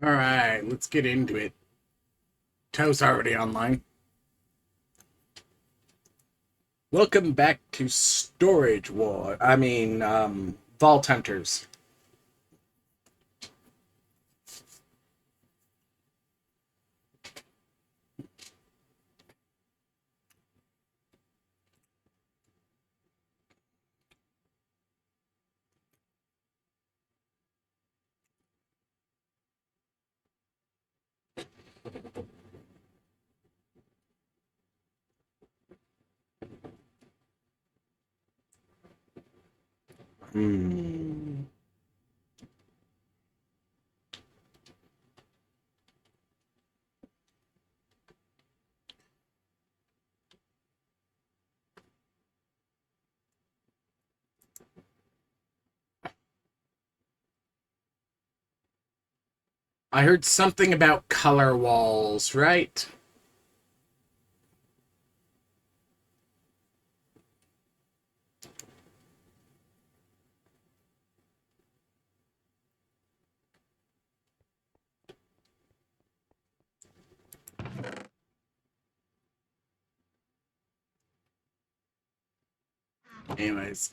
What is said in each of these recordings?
Alright, let's get into it. Toe's already online. Welcome back to Storage War. Vault Hunters. Hmm. I heard something about color walls, right? Anyways.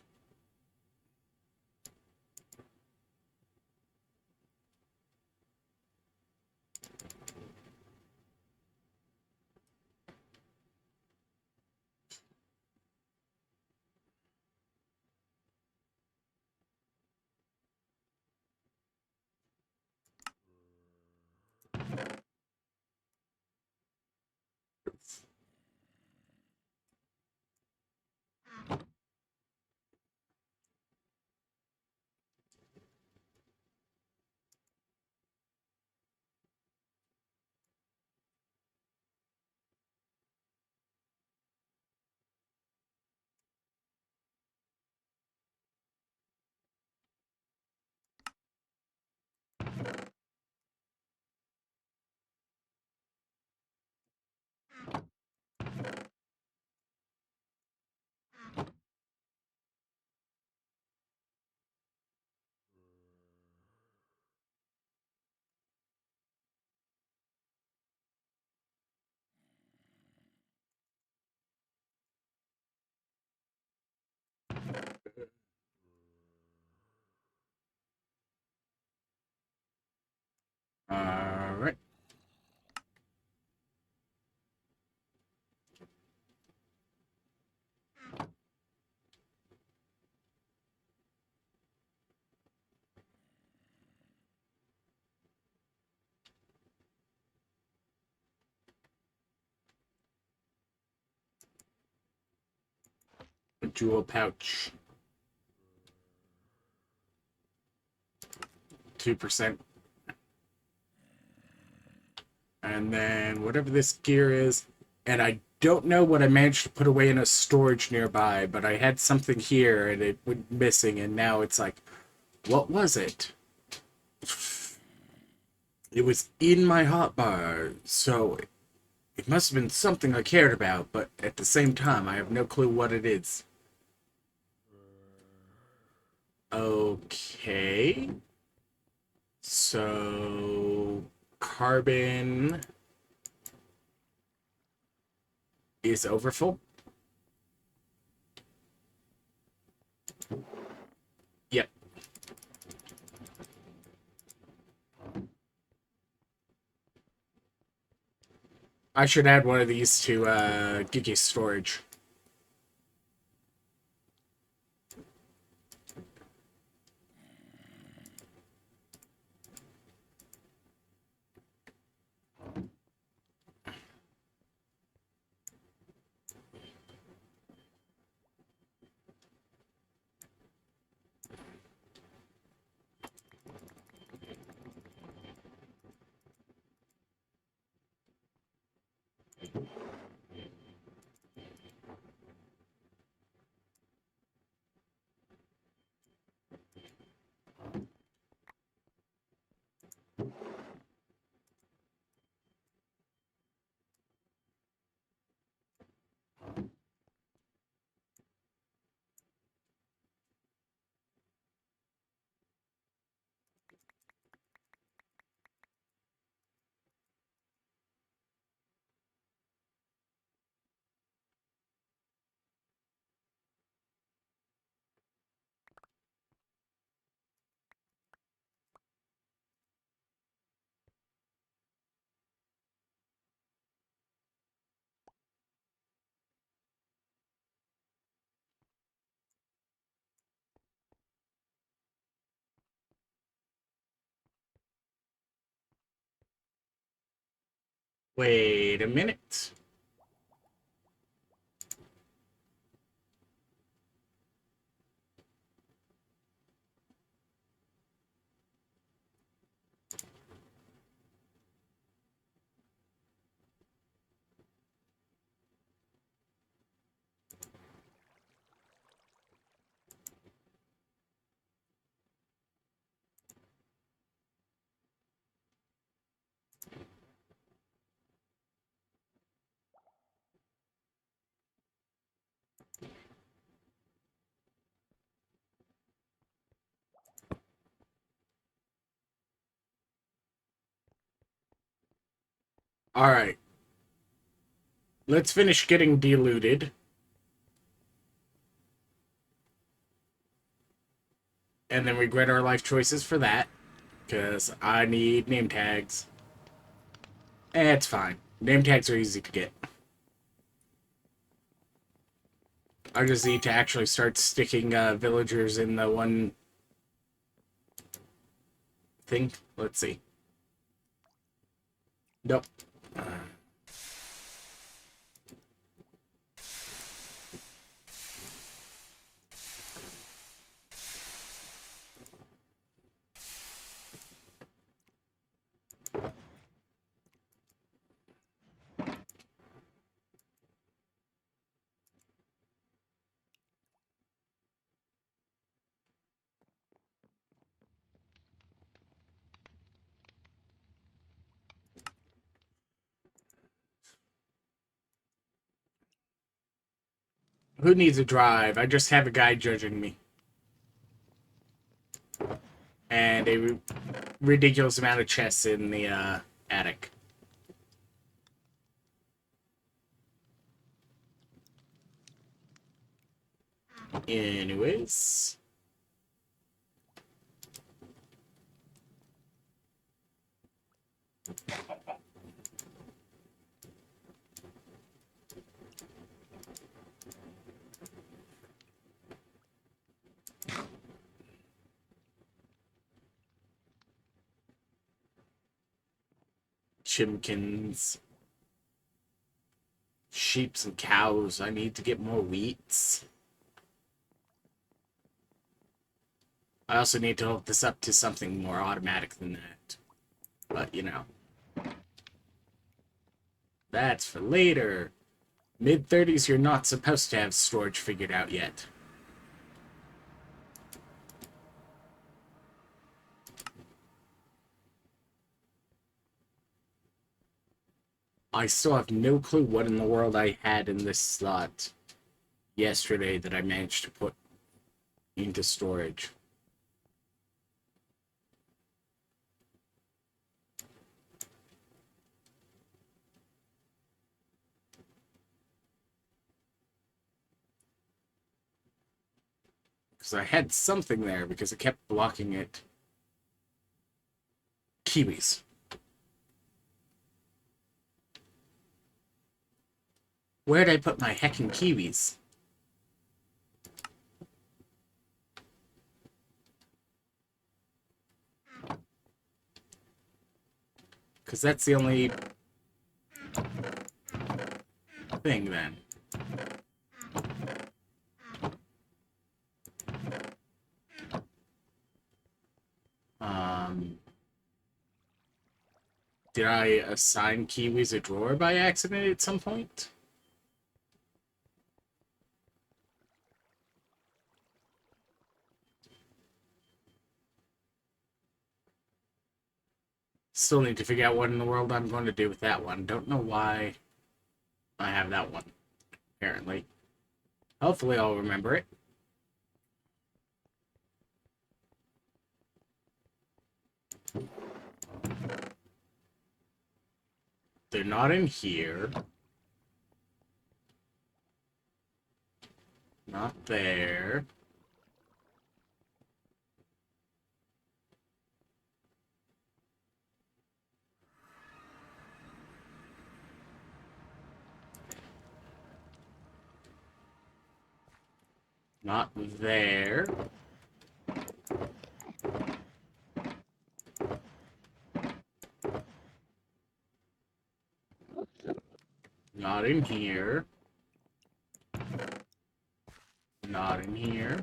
Alright. A jewel pouch. 2%. And then whatever this gear is. And I don't know what I managed to put away in a storage nearby, but I had something here and it went missing, and now it's like, what was it? It was in my hotbar, so it must have been something I cared about, but at the same time, I have no clue what it is. Okay. So, carbon is overfull. Yep. I should add one of these to Gigi's storage. Wait a minute. Alright. Let's finish getting delooted. And then regret our life choices for that. Because I need name tags. It's fine. Name tags are easy to get. I just need to actually start sticking villagers in the one thing. Let's see. Nope. Who needs a drive? I just have a guy judging me. And a ridiculous amount of chests in the attic. Anyways. Chimkins. Sheeps and cows. I need to get more wheats. I also need to hook this up to something more automatic than that. But, you know. That's for later. Mid-30s, you're not supposed to have storage figured out yet. I still have no clue what in the world I had in this slot yesterday that I managed to put into storage. Because I had something there because it kept blocking it. Kiwis. Where'd I put my heckin' kiwis? Because that's the only thing then. Did I assign kiwis a drawer by accident at some point? Still need to figure out what in the world I'm going to do with that one. Don't know why I have that one, apparently. Hopefully I'll remember it. They're not in here. Not there. Not there. Not in here. Not in here.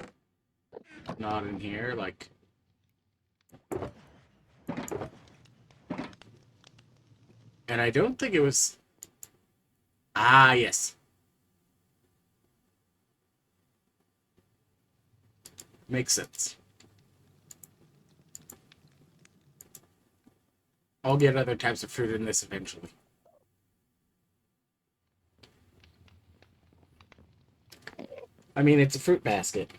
Not in here, like... And I don't think it was... Ah, yes. Makes sense. I'll get other types of fruit in this eventually. I mean, it's a fruit basket.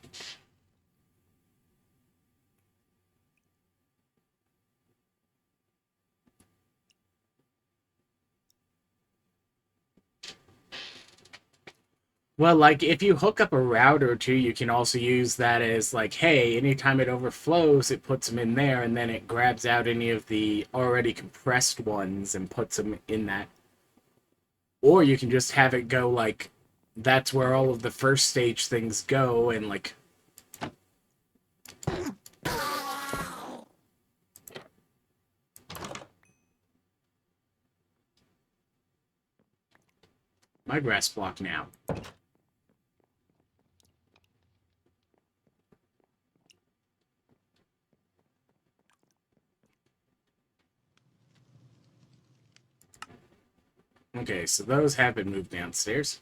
Well, like, if you hook up a router too, you can also use that as, like, hey, anytime it overflows, it puts them in there, and then it grabs out any of the already compressed ones and puts them in that. Or you can just have it go, like, that's where all of the first stage things go, and, like... My grass block now. Okay, so those have been moved downstairs.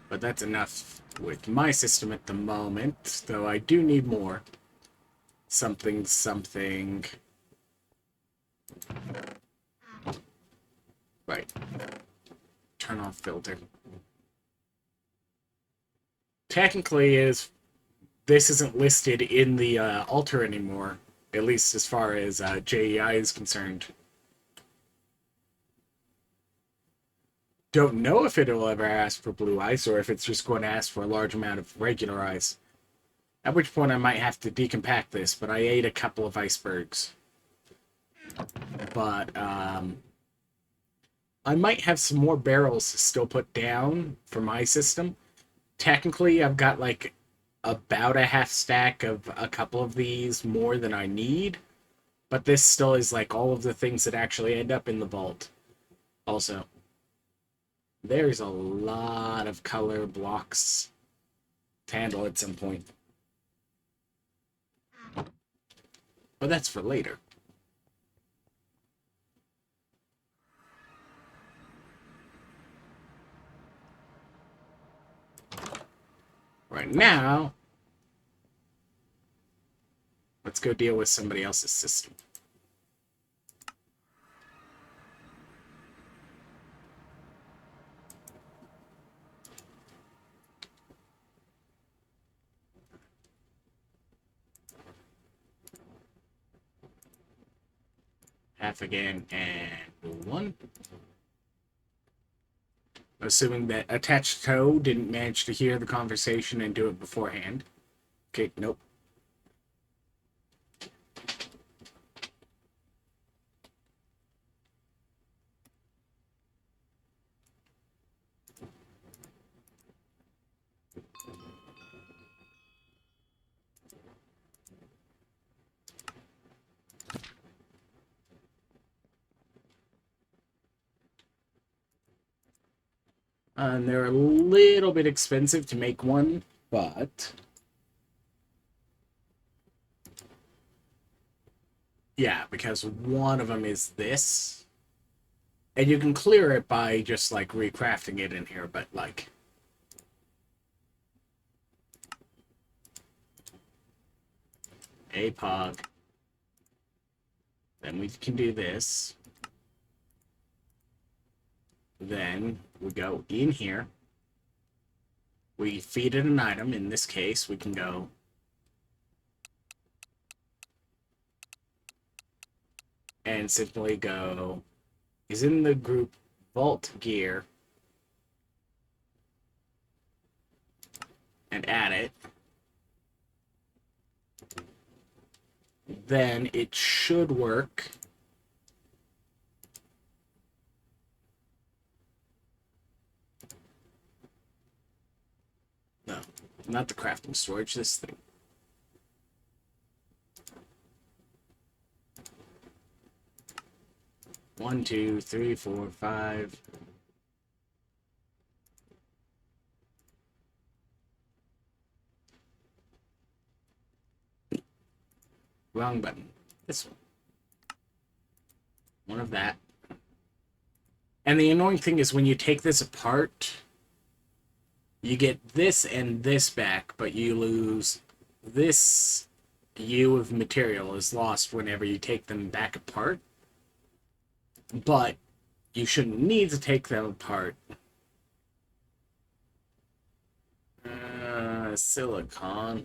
But that's enough with my system at the moment, though I do need more. Something, something... Right. Turn off filter. Technically, this isn't listed in the altar anymore, at least as far as JEI is concerned. Don't know if it'll ever ask for blue ice, or if it's just going to ask for a large amount of regular ice. At which point I might have to decompact this, but I ate a couple of icebergs. But, I might have some more barrels to still put down for my system. Technically, I've got, like, about a half stack of a couple of these more than I need. But this still is, like, all of the things that actually end up in the vault. Also, there's a lot of color blocks to handle at some point. But that's for later. Right now, let's go deal with somebody else's system. Half again, and one. Assuming that attached toe didn't manage to hear the conversation and do it beforehand. Okay, nope. And they're a little bit expensive to make one, but... yeah, because one of them is this. And you can clear it by just, like, recrafting it in here, but, like... APOG. Then we can do this. Then we go in here. We feed it an item. In this case, we can go and simply go is in the group vault gear and add it. Then it should work. No, not the crafting storage, this thing. 1, 2, 3, 4, 5. Wrong button. This one. One of that. And the annoying thing is when you take this apart, you get this and this back, but you lose this U of material is lost whenever you take them back apart. But you shouldn't need to take them apart. Silicon.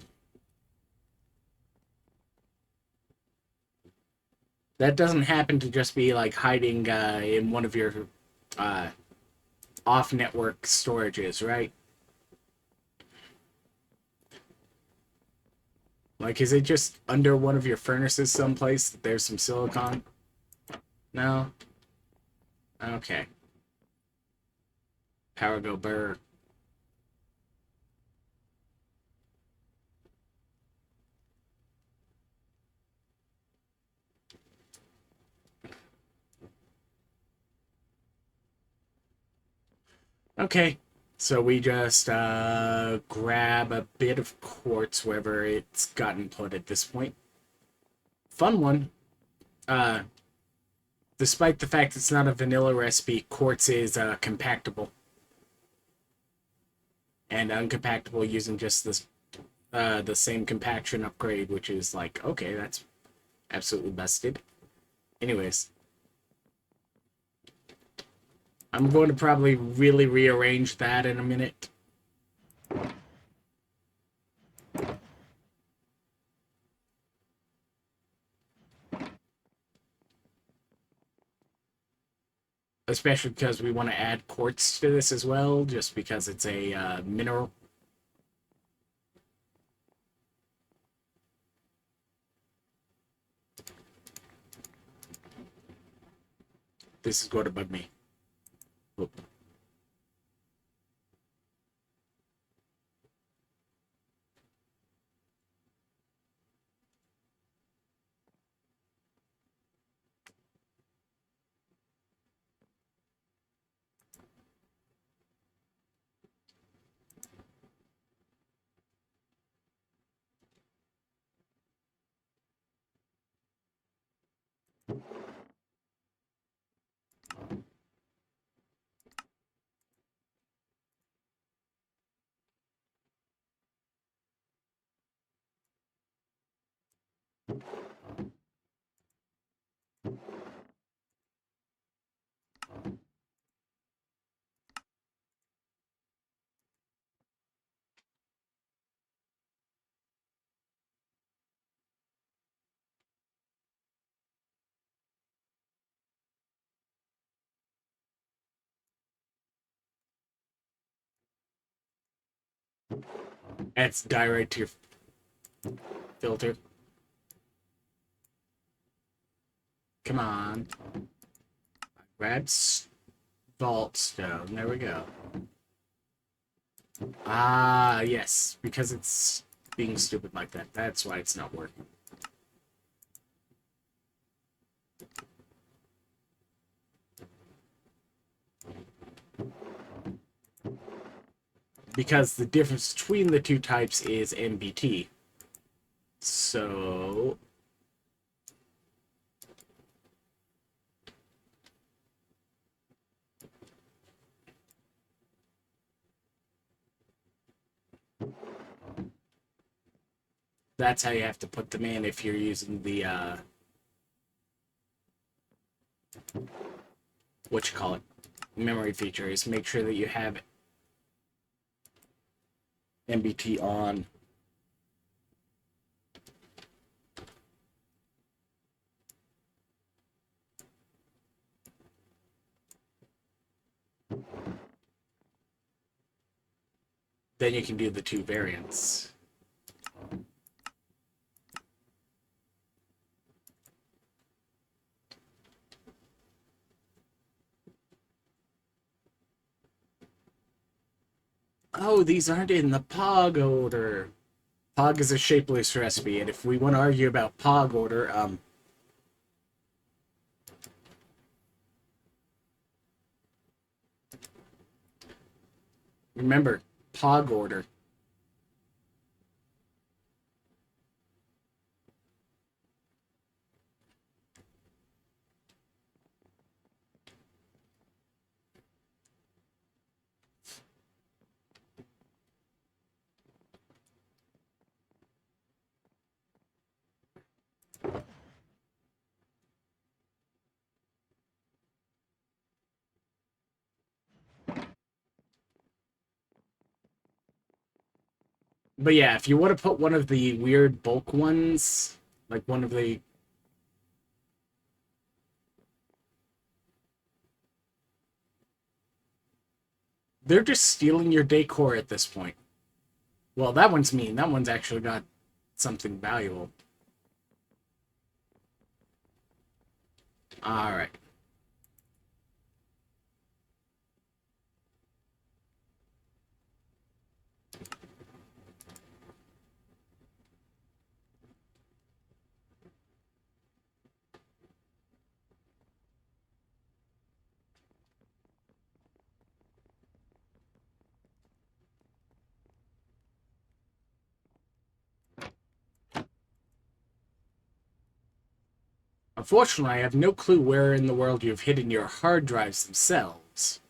That doesn't happen to just be like hiding in one of your off-network storages, right? Like, is it just under one of your furnaces someplace that there's some silicon? No? Okay. Power go burr. Okay. So we just grab a bit of quartz wherever it's gotten put at this point. Fun one. Despite the fact it's not a vanilla recipe, quartz is compactable. And uncompactable using just this the same compaction upgrade, which is like, okay, that's absolutely busted. Anyways. I'm going to probably really rearrange that in a minute. Especially because we want to add quartz to this as well, just because it's a mineral. This is going to bug me. Oop. That's direct to your filter. Come on. Grab vault stone. There we go. Ah, yes. Because it's being stupid like that. That's why it's not working. Because the difference between the two types is MBT. So that's how you have to put them in if you're using the what you call it, memory feature, is make sure that you have MBT on. Then you can do the two variants. Oh, these aren't in the POG order. POG is a shapeless recipe, and if we want to argue about POG order, Remember, POG order. But yeah, if you want to put one of the weird bulk ones, like one of the... They're just stealing your decor at this point. Well, that one's mean. That one's actually got something valuable. Alright. Unfortunately, I have no clue where in the world you've hidden your hard drives themselves.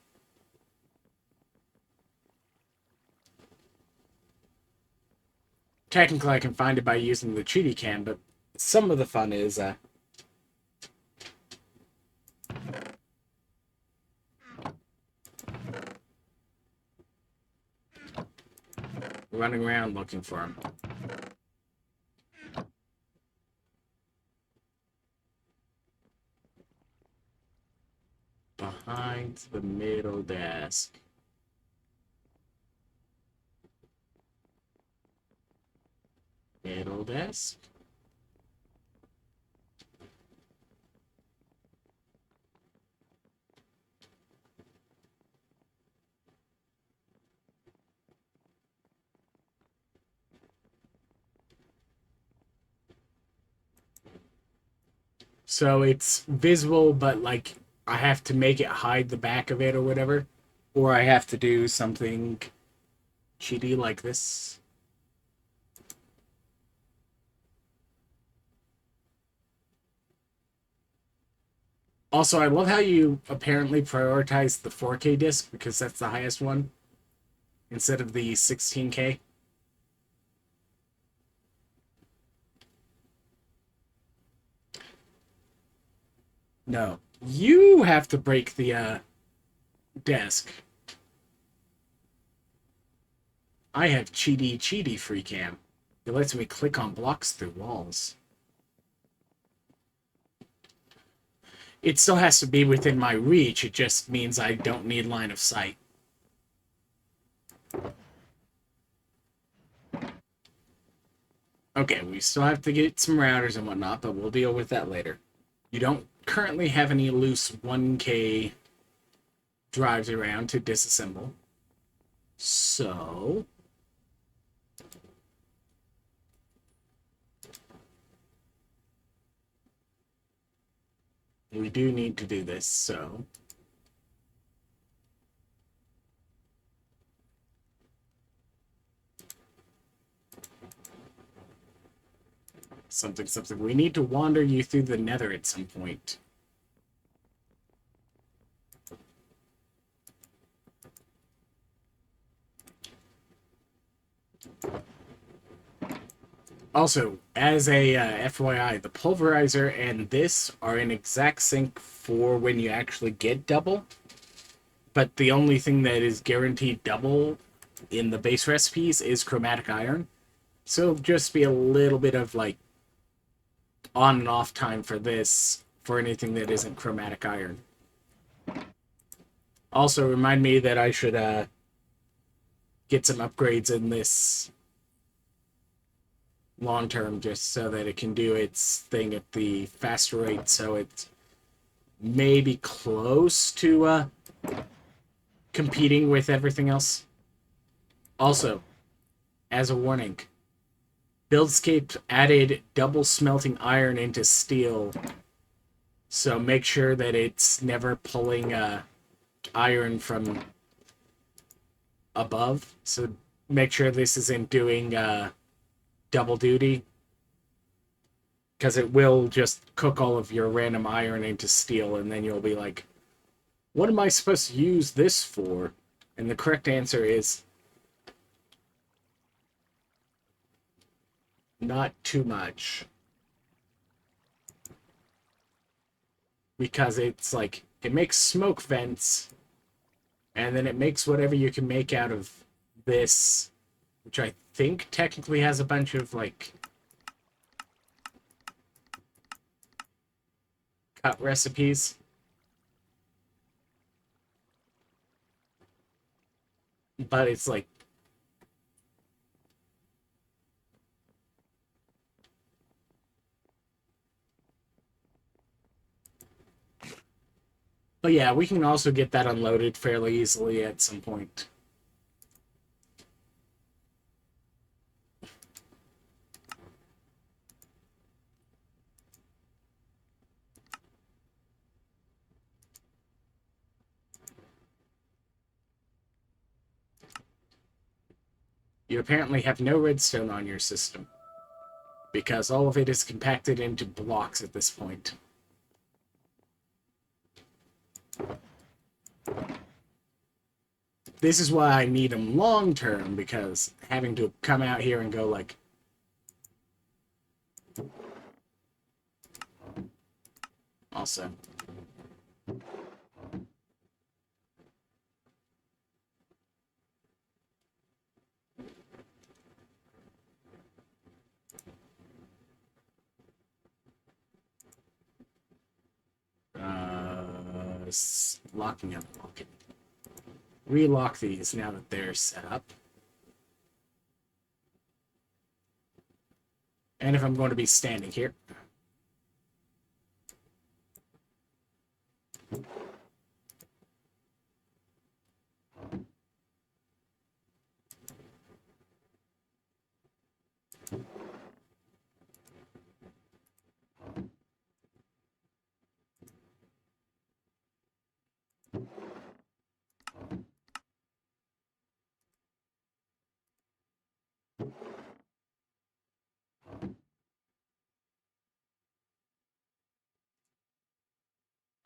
Technically, I can find it by using the cheaty cam, but some of the fun is running around looking for them. Behind the middle desk. Middle desk? So it's visible, but like I have to make it hide the back of it or whatever. Or I have to do something cheaty like this. Also, I love how you apparently prioritize the 4K disc because that's the highest one instead of the 16K. No, you have to break the desk. I have cheaty free cam. It lets me click on blocks through walls. It still has to be within my reach. It just means I don't need line of sight. Okay, we still have to get some routers and whatnot, but we'll deal with that later. You don't currently have any loose 1K drives around to disassemble. So... we do need to do this, so... something. We need to wander you through the nether at some point. Also, as a FYI, the pulverizer and this are in exact sync for when you actually get double. But the only thing that is guaranteed double in the base recipes is chromatic iron. So it'll just be a little bit of like on and off time for this for anything that isn't chromatic iron. Also, remind me that I should get some upgrades in this long term just so that it can do its thing at the faster rate, so it's maybe close to competing with everything else. Also, as a warning, Buildscape added double smelting iron into steel, so make sure that it's never pulling iron from above. So make sure this isn't doing double duty, because it will just cook all of your random iron into steel, and then you'll be like, what am I supposed to use this for? And the correct answer is not too much. Because it's like, it makes smoke vents, and then it makes whatever you can make out of this, which I think technically has a bunch of, like, cut recipes. But it's like, but yeah, we can also get that unloaded fairly easily at some point. You apparently have no redstone on your system, because all of it is compacted into blocks at this point. This is why I need them long term, because having to come out here and go like, also. Locking and unlocking. Relock these now that they're set up. And if I'm going to be standing here.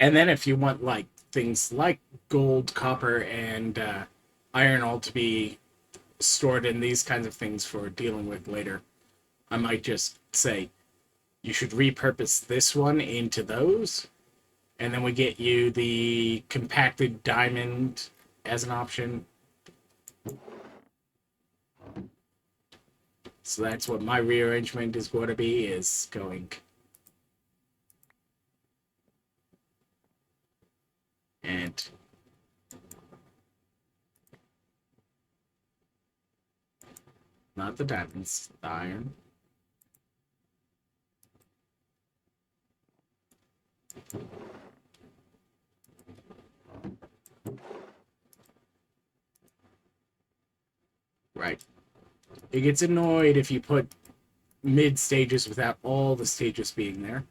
And then if you want like things like gold, copper, and iron all to be stored in these kinds of things for dealing with later, I might just say you should repurpose this one into those, and then we get you the compacted diamond as an option. So that's what my rearrangement is going to be, is going and not the diamonds, the iron. Right. It gets annoyed if you put mid stages without all the stages being there.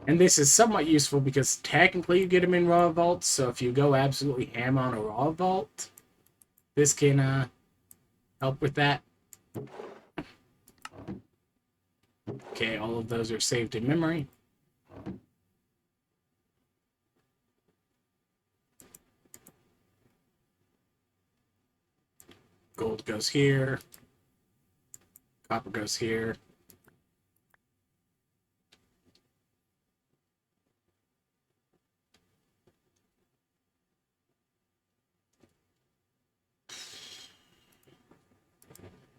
And this is somewhat useful because technically you get them in raw vaults, so if you go absolutely ham on a raw vault, this can help with that. Okay, all of those are saved in memory. Gold goes here. Copper goes here.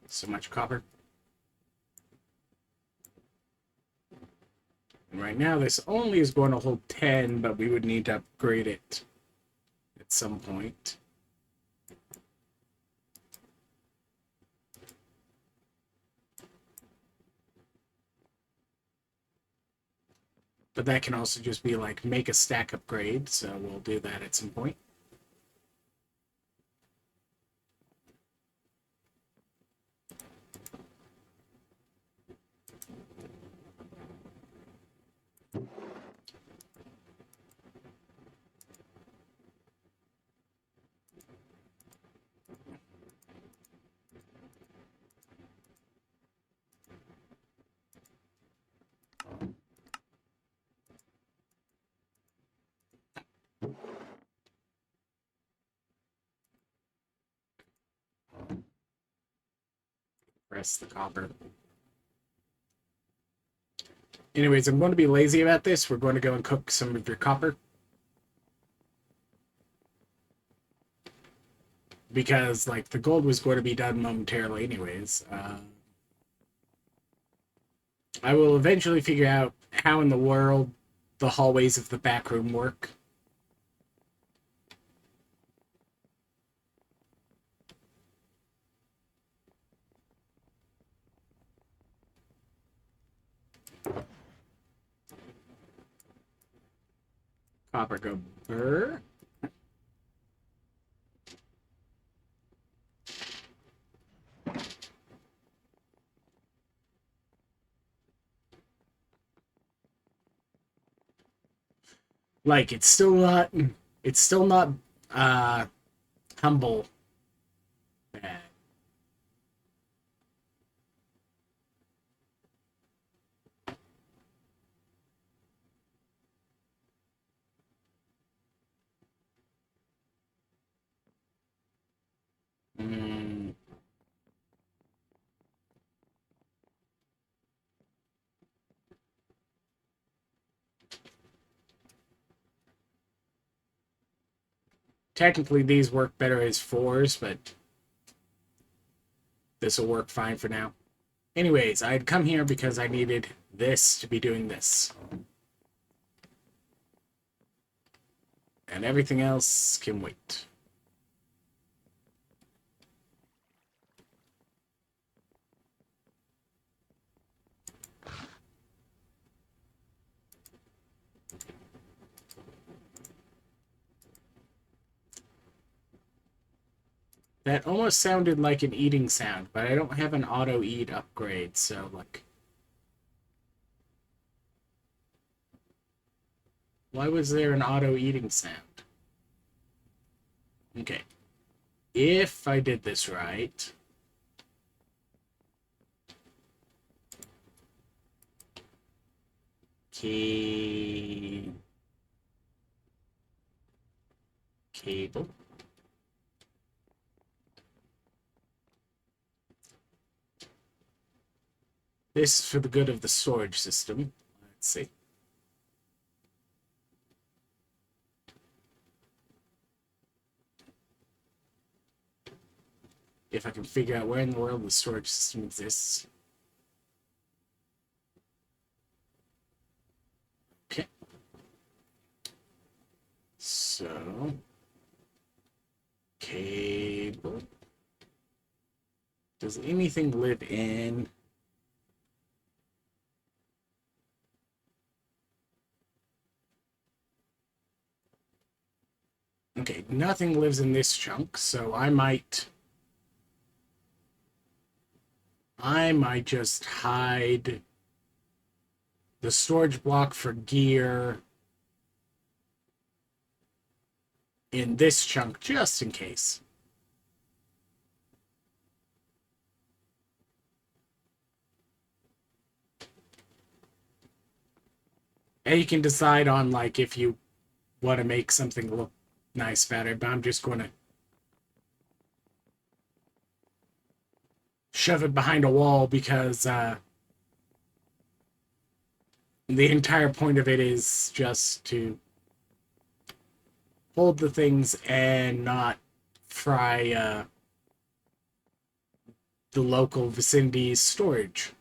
So much copper. And right now, this only is going to hold 10, but we would need to upgrade it at some point. But that can also just be like make a stack upgrade, so we'll do that at some point. Press the copper. Anyways, I'm going to be lazy about this. We're going to go and cook some of your copper. Because, like, the gold was going to be done momentarily anyways. I will eventually figure out how in the world the hallways of the back room work. Copper go burr. Like, it's still not humble bad. Mm. Technically, these work better as 4s, but this will work fine for now. Anyways, I'd come here because I needed this to be doing this. And everything else can wait. That almost sounded like an eating sound, but I don't have an auto eat upgrade, so like, why was there an auto eating sound? Okay. If I did this right, cable. This is for the good of the storage system. Let's see. If I can figure out where in the world the storage system exists. Okay. So, cable. Does anything live in? Okay, nothing lives in this chunk, so I might just hide the storage block for gear in this chunk just in case. And you can decide on like if you want to make something look nice better, but I'm just going to shove it behind a wall because the entire point of it is just to hold the things and not fry the local vicinity's storage.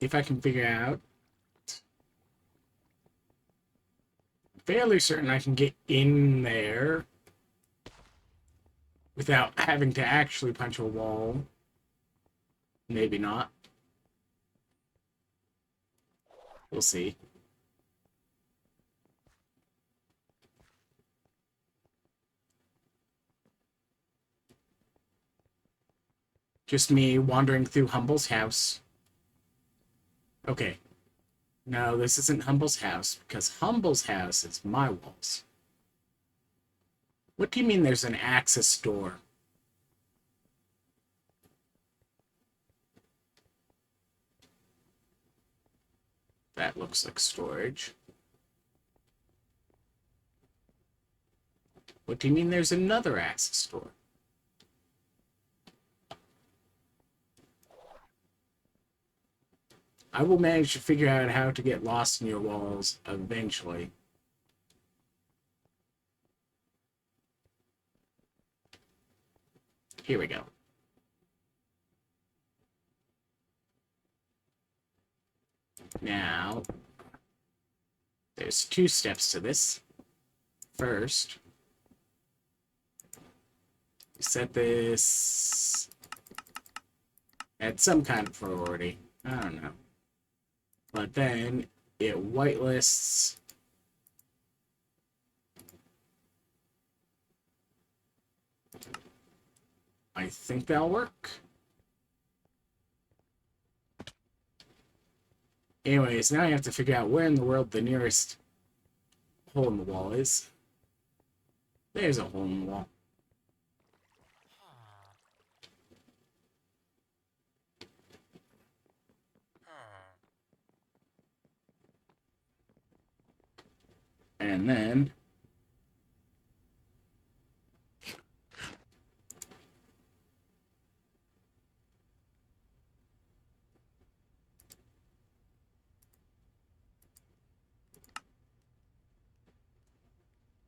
if I can figure out, fairly certain I can get in there without having to actually punch a wall. Maybe not. We'll see. Just me wandering through Humble's house. Okay. No, this isn't Humble's house, because Humble's house is my walls. What do you mean there's an access door? That looks like storage. What do you mean there's another access door? I will manage to figure out how to get lost in your walls eventually. Here we go. Now, there's 2 steps to this. First, set this at some kind of priority. I don't know. But then it whitelists I think that'll work. Anyways, now I have to figure out where in the world the nearest hole in the wall is. There's a hole in the wall. And then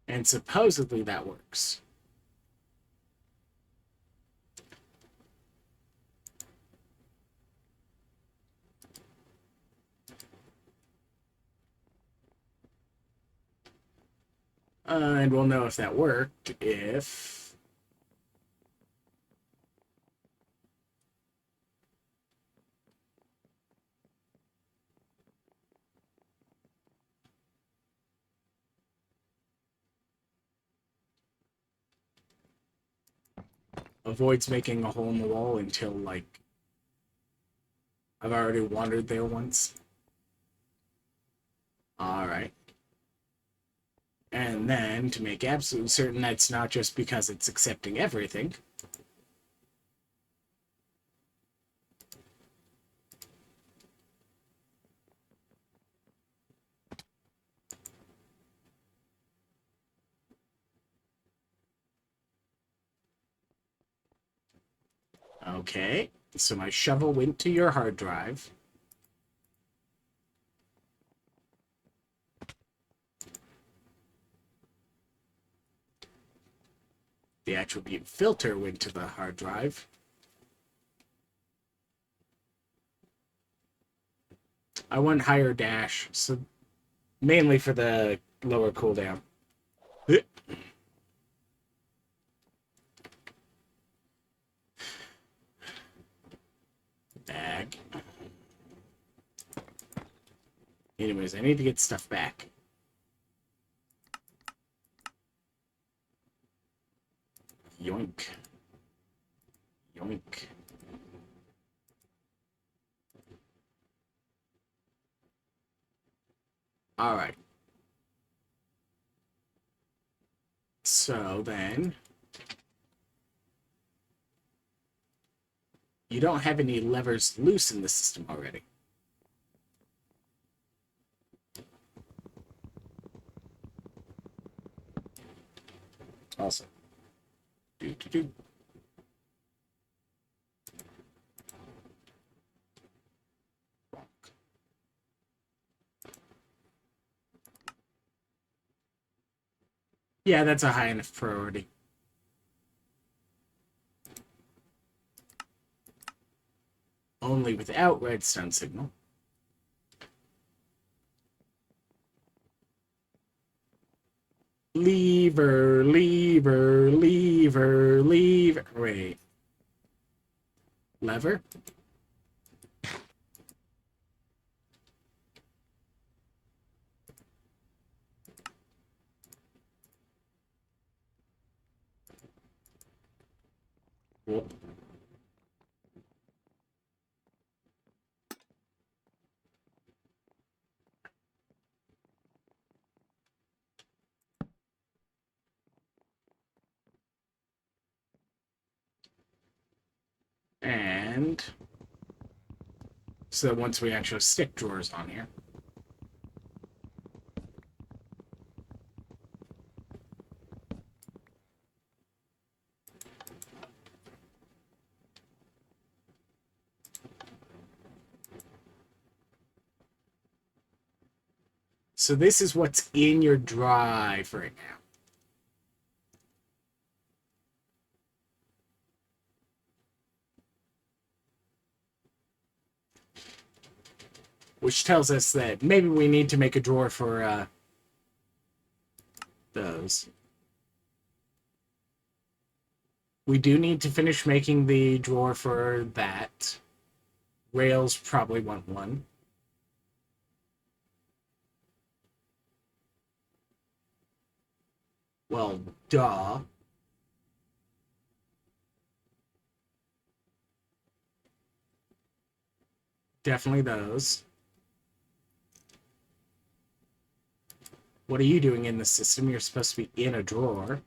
and supposedly that works. And we'll know if that worked if avoids making a hole in the wall until, like, I've already wandered there once. Alright. And then, to make absolutely certain that's not just because it's accepting everything, okay, so my shovel went to your hard drive. The attribute filter went to the hard drive. I want higher dash, so mainly for the lower cooldown. Bag. Anyways, I need to get stuff back. Yoink. Yoink. Alright. So then, you don't have any levers loose in the system already. Awesome. Do. Yeah, that's a high enough priority. Only without redstone signal. lever, lever, lever, lever. Wait. Lever? Cool. And so once we actually stick drawers on here. So this is what's in your drive right now. Which tells us that maybe we need to make a drawer for those. We do need to finish making the drawer for that. Rails probably want one. Well, duh. Definitely those. What are you doing in the system? You're supposed to be in a drawer.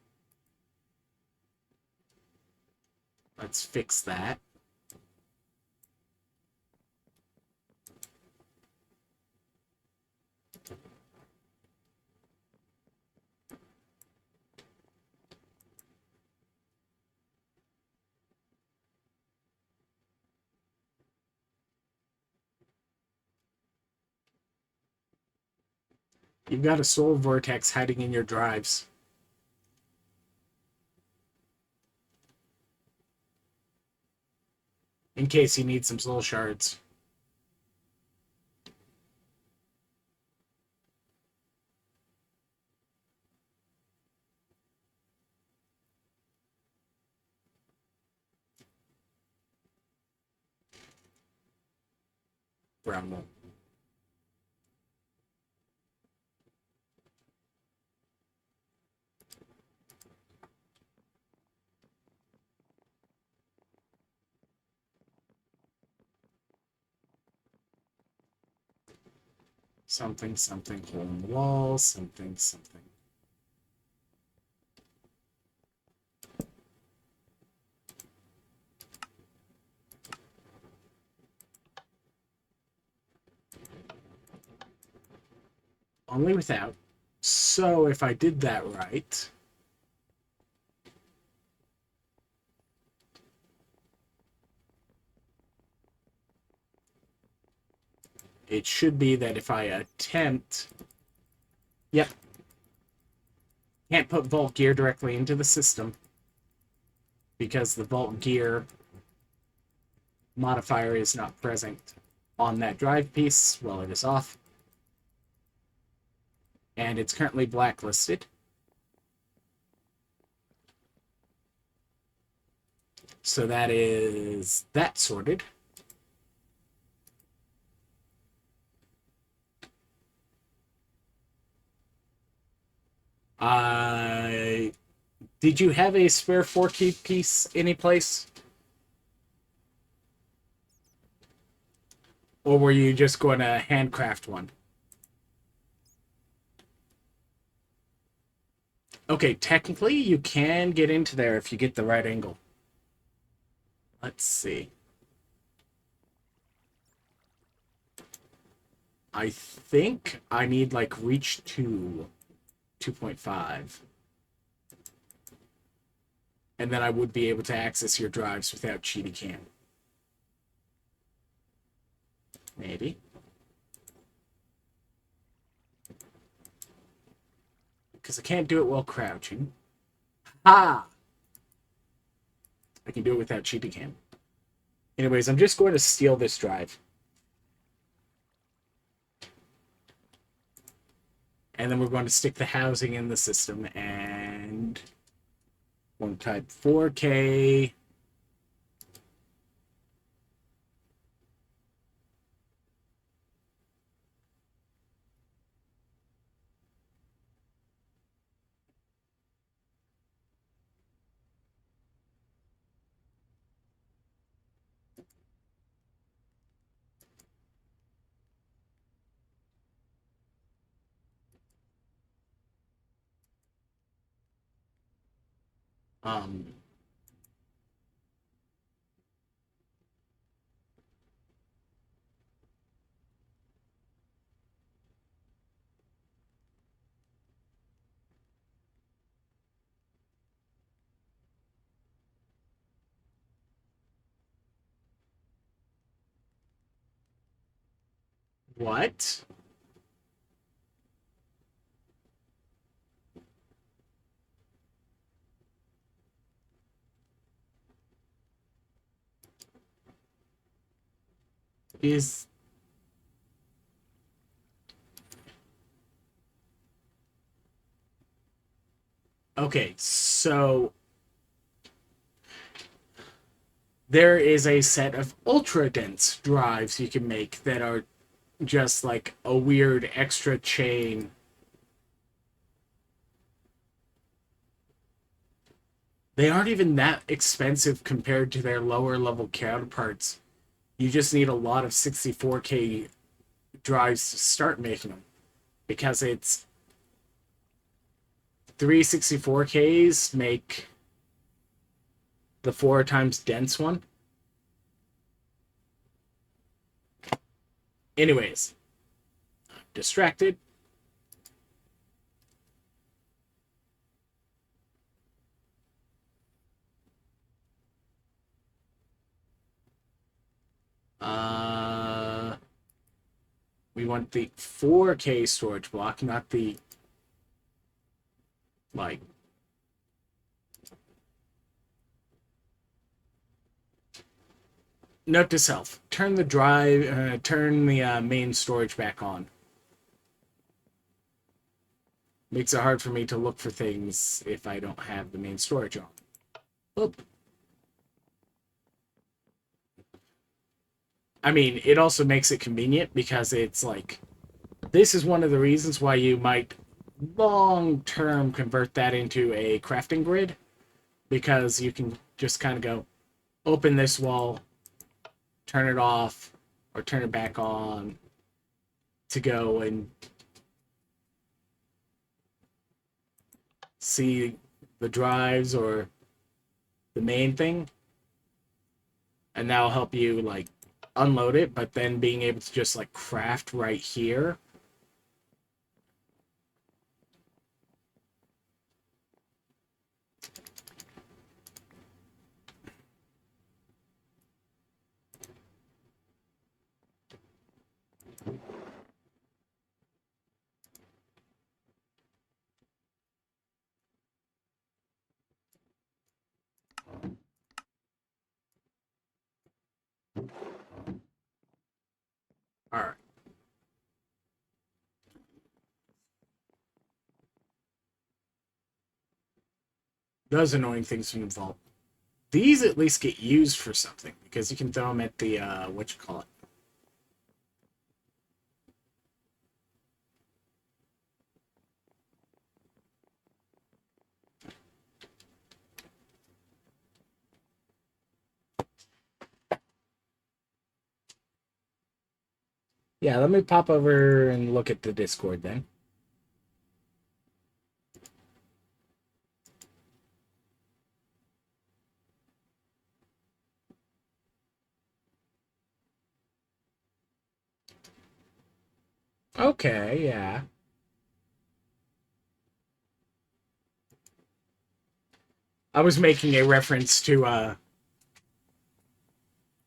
Let's fix that. You've got a soul vortex hiding in your drives. In case you need some soul shards. Bramble. Something, something, hole in the wall, something, something. Only without. So if I did that right, it should be that if I attempt... Yep. Can't put Vault Gear directly into the system because the Vault Gear modifier is not present on that drive piece while it is off. And it's currently blacklisted. So that is that sorted. Did you have a spare 4-key piece anyplace? Or were you just going to handcraft one? Okay, technically you can get into there if you get the right angle. Let's see. I think I need like reach 2.5. And then I would be able to access your drives without cheaty cam. Maybe. Because I can't do it while crouching. Ah! I can do it without cheaty cam. Anyways, I'm just going to steal this drive. And then we're going to stick the housing in the system and One type 4K. Um, what? Is okay, so there is a set of ultra dense drives you can make that are just like a weird extra chain. They aren't even that expensive compared to their lower level counterparts. You just need a lot of 64K drives to start making them because it's 364Ks make the 4 times dense one. Anyways, I'm distracted. Uh, we want the 4K storage block, not the like. Note to self: turn the main storage back on. Makes it hard for me to look for things if I don't have the main storage on. Oop. I mean, it also makes it convenient because it's like, this is one of the reasons why you might long term convert that into a crafting grid, because you can just kind of go, open this wall, turn it off, or turn it back on to go and see the drives or the main thing. And that'll help you like unload it, but then being able to just like craft right here. All right. Those annoying things from the vault. These at least get used for something because you can throw them at the what you call it. Yeah, let me pop over and look at the Discord then. Okay, yeah. I was making a reference to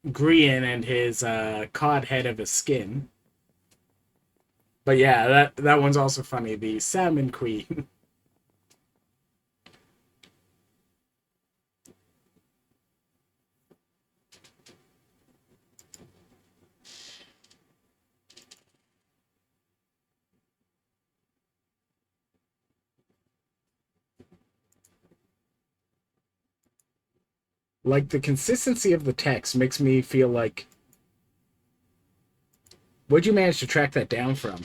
Grian and his cod head of a skin. But yeah, that one's also funny. The Salmon Queen. Like, the consistency of the text makes me feel like, where'd you manage to track that down from?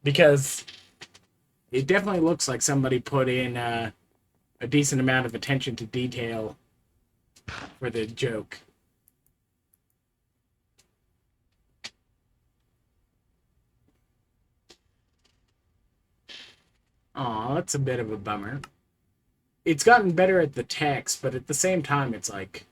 Because it definitely looks like somebody put in a decent amount of attention to detail for the joke. Aw, that's a bit of a bummer. It's gotten better at the text, but at the same time, it's like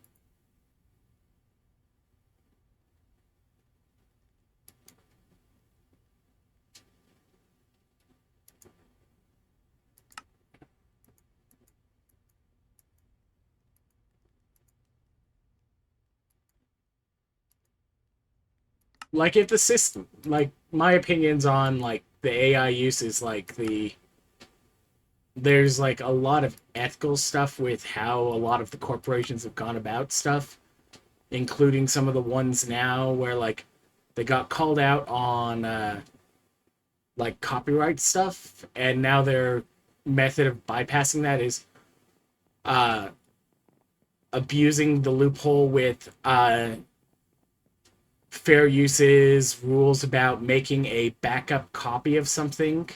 if the system, like my opinions on like the AI use is like there's like a lot of ethical stuff with how a lot of the corporations have gone about stuff, including some of the ones now where like they got called out on like copyright stuff, and now their method of bypassing that is uh abusing the loophole with fair uses rules about making a backup copy of something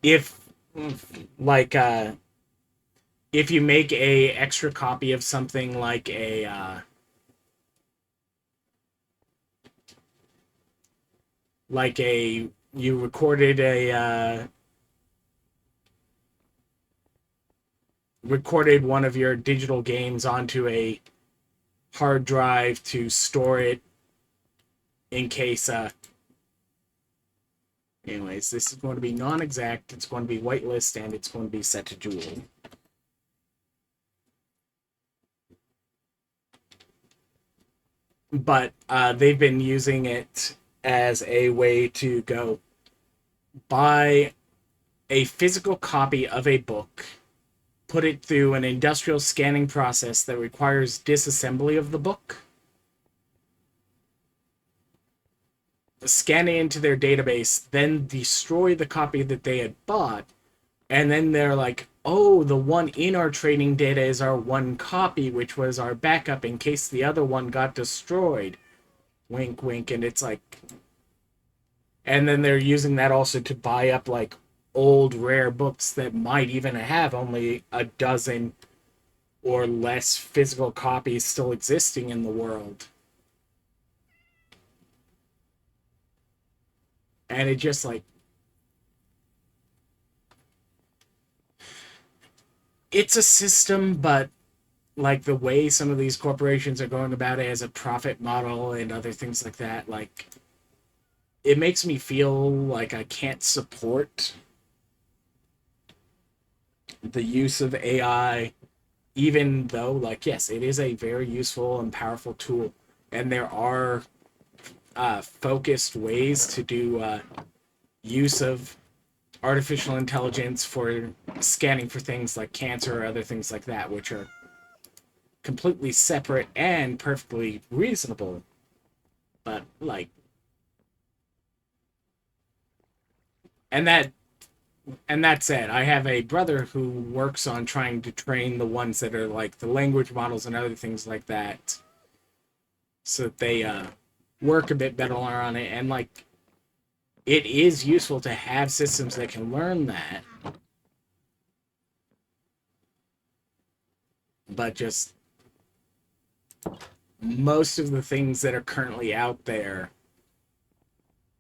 if like if you make a extra copy of something like a you recorded one of your digital games onto a hard drive to store it in case anyways, this is going to be non-exact, it's going to be whitelist, and it's going to be set to dual. But they've been using it as a way to go buy a physical copy of a book, put it through an industrial scanning process that requires disassembly of the book, scan it into their database, then destroy the copy that they had bought, and then they're like, oh, the one in our training data is our one copy, which was our backup in case the other one got destroyed. Wink, wink. And it's like, and then they're using that also to buy up like old rare books that might even have only a dozen or less physical copies still existing in the world. And it just like, it's a system, but like the way some of these corporations are going about it as a profit model and other things like that, like it makes me feel like I can't support the use of AI, even though, like, yes, it is a very useful and powerful tool, and there are focused ways to do use of artificial intelligence for scanning for things like cancer or other things like that, which are completely separate and perfectly reasonable. But like, and that and that said, I have a brother who works on trying to train the ones that are like the language models and other things like that, so that they work a bit better on it. And like, it is useful to have systems that can learn that, but just most of the things that are currently out there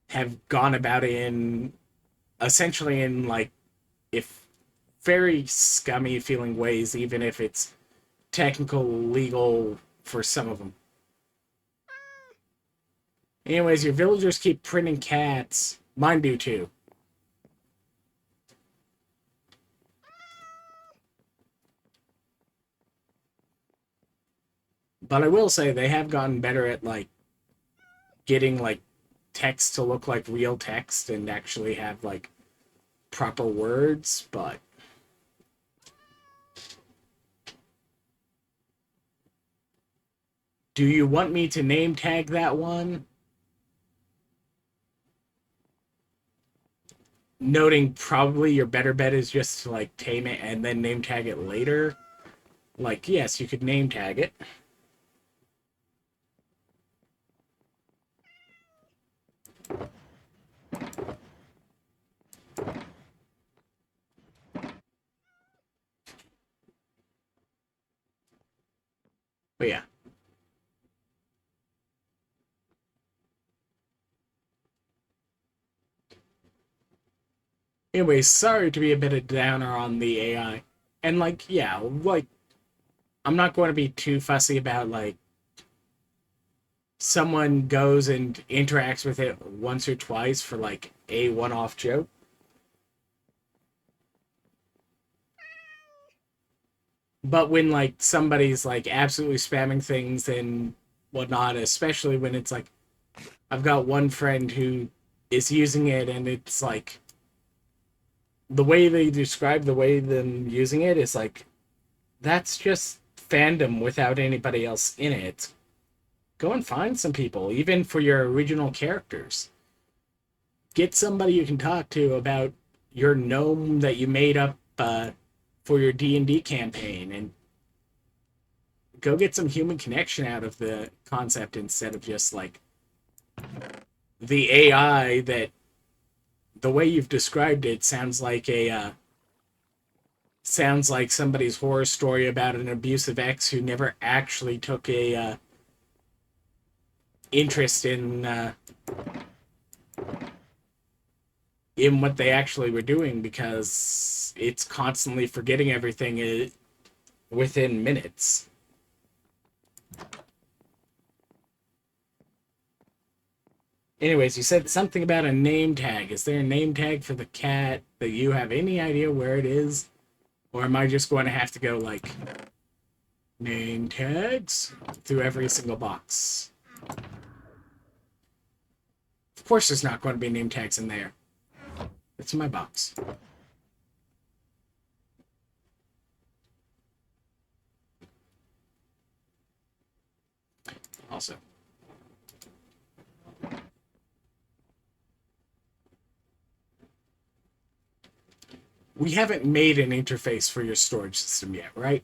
have gone about in essentially in like if very scummy feeling ways, even if it's technical legal for some of them. Anyways, your villagers keep printing cats. Mine do too. But I will say they have gotten better at like getting like text to look like real text and actually have like proper words, but do you want me to name tag that one? noting probably your better bet is just to like tame it and then name tag it later. Like, yes, you could name tag it. But yeah. Anyways, sorry to be a bit of downer on the AI. And like, yeah, like I'm not going to be too fussy about like someone goes and interacts with it once or twice for like a one-off joke. But when like somebody's like absolutely spamming things and whatnot, especially when it's like I've got one friend who is using it and it's like the way they describe the way them using it is like that's just fandom without anybody else in it. Go and find some people, even for your original characters. Get somebody you can talk to about your gnome that you made up for your D&D campaign, and go get some human connection out of the concept instead of just like the AI that the way you've described it sounds like somebody's horror story about an abusive ex who never actually took a interest in what they actually were doing because it's constantly forgetting everything within minutes. Anyways, you said something about a name tag. Is there a name tag for the cat that you have any idea where it is? Or am I just going to have to go like name tags through every single box? Of course there's not going to be name tags in there. It's in my box. Also, we haven't made an interface for your storage system yet, right?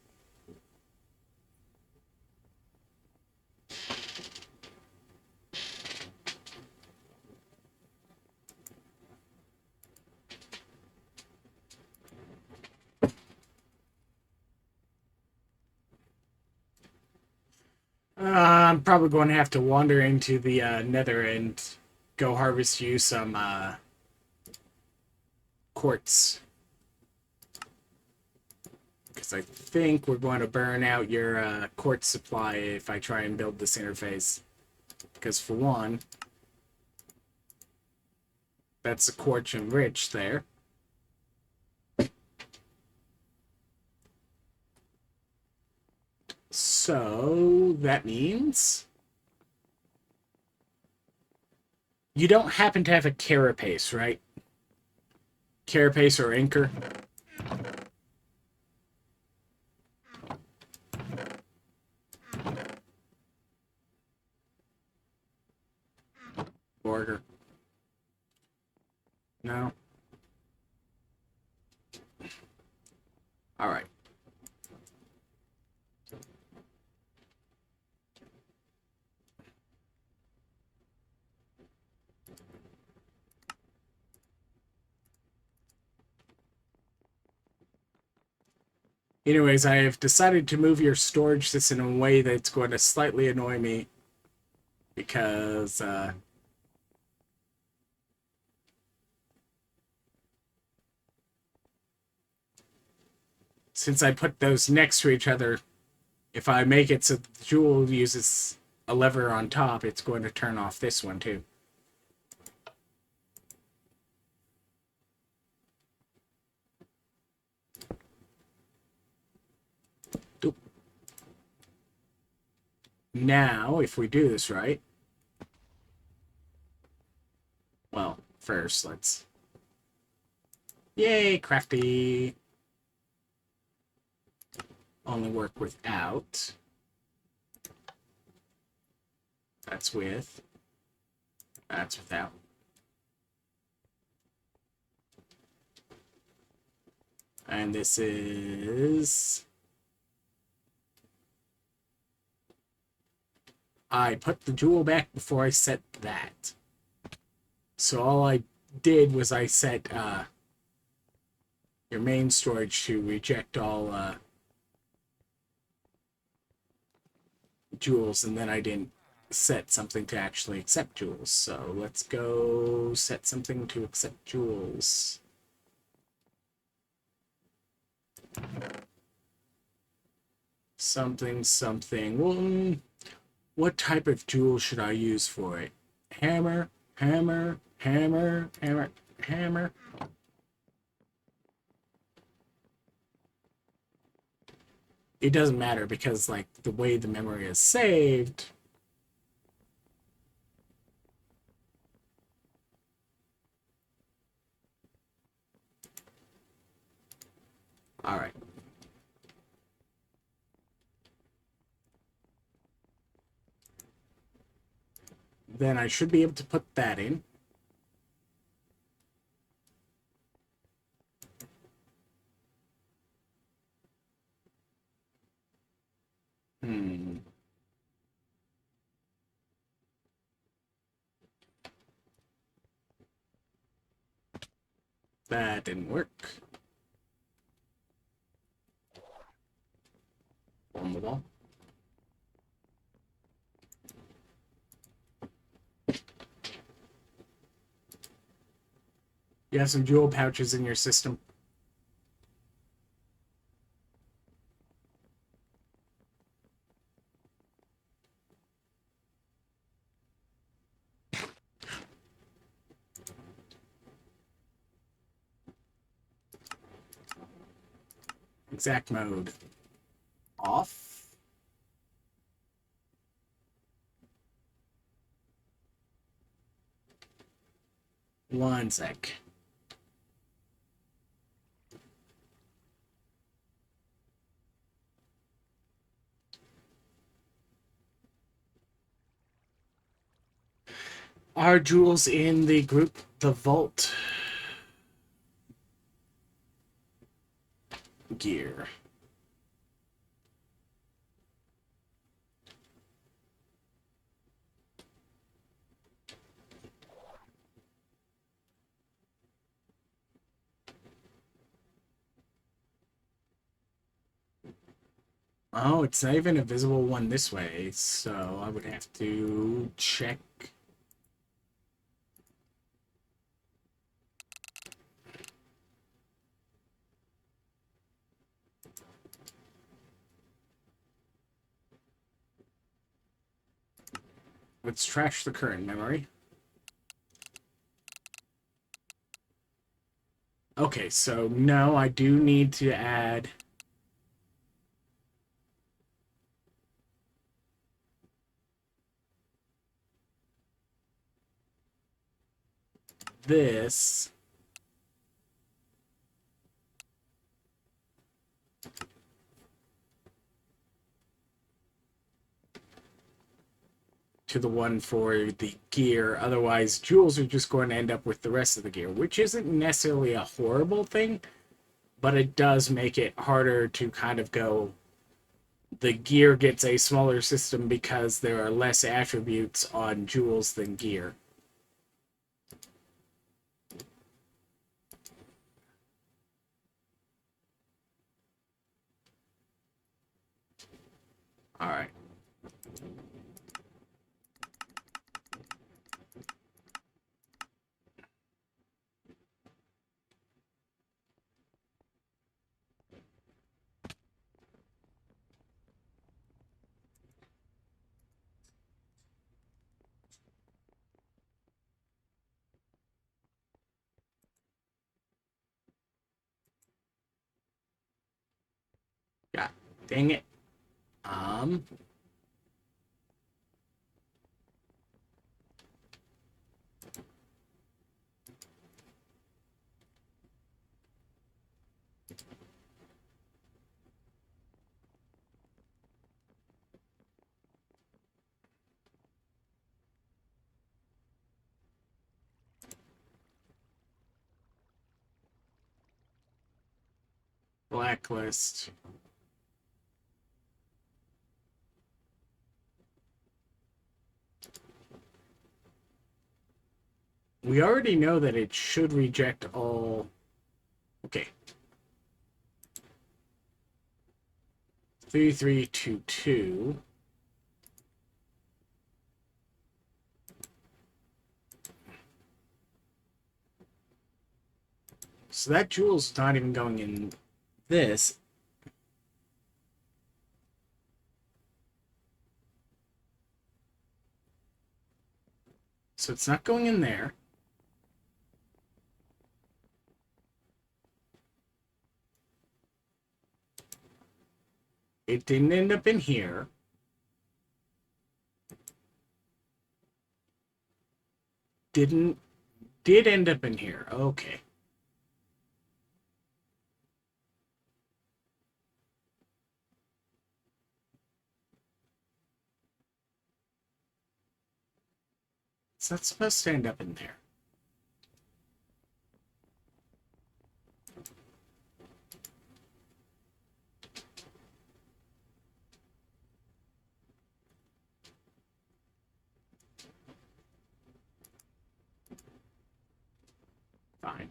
I'm probably going to have to wander into the nether and go harvest you some quartz. Because I think we're going to burn out your quartz supply if I try and build this interface. Because for one, that's a quartz enriched there. So that means you don't happen to have a carapace, right? Carapace or anchor? Borger. No? Alright. Anyways, I have decided to move your storage system in a way that's going to slightly annoy me because since I put those next to each other, if I make it so the jewel uses a lever on top, it's going to turn off this one too. Doop. Now, if we do this right, well, first let's... Yay, crafty! Only work without. That's with. That's without. And this is... I put the jewel back before I set that. So all I did was I set your main storage to reject all jewels, and then I didn't set something to actually accept jewels. So let's go set something to accept jewels. Something. Well, what type of jewel should I use for it? Hammer, hammer, hammer, hammer, hammer. It doesn't matter because, like, the way the memory is saved. All right. Then I should be able to put that in. That didn't work. On the wall. You have some jewel pouches in your system. Exact mode. Off. One sec. Are jewels in the group the vault gear? Oh, it's not even a visible one this way, so I would have to check. Let's trash the current memory. Okay, so no, I do need to add this to the one for the gear. Otherwise, jewels are just going to end up with the rest of the gear, which isn't necessarily a horrible thing, but it does make it harder to kind of go, the gear gets a smaller system because there are less attributes on jewels than gear. All right. God dang it. Blacklist. We already know that it should reject all. Okay. 3322. So that jewel's not even going in this. So it's not going in there. It didn't end up in here. Did end up in here. Okay. So that's supposed to end up in there. Fine.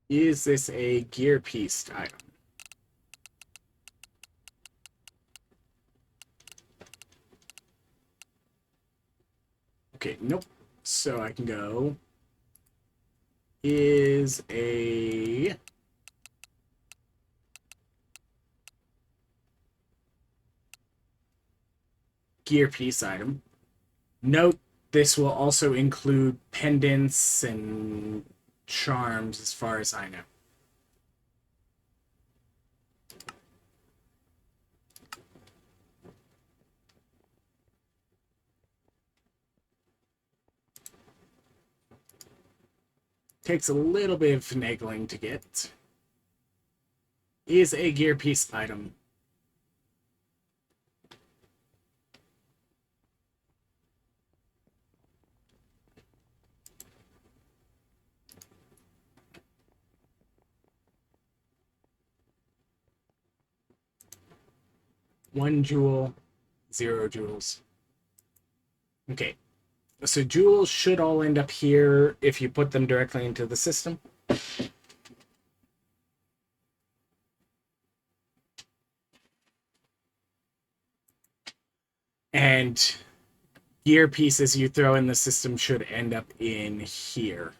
Is this a gear piece item? Okay, nope. So I can go. Is a gear piece item. Note this will also include pendants and charms as far as I know. Takes a little bit of finagling to get. Is a gear piece item. One jewel, 0 jewels. Okay. So jewels should all end up here if you put them directly into the system. And gear pieces you throw in the system should end up in here.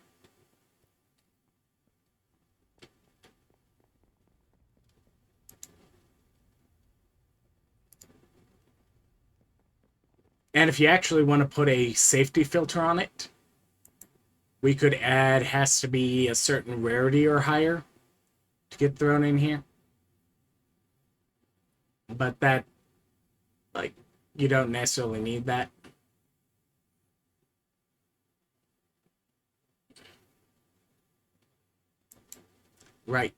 And if you actually want to put a safety filter on it, we could add has to be a certain rarity or higher to get thrown in here. But that, like, you don't necessarily need that. Right.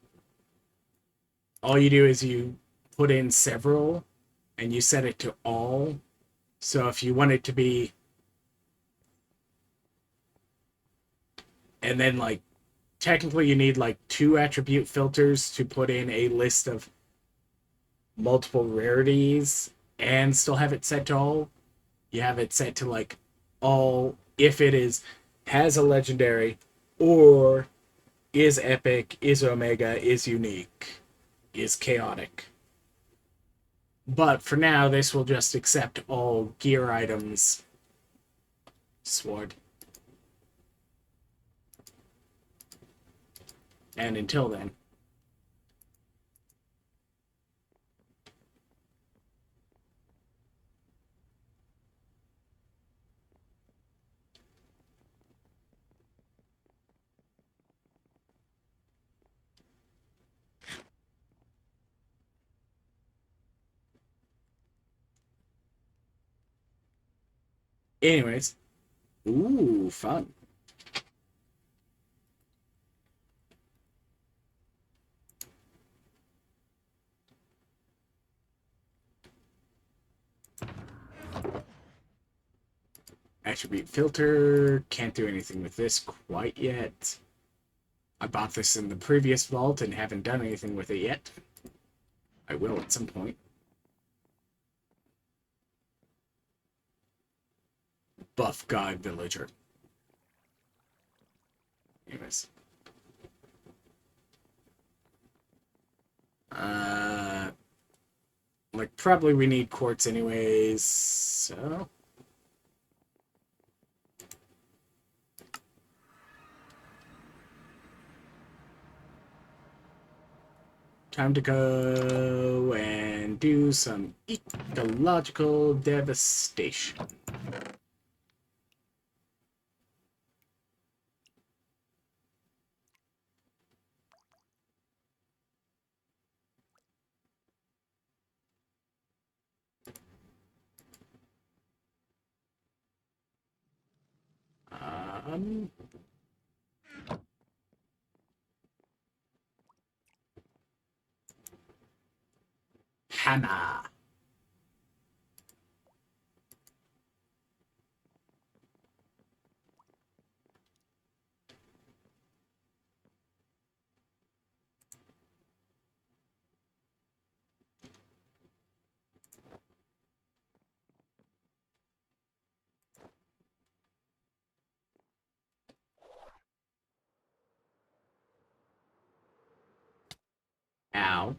All you do is you put in several and you set it to all. So if you want it to be, and then like technically you need like 2 attribute filters to put in a list of multiple rarities and still have it set to all. You have it set to like all if it is has a legendary or is epic, is omega, is unique, is chaotic. But for now, this will just accept all gear items. Sword. And until then. Anyways. Ooh, fun. Attribute filter. Can't do anything with this quite yet. I bought this in the previous vault and haven't done anything with it yet. I will at some point. Buff guy villager. Anyways. Like, probably we need quartz anyways, so... Time to go and do some ecological devastation. Um... Hannah. Ow.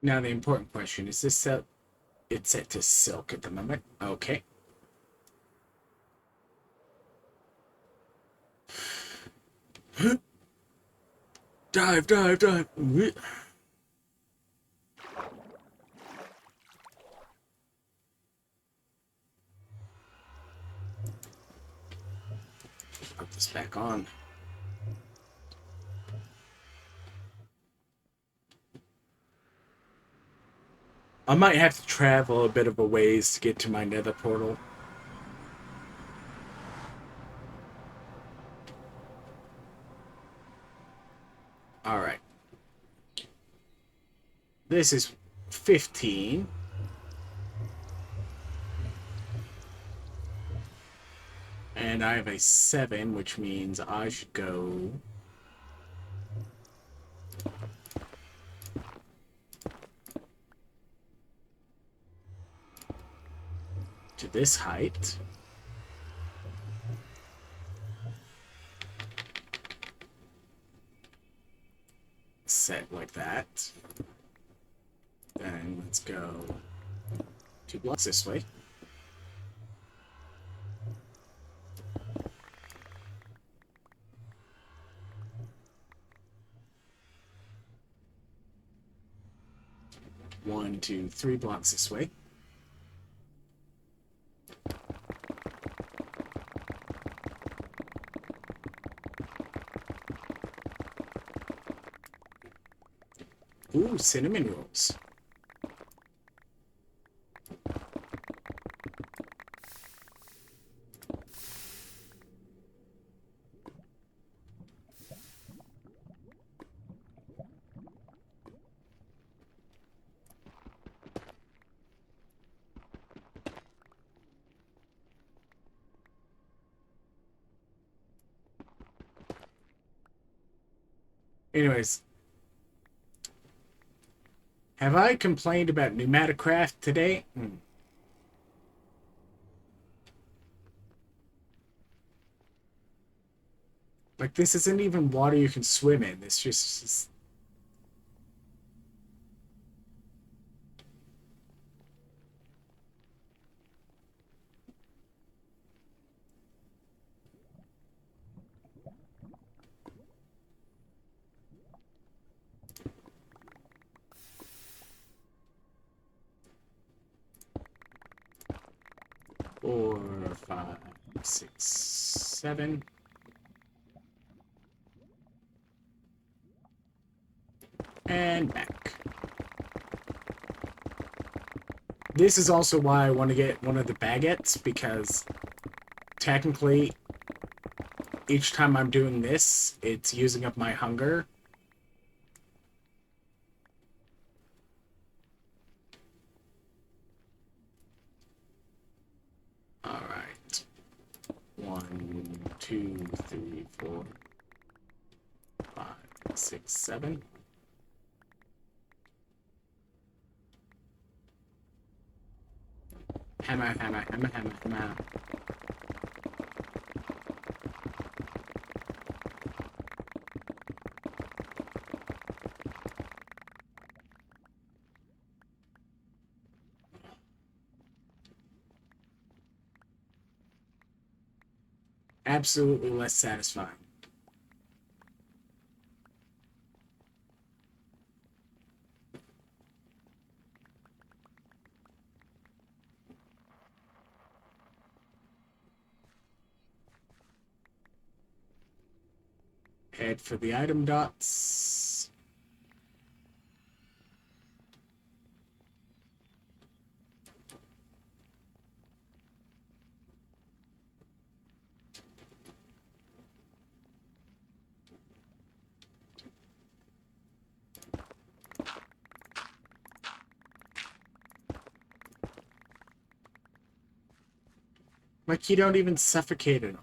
Now the important question, is this set? It's set to silk at the moment. Okay. Dive, dive, dive. Put this back on. I might have to travel a bit of a ways to get to my nether portal. Alright. This is 15. And I have a 7, which means I should go... to this height. Set like that. Then let's go 2 blocks this way. One, 2, 3 blocks this way. Ooh, cinnamon rolls. Anyways, have I complained about Pneumaticraft today? Like, this isn't even water you can swim in. It's just... Four, five, six, seven. And back. This is also why I want to get one of the baguettes, because technically each time I'm doing this, it's using up my hunger. Alright. 1, 2, 3, 4, 5, 6, 7. Hammer, hammer, hammer, hammer, hammer. Absolutely less satisfying. Head for the item dots. Like, you don't even suffocate them.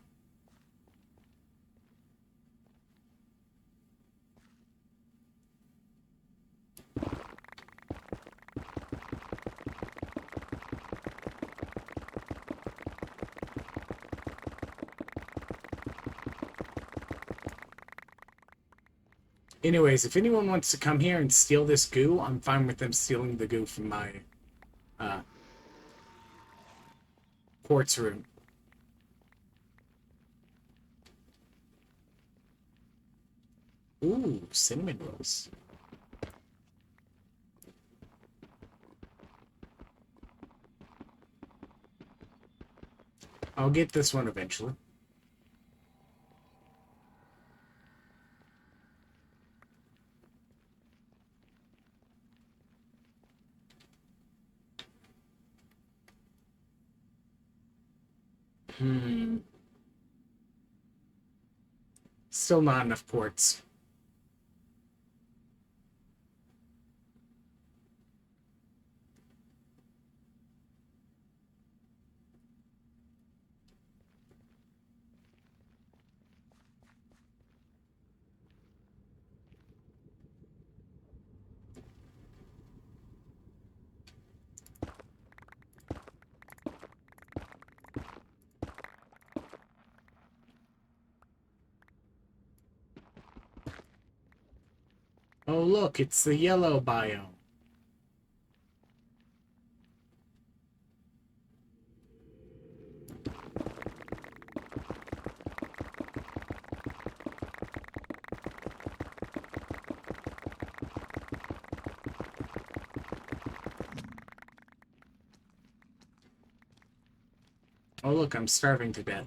Anyways, if anyone wants to come here and steal this goo, I'm fine with them stealing the goo from my quartz room. Ooh, cinnamon rolls. I'll get this one eventually. Still not enough quartz. Oh, look, it's the yellow biome. Oh, look, I'm starving to death.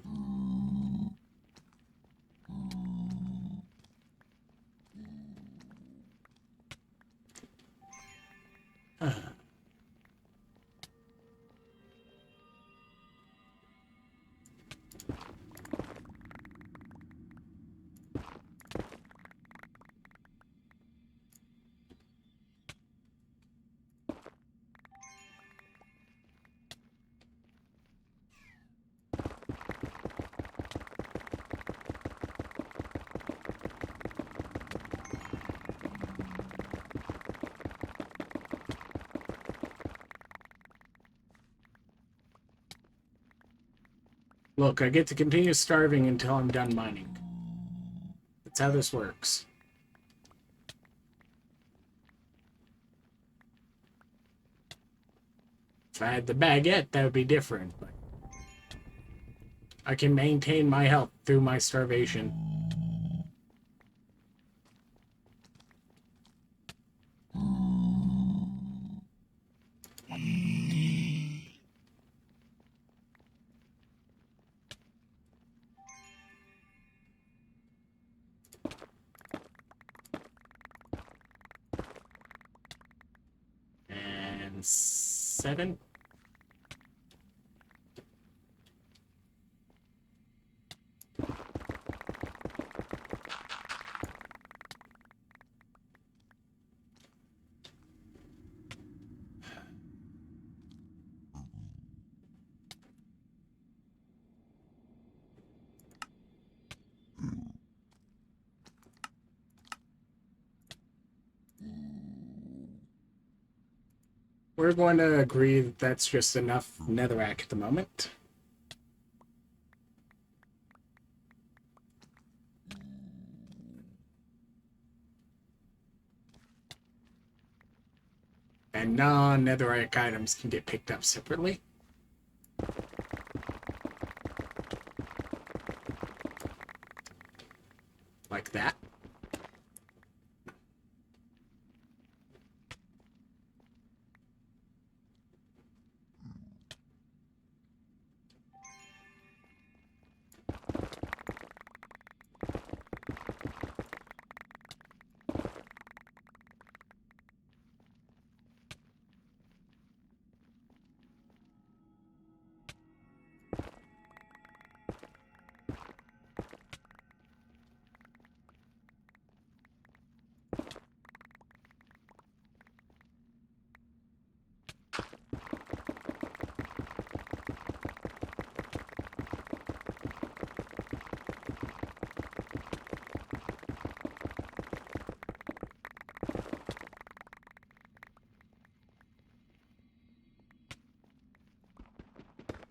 Look, I get to continue starving until I'm done mining. That's how this works. If I had the baguette, that would be different, but I can maintain my health through my starvation. And 7. We're going to agree that that's just enough netherrack at the moment. And non-netherrack items can get picked up separately. Like that.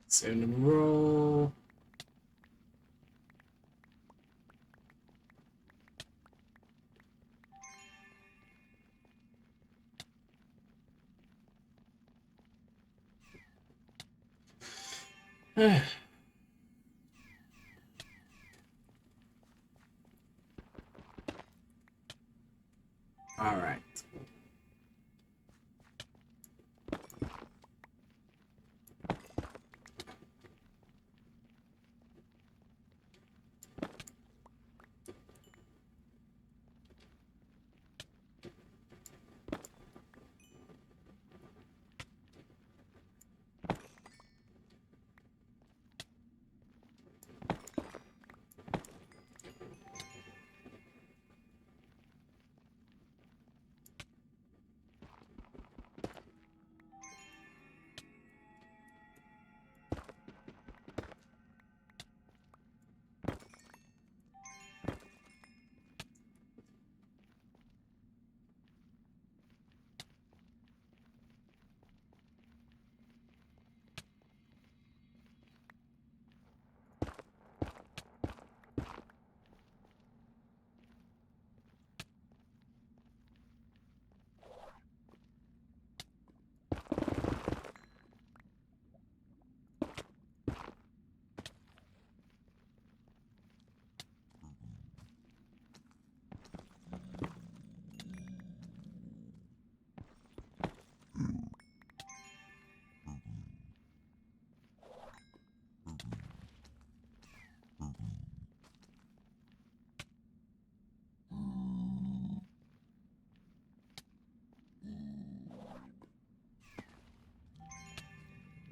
Cinnamon roll. All right.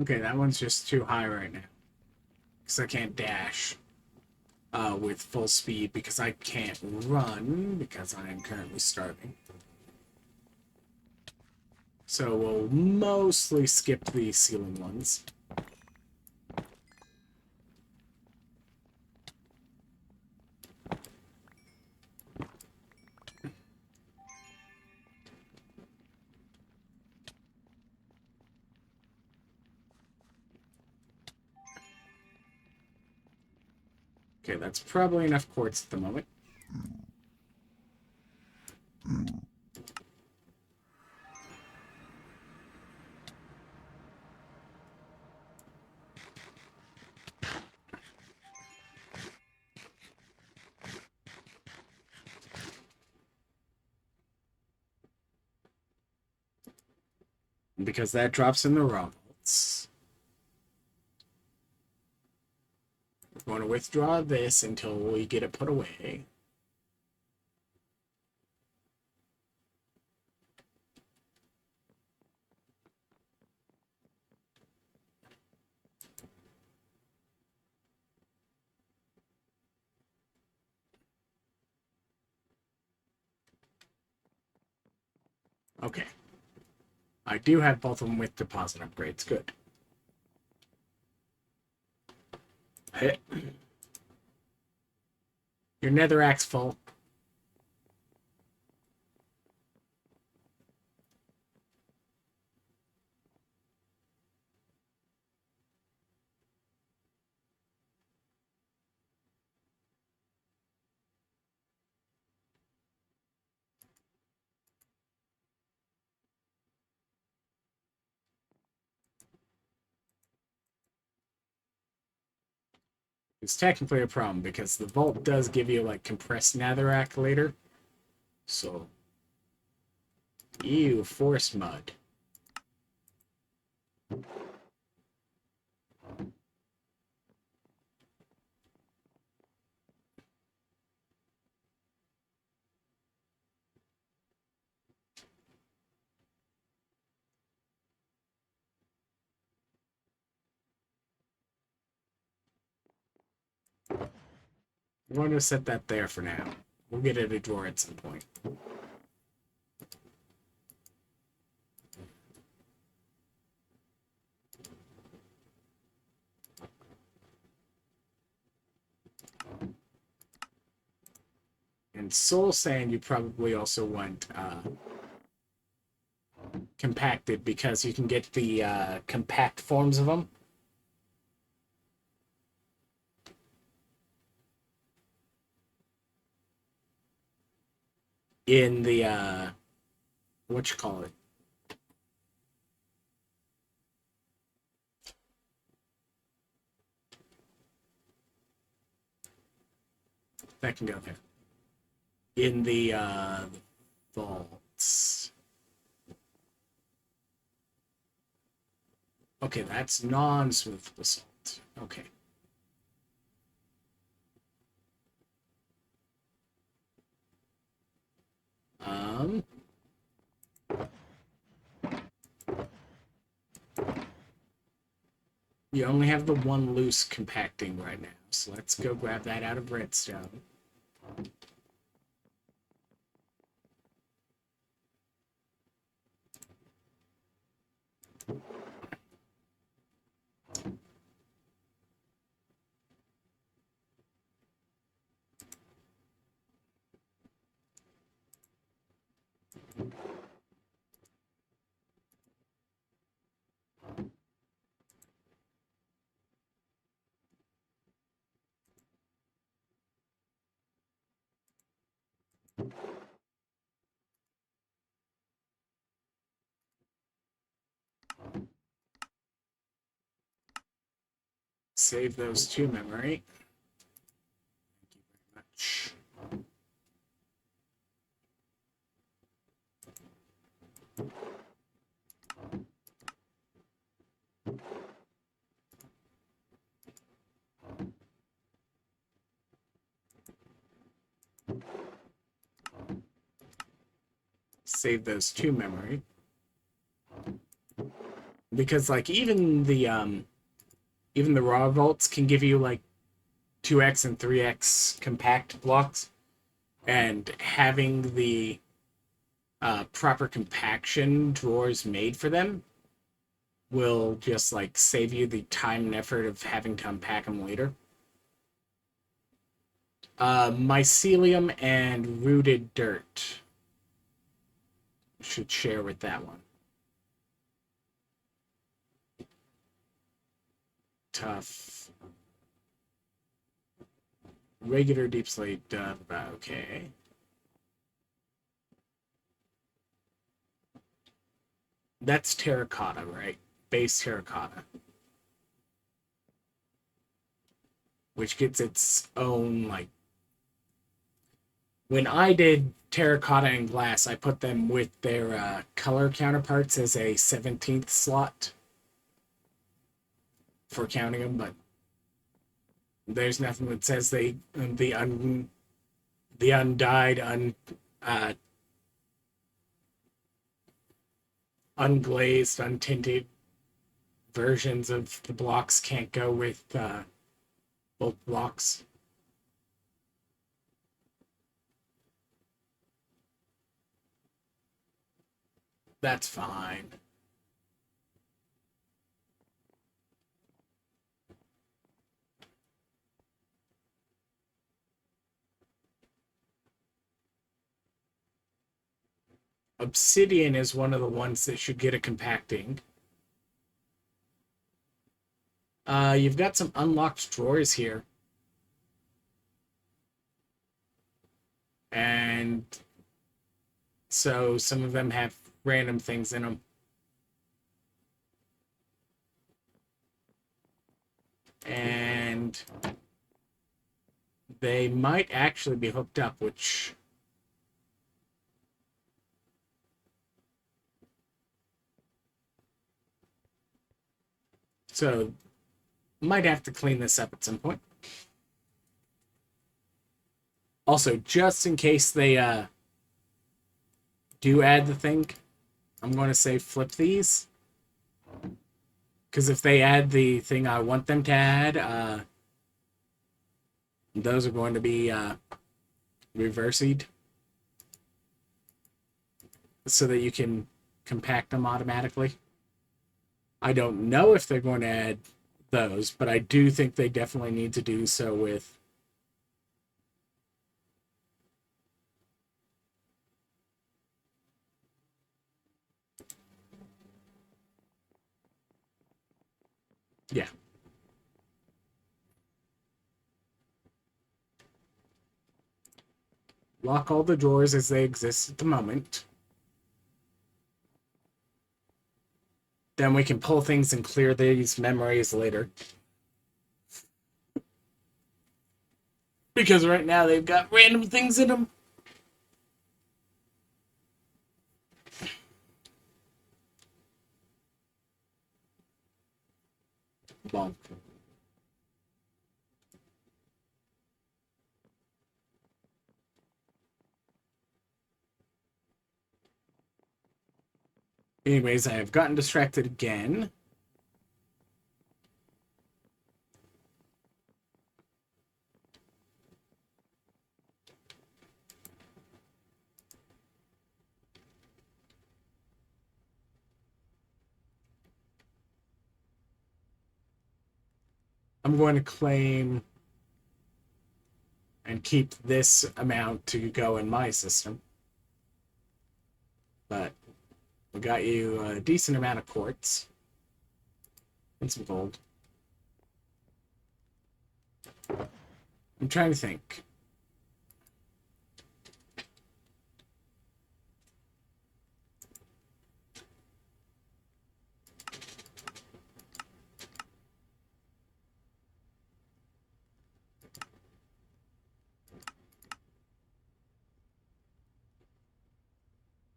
Okay, that one's just too high right now. Because I can't dash with full speed because I can't run because I am currently starving. So we'll mostly skip the ceiling ones. Okay, that's probably enough quartz at the moment. And because that drops in the raw vaults, we're going to withdraw this until we get it put away. Okay. I do have both of them with deposit upgrades. Good. Hey. Your netherrack's full. It's technically a problem because the vault does give you like compressed netherrack later. So, ew, forest mud. I'm going to set that there for now. We'll get it a drawer at some point. And soul sand you probably also want compacted because you can get the compact forms of them. In the what you call it? That can go there. In the vaults. Okay, that's non-smooth basalt. Okay. Um, you only have the one loose compacting right now, so let's go grab that out of redstone. Save those to memory. Thank you very much. Save those to memory. Because like even the raw vaults can give you like 2x and 3x compact blocks, and having the proper compaction drawers made for them will just like save you the time and effort of having to unpack them later. Mycelium and rooted dirt should share with that one. Tough. Regular deep slate done. Okay. That's terracotta, right? Base terracotta. Which gets its own, like, when I did terracotta and glass, I put them with their color counterparts as a 17th slot for counting them, but there's nothing that says the undyed, uh, unglazed, untinted versions of the blocks can't go with both blocks. That's fine. Obsidian is one of the ones that should get a compacting. You've got some unlocked drawers here. And so some of them have random things in them. And they might actually be hooked up, which... So, might have to clean this up at some point. Also, just in case they do add the thing, I'm going to say flip these. Because if they add the thing I want them to add, those are going to be reversed. So that you can compact them automatically. I don't know if they're going to add those, but I do think they definitely need to do so with... Yeah. Lock all the drawers as they exist at the moment. Then we can pull things and clear these memories later. Because right now they've got random things in them. Bonk. Anyways, I have gotten distracted again. I'm going to claim and keep this amount to go in my system. But we got you a decent amount of quartz and some gold. I'm trying to think.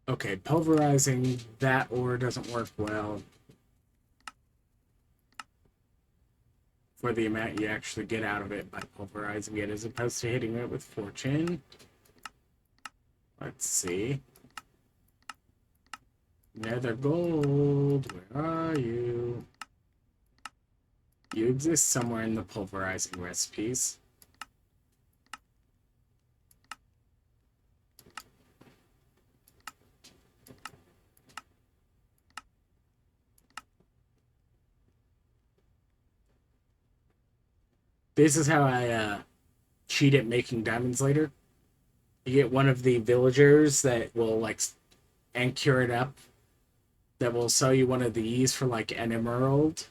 Okay, pulverizing that ore doesn't work well for the amount you actually get out of it by pulverizing it as opposed to hitting it with fortune. Let's see. Nether gold, where are you? You exist somewhere in the pulverizing recipes. This is how I cheat at making diamonds later. You get one of the villagers that will, like, and cure it up, that will sell you one of these for, like, an emerald.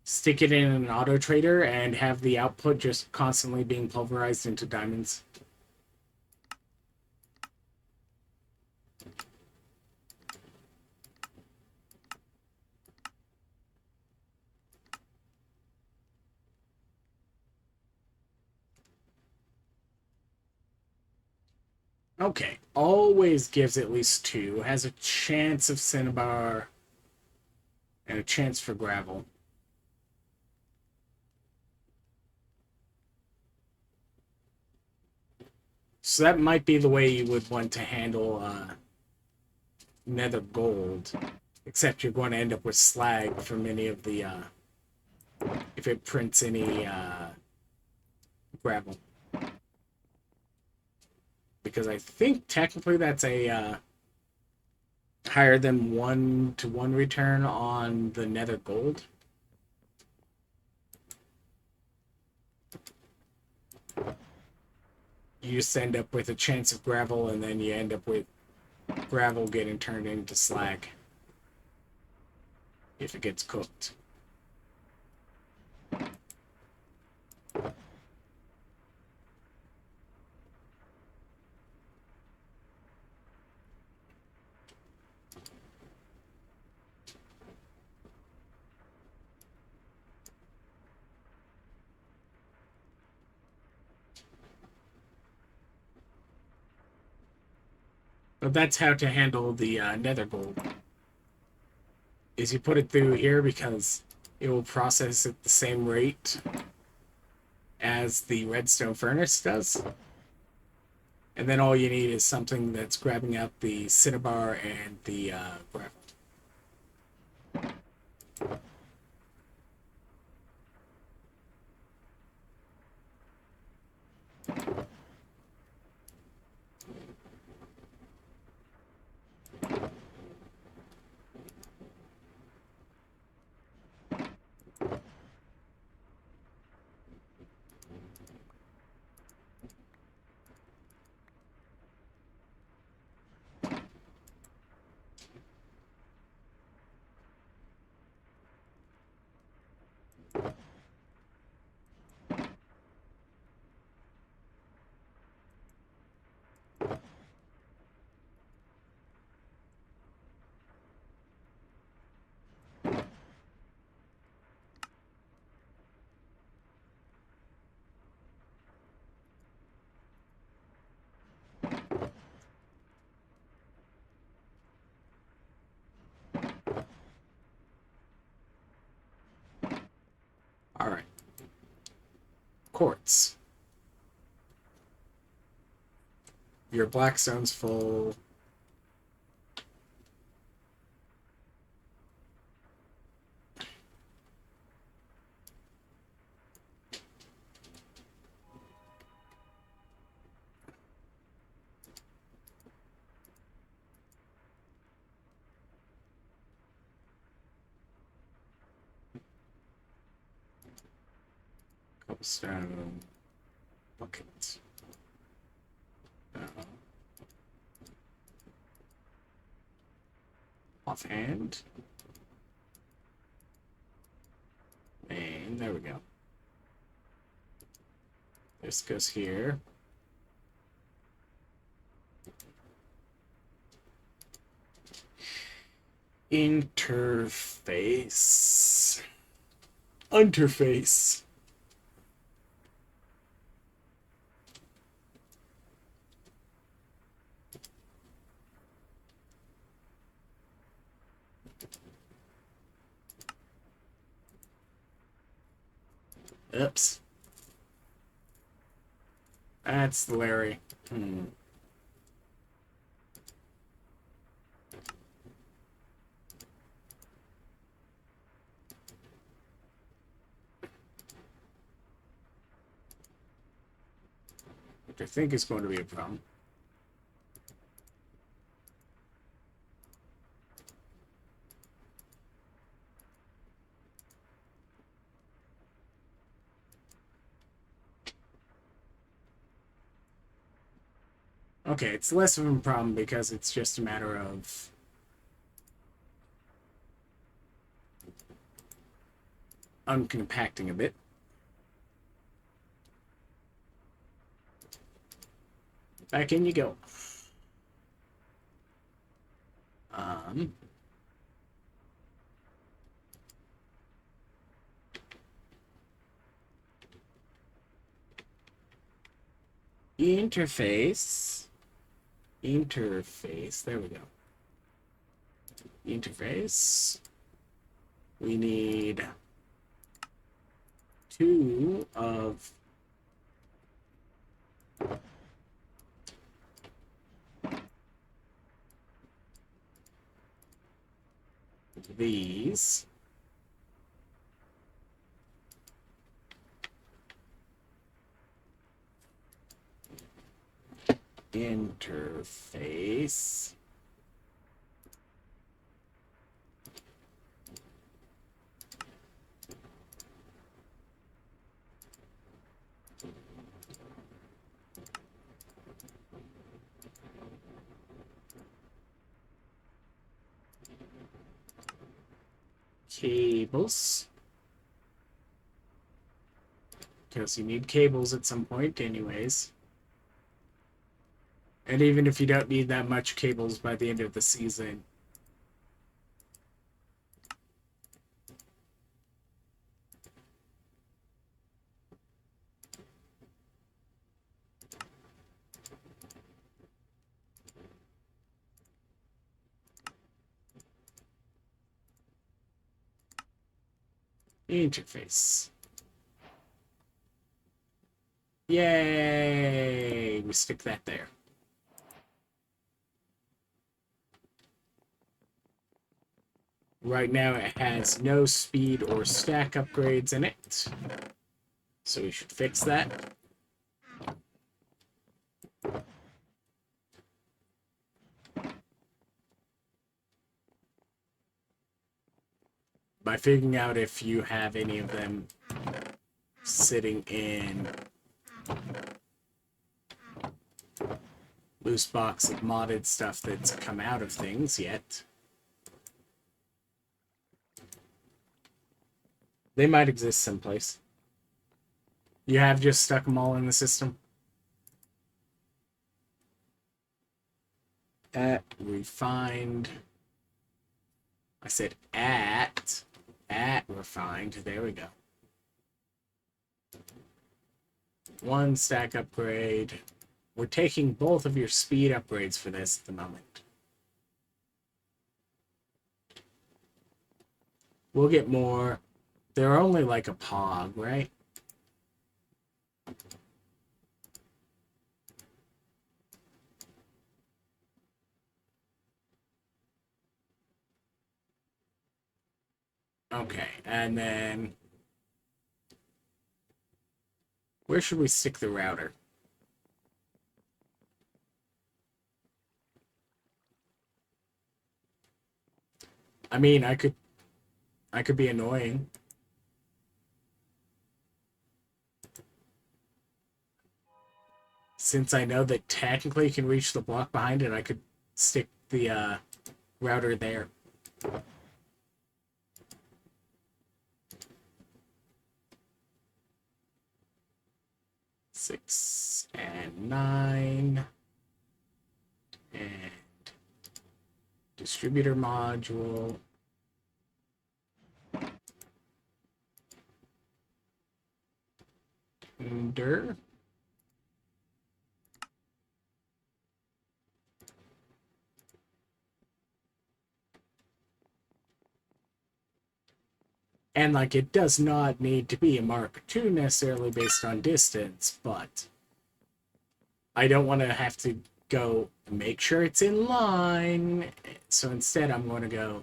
stick it in an auto trader, and have the output just constantly being pulverized into diamonds. Okay, always gives at least 2. Has a chance of cinnabar and a chance for gravel. So that might be the way you would want to handle nether gold. Except you're going to end up with slag from any of the, if it prints any gravel. Because I think technically that's a higher than 1-to-1 return on the nether gold. You just end up with a chance of gravel, and then you end up with gravel getting turned into slag if it gets cooked. But that's how to handle the nether gold. Is you put it through here because it will process at the same rate as the redstone furnace does. And then all you need is something that's grabbing out the cinnabar and the gravel. All right. Quartz. Your blackstone's full. Cobblestone bucket. Offhand. And there we go. This goes here. Interface. Interface. Oops. That's Larry. Which I think is going to be a problem. Okay, it's less of a problem because it's just a matter of uncompacting a bit. Back in you go. Interface. There we go. Interface. We need 2 of these. Interface. Cables. Because you need cables at some point anyways. And even if you don't need that much cables by the end of the season. Interface. Yay! We stick that there. Right now it has no speed or stack upgrades in it. So we should fix that. By figuring out if you have any of them sitting in loose box of modded stuff that's come out of things yet. They might exist someplace. You have just stuck them all in the system. At refined. I said at refined. There we go. 1 stack upgrade. We're taking both of your speed upgrades for this at the moment. We'll get more. They're only like a pog, right? Okay, and then where should we stick the router? I mean, I could be annoying. Since I know that technically you can reach the block behind it, I could stick the router there. 6 and 9. And distributor module. Dir. And, like, it does not need to be a Mark II necessarily based on distance, but I don't want to have to go make sure it's in line. So instead, I'm going to go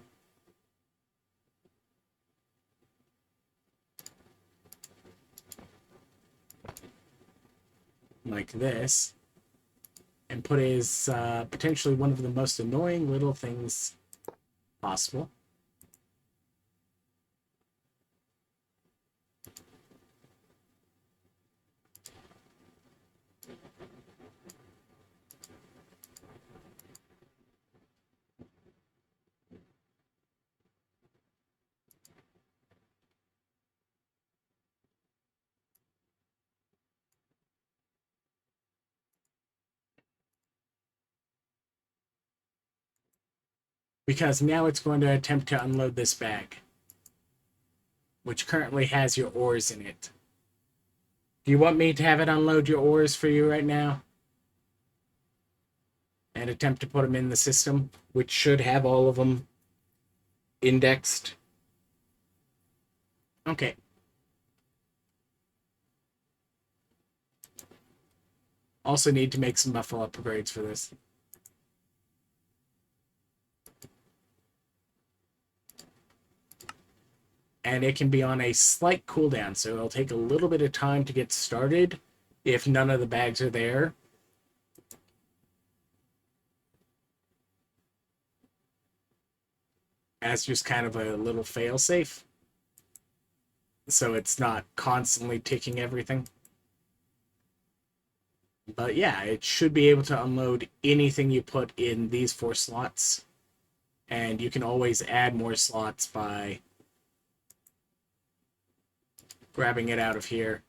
like this and put it as potentially one of the most annoying little things possible. because now it's going to attempt to unload this bag, which currently has your ores in it. Do you want me to have it unload your ores for you right now? And attempt to put them in the system, which should have all of them indexed. Okay. Also need to make some buffalo upgrades for this. And it can be on a slight cooldown, so it'll take a little bit of time to get started if none of the bags are there. As just kind of a little fail-safe. So it's not constantly ticking everything. But yeah, it should be able to unload anything you put in these 4 slots. And you can always add more slots by grabbing it out of here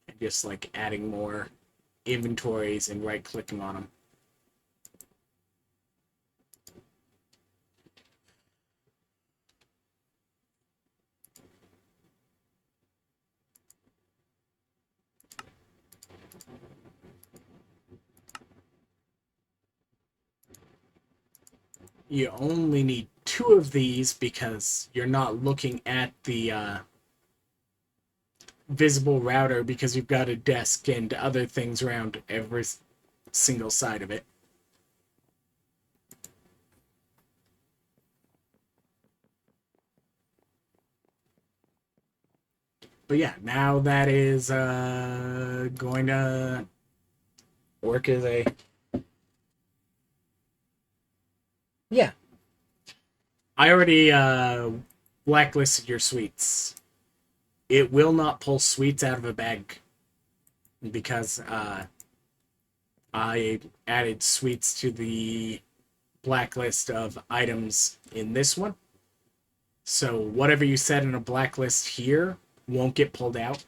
and just like adding more inventories and right-clicking on them. You only need 2 of these because you're not looking at the visible router because you've got a desk and other things around every single side of it. But yeah, now that is going to work as a... Yeah. I already blacklisted your sweets. It will not pull sweets out of a bag because I added sweets to the blacklist of items in this one. So whatever you set in a blacklist here won't get pulled out.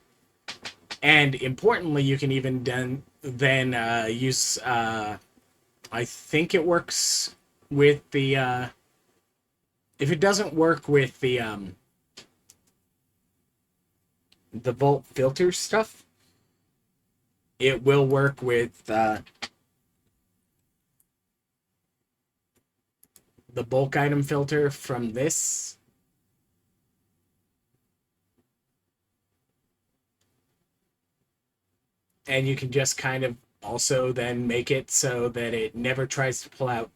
And importantly, you can even then use... I think it works with the... if it doesn't work with the Vault filter stuff, it will work with the bulk item filter from this. And you can just kind of also then make it so that it never tries to pull out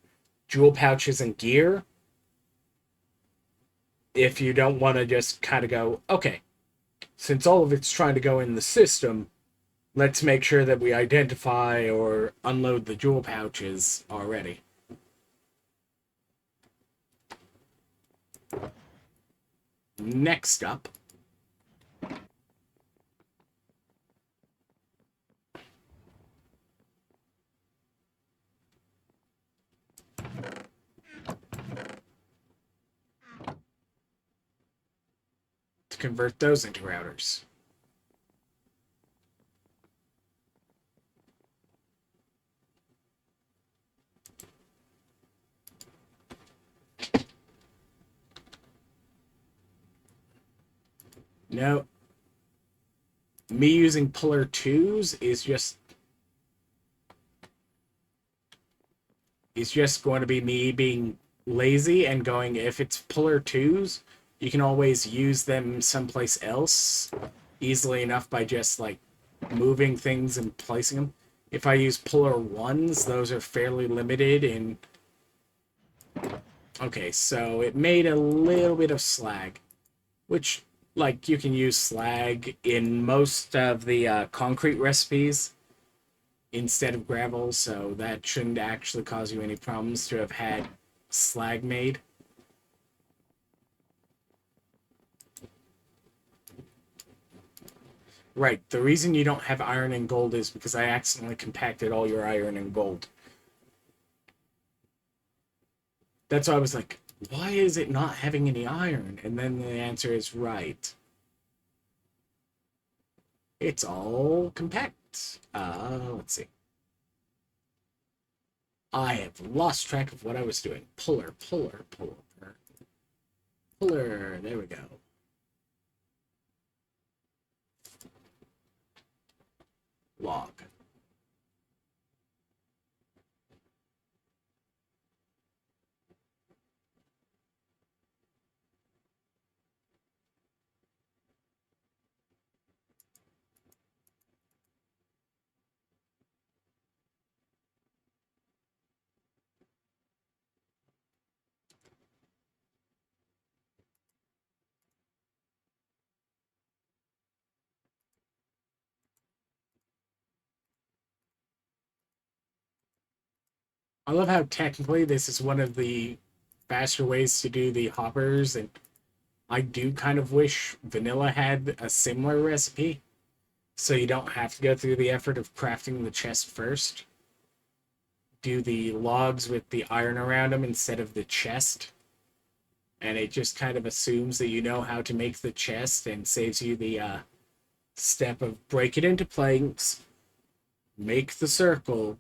jewel pouches and gear. If you don't want to just kind of go, okay, since all of it's trying to go in the system, let's make sure that we identify or unload the jewel pouches already. Next up, to convert those into routers. No, me using puller 2s is just going to be me being lazy and going, if it's puller 2s, you can always use them someplace else easily enough by just like moving things and placing them. If I use puller 1s, those are fairly limited in... Okay, so it made a little bit of slag, which, like, you can use slag in most of the concrete recipes instead of gravel, so that shouldn't actually cause you any problems to have had slag made. Right, the reason you don't have iron and gold is because I accidentally compacted all your iron and gold. That's why I was like, why is it not having any iron? And then the answer is right. It's all compact. Let's see. I have lost track of what I was doing. Puller, puller, puller. Puller, there we go. Log. I love how technically this is one of the faster ways to do the hoppers, and I do kind of wish vanilla had a similar recipe, so you don't have to go through the effort of crafting the chest first. Do the logs with the iron around them instead of the chest, and it just kind of assumes that you know how to make the chest and saves you the step of break it into planks, make the circle,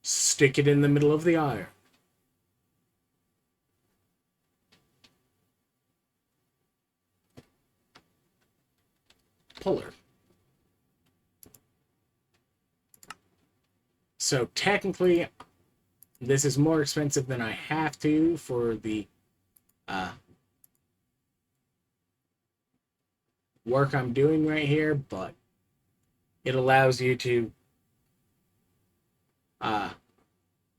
stick it in the middle of the iron. Puller. So technically, this is more expensive than I have to for the work I'm doing right here, but it allows you to uh,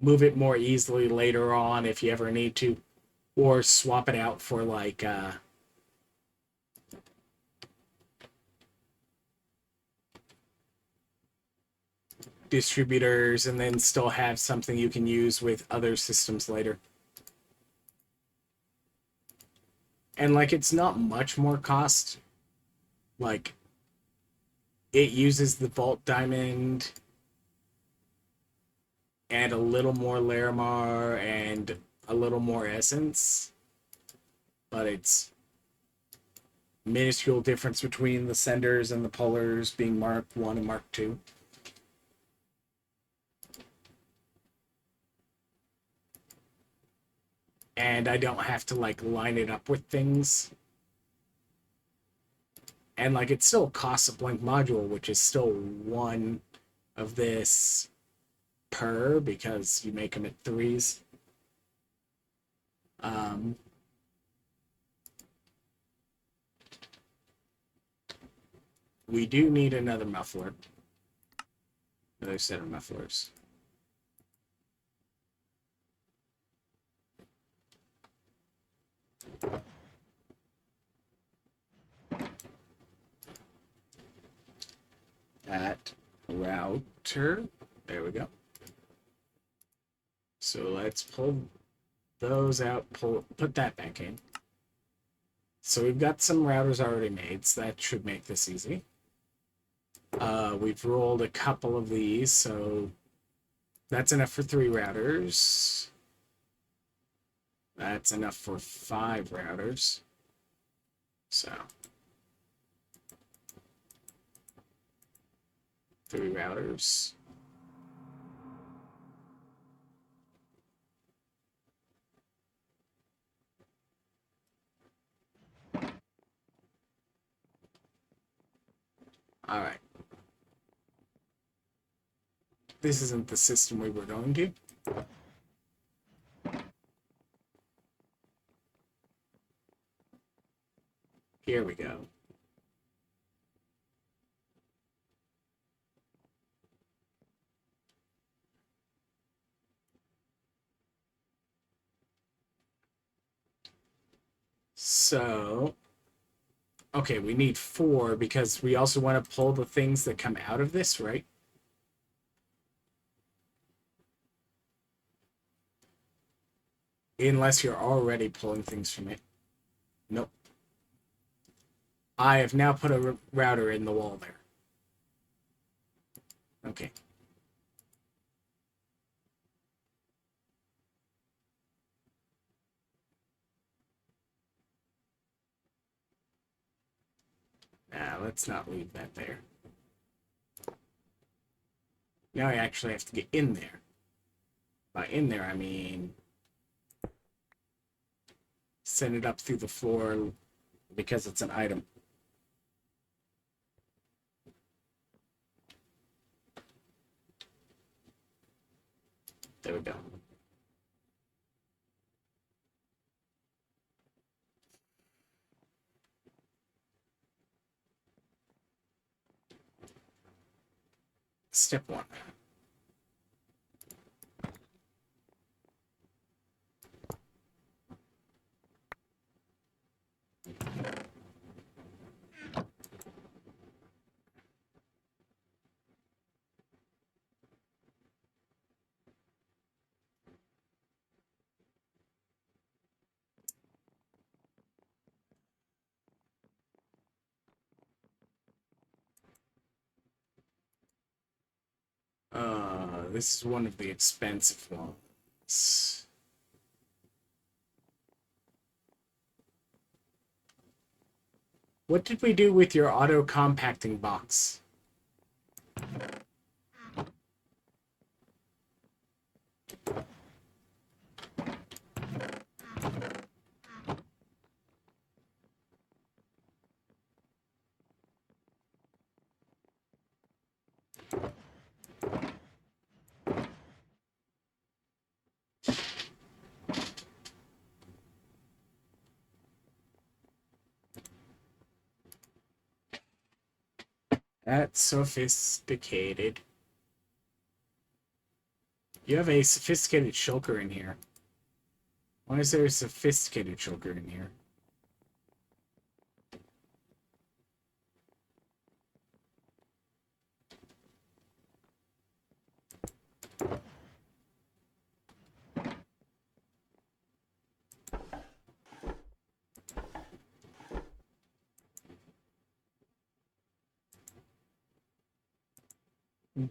move it more easily later on if you ever need to, or swap it out for like distributors, and then still have something you can use with other systems later. And like, it's not much more cost. Like, it uses the Vault Diamond and a little more Larimar and a little more Essence, but it's minuscule difference between the senders and the pullers being Mark 1 and Mark 2. And I don't have to like line it up with things. And like, it still costs a blank module, which is still one of this per, because you make them at threes. We do need another muffler. Another set of mufflers. That router. There we go. So let's pull those out, put that back in. So we've got some routers already made, so that should make this easy. We've rolled a couple of these, so that's enough for 3 routers. That's enough for 5 routers. So 3 routers. All right. This isn't the system we were going to. Here we go. So, okay, we need 4 because we also want to pull the things that come out of this, right? Unless you're already pulling things from it. Nope. I have now put a router in the wall there. Okay. Nah, let's not leave that there. Now I actually have to get in there By in there, I mean send it up through the floor because it's an item. There we go. Step 1. This is one of the expensive ones. What did we do with your auto compacting box? That's sophisticated. You have a sophisticated shulker in here. Why is there a sophisticated shulker in here?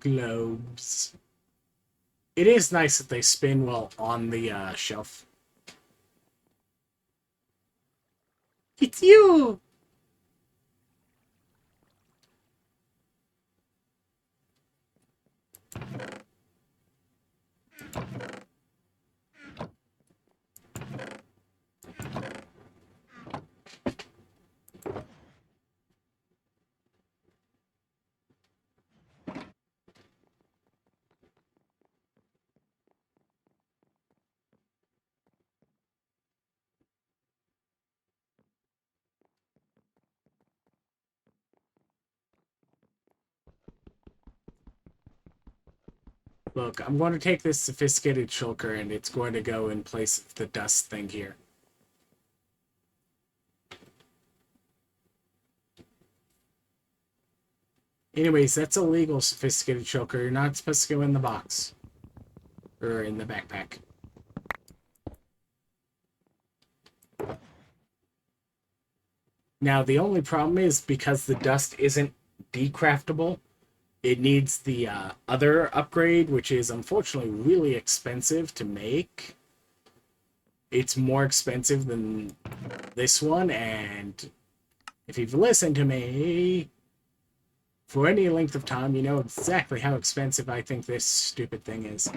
Globes. It is nice that they spin well on the shelf. It's you! Look, I'm going to take this sophisticated shulker and it's going to go in place of the dust thing here. Anyways, that's a legal sophisticated shulker. You're not supposed to go in the box. Or in the backpack. Now, the only problem is because the dust isn't decraftable, it needs the other upgrade, which is unfortunately really expensive to make. It's more expensive than this one, and if you've listened to me for any length of time, you know exactly how expensive I think this stupid thing is.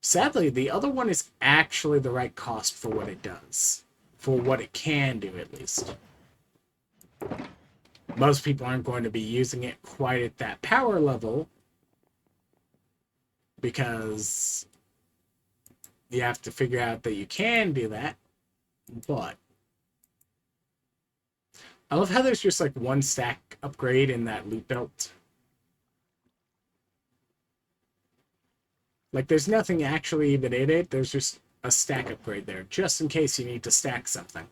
Sadly, the other one is actually the right cost for what it does. For what it can do, at least. Most people aren't going to be using it quite at that power level because you have to figure out that you can do that. But I love how there's just like one stack upgrade in that loot belt. Like there's nothing actually even in it. There's just a stack upgrade there just in case you need to stack something.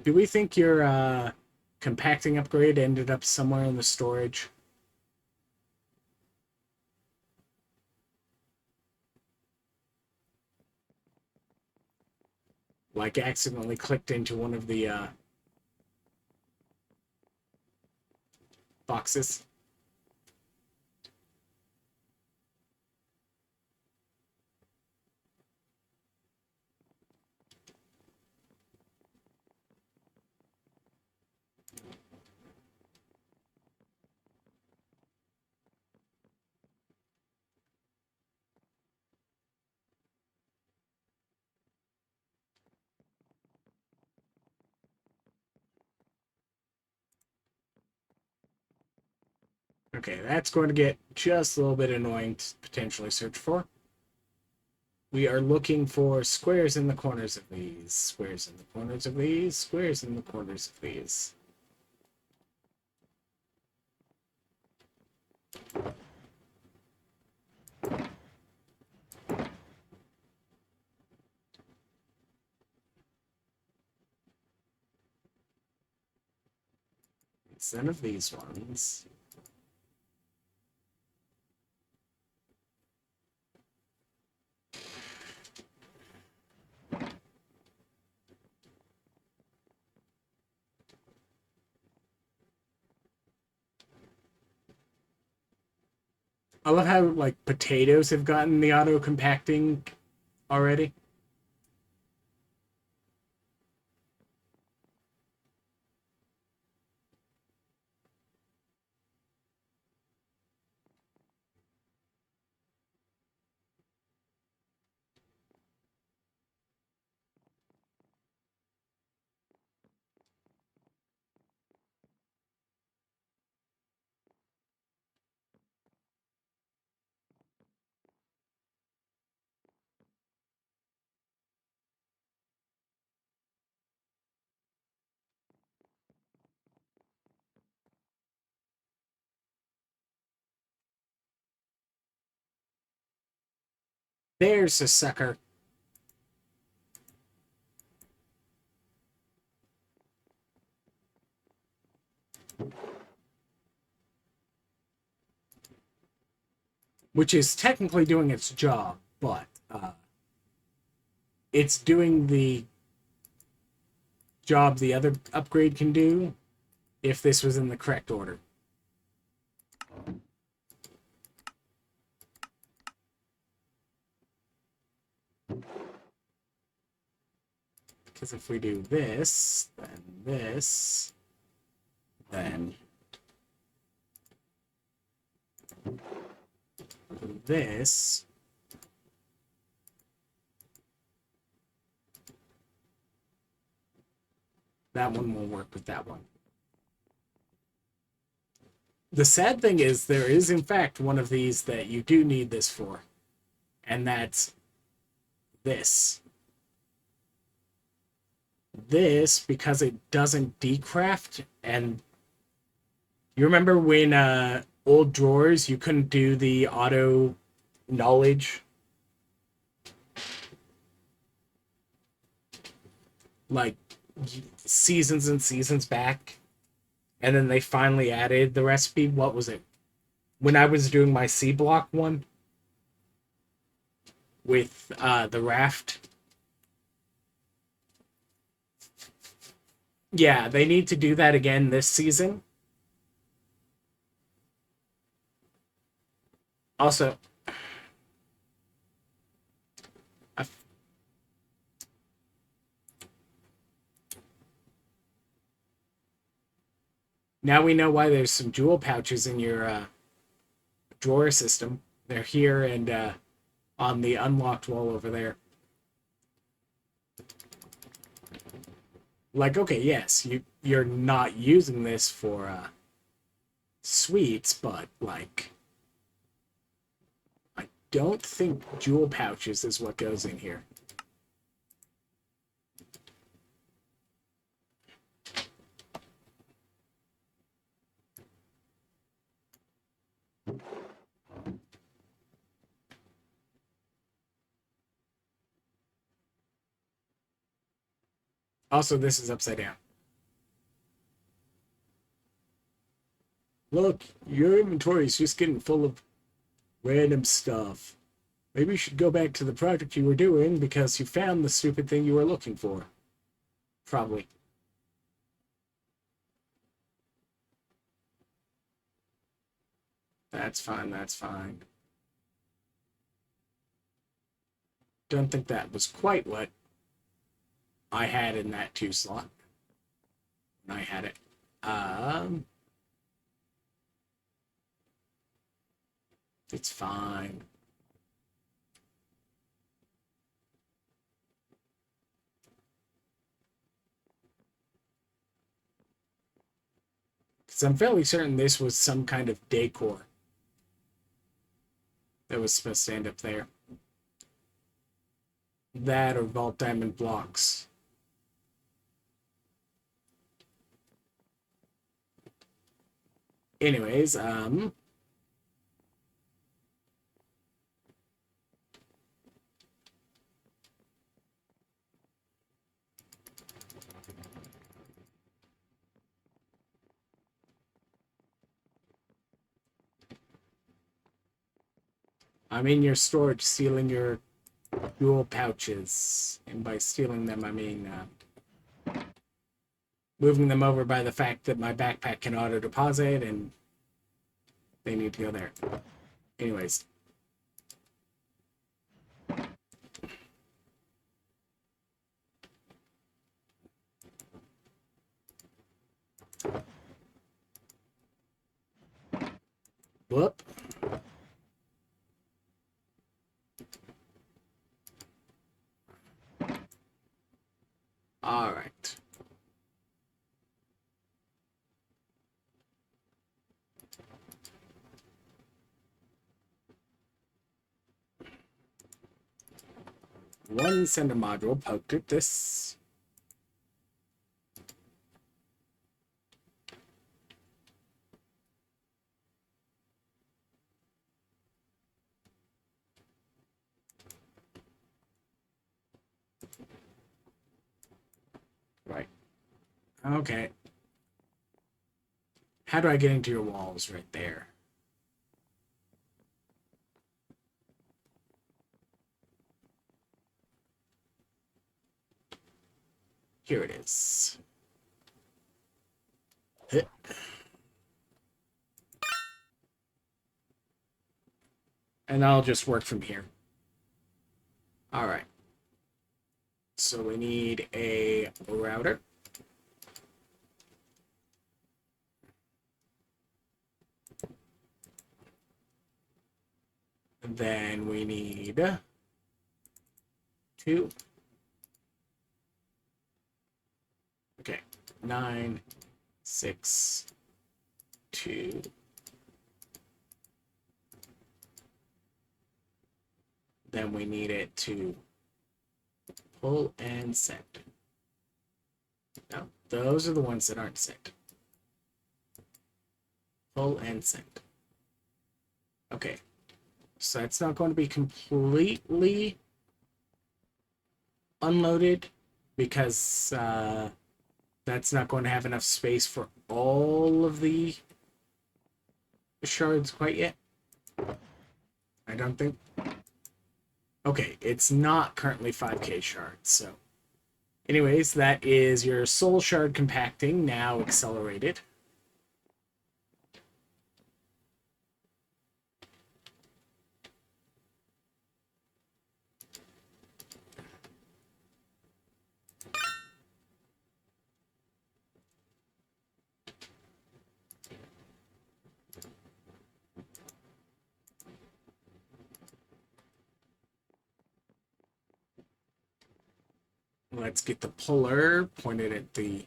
Do we think your compacting upgrade ended up somewhere in the storage? Like accidentally clicked into one of the boxes? Okay, that's going to get just a little bit annoying to potentially search for. We are looking for squares in the corners of these, squares in the corners of these, squares in the corners of these. It's none of these ones. I love how, like, potatoes have gotten the auto-compacting already. There's a sucker. Which is technically doing its job, but it's doing the job the other upgrade can do if this was in the correct order. Because if we do this, then this, that one will work with that one. The sad thing is there is, in fact, one of these that you do need this for, and that's this. This, because it doesn't decraft, and you remember when old drawers, you couldn't do the auto knowledge? Like, seasons and seasons back, and then they finally added the recipe. What was it? When I was doing my C block one with the raft. Yeah, they need to do that again this season. Also, now we know why there's some jewel pouches in your drawer system. They're here and on the unlocked wall over there. Like, okay, yes, you're not using this for sweets, but like, I don't think jewel pouches is what goes in here. Also, this is upside down. Look, your inventory is just getting full of random stuff. Maybe you should go back to the project you were doing because you found the stupid thing you were looking for. Probably. That's fine, that's fine. Don't think that was quite what I had in that 2 slot. I had it. It's fine. Because I'm fairly certain this was some kind of decor that was supposed to end up there. That or vault diamond blocks. Anyways, I'm in your storage stealing your jewel pouches. And by stealing them, I mean moving them over by the fact that my backpack can auto deposit and they need to go there. Anyways. Whoop. All right. One sender module poked at this. Right. Okay. How do I get into your walls right there? Here it is. Hit. And I'll just work from here. All right. So we need a router. Then we need 2. Okay, 9, 6, 2. Then we need it to pull and send. No, those are the ones that aren't sent. Pull and send. Okay, so that's not going to be completely unloaded because that's not going to have enough space for all of the shards quite yet. I don't think. Okay, it's not currently 5k shards, so. Anyways, that is your soul shard compacting, now accelerated. Let's get the puller pointed at the...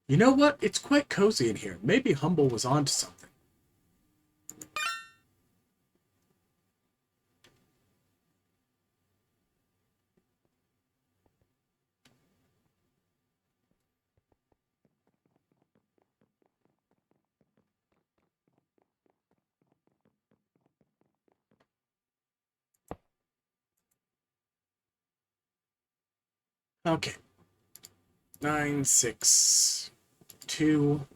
You know what? It's quite cozy in here. Maybe Humble was onto something. Okay. 9, 6, 2.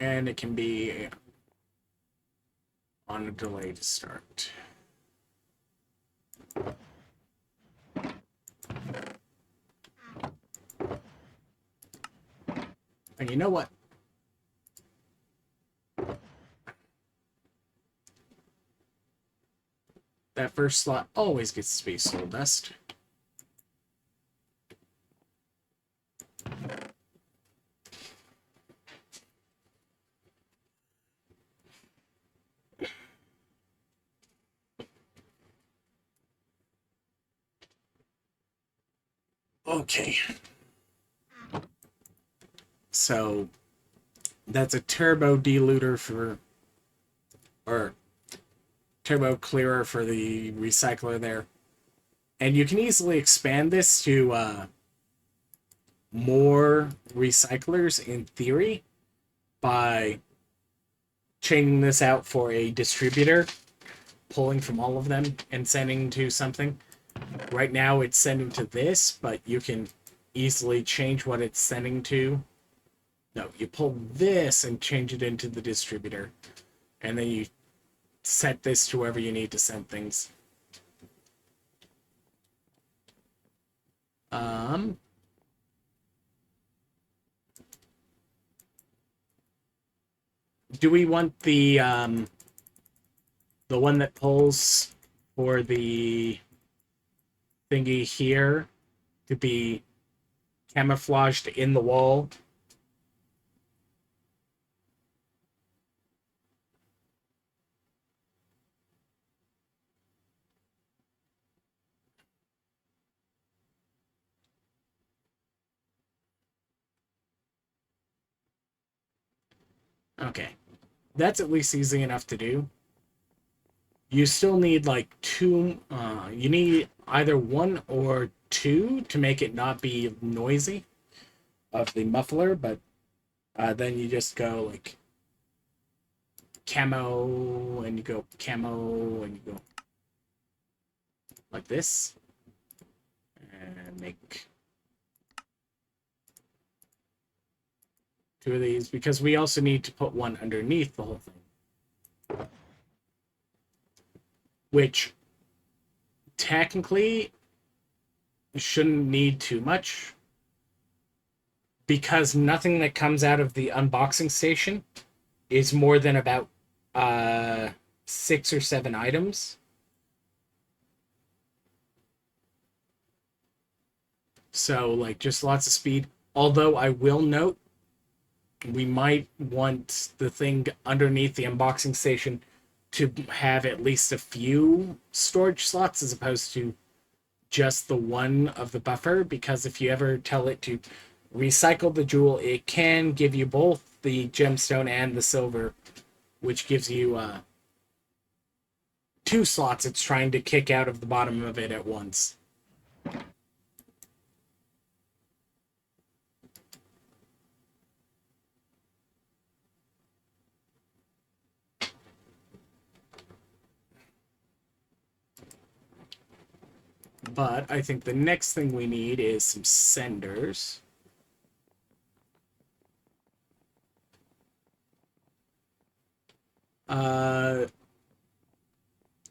And it can be on a delay to start. And you know what? That first slot always gets space soul dust. Okay. So that's a turbo deluter for, or turbo clearer for the recycler there. And you can easily expand this to more recyclers in theory by chaining this out for a distributor, pulling from all of them and sending to something. Right now it's sending to this, but you can easily change what it's sending to. No, you pull this and change it into the distributor, and then you set this to wherever you need to send things. Do we want the one that pulls for the thingy here to be camouflaged in the wall? Okay. That's at least easy enough to do. You still need like two, you need either one or two to make it not be noisy of the muffler, but then you just go like camo and you go camo and you go like this and make two of these because we also need to put one underneath the whole thing, which technically shouldn't need too much because nothing that comes out of the unboxing station is more than about 6 or 7 items. So like just lots of speed. Although I will note we might want the thing underneath the unboxing station to have at least a few storage slots as opposed to just the one of the buffer, because if you ever tell it to recycle the jewel, it can give you both the gemstone and the silver, which gives you 2 slots it's trying to kick out of the bottom of it at once. But I think the next thing we need is some senders.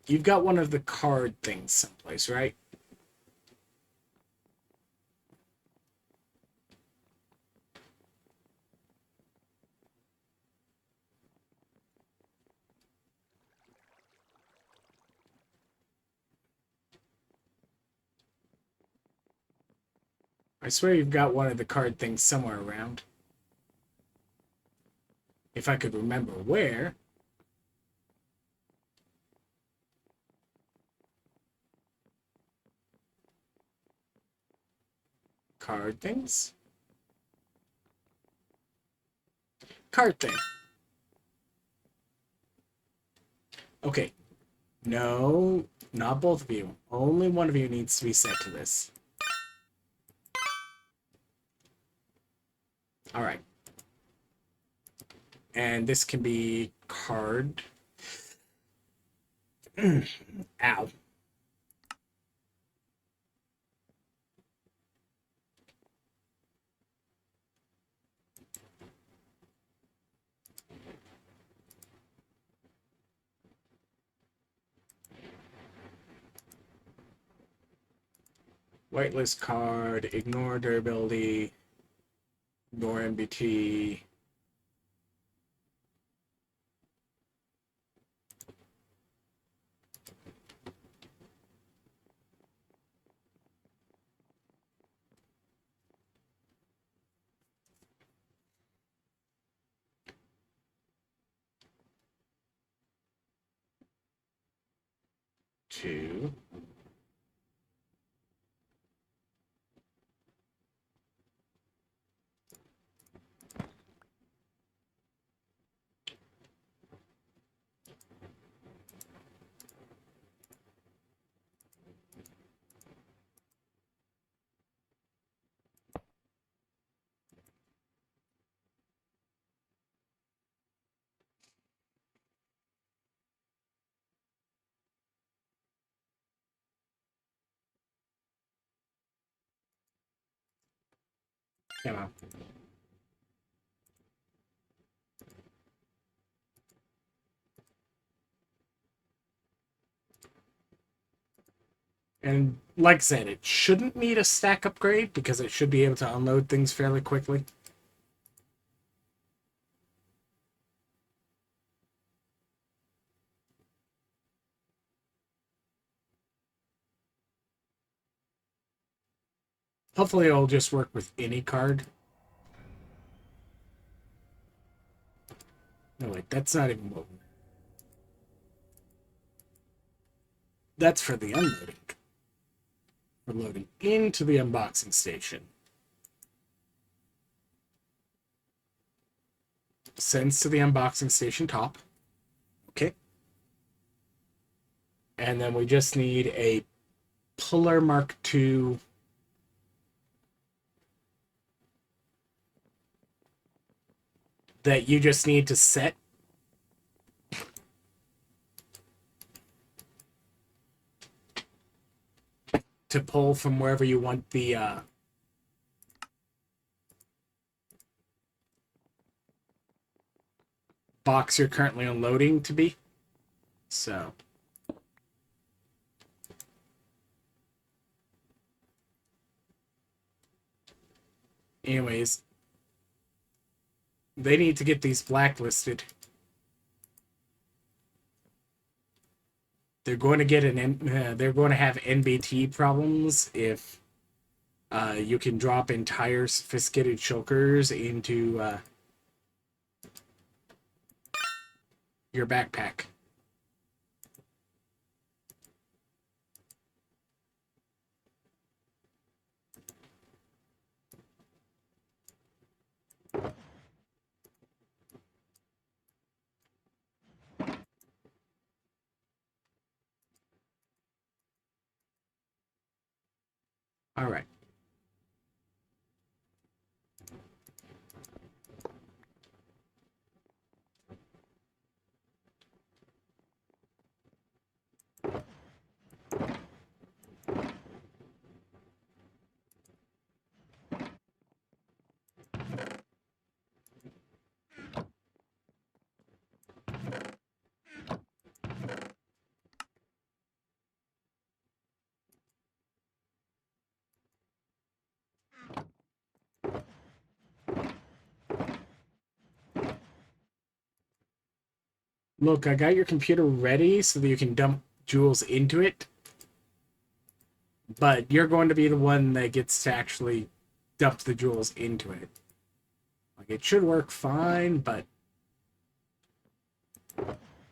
You've got one of the card things someplace, right? I swear you've got one of the card things somewhere around. If I could remember where. Card things? Card thing. Okay. No, not both of you. Only one of you needs to be set to this. Alright. And this can be card. Ow. Whitelist card, ignore durability, ignore MBT. Two. Come on. And like I said, it shouldn't need a stack upgrade because it should be able to unload things fairly quickly. Hopefully it'll just work with any card. No, wait, that's not even what... That's for the unloading. We're loading into the unboxing station. Sends to the unboxing station top. Okay. And then we just need a Puller Mark II that you just need to set to pull from wherever you want the box you're currently unloading to be. So anyways, they need to get these blacklisted. They're going to get they're going to have NBT problems if you can drop entire sophisticated shulkers into your backpack. All right. Look, I got your computer ready so that you can dump jewels into it. But you're going to be the one that gets to actually dump the jewels into it. Like, it should work fine, but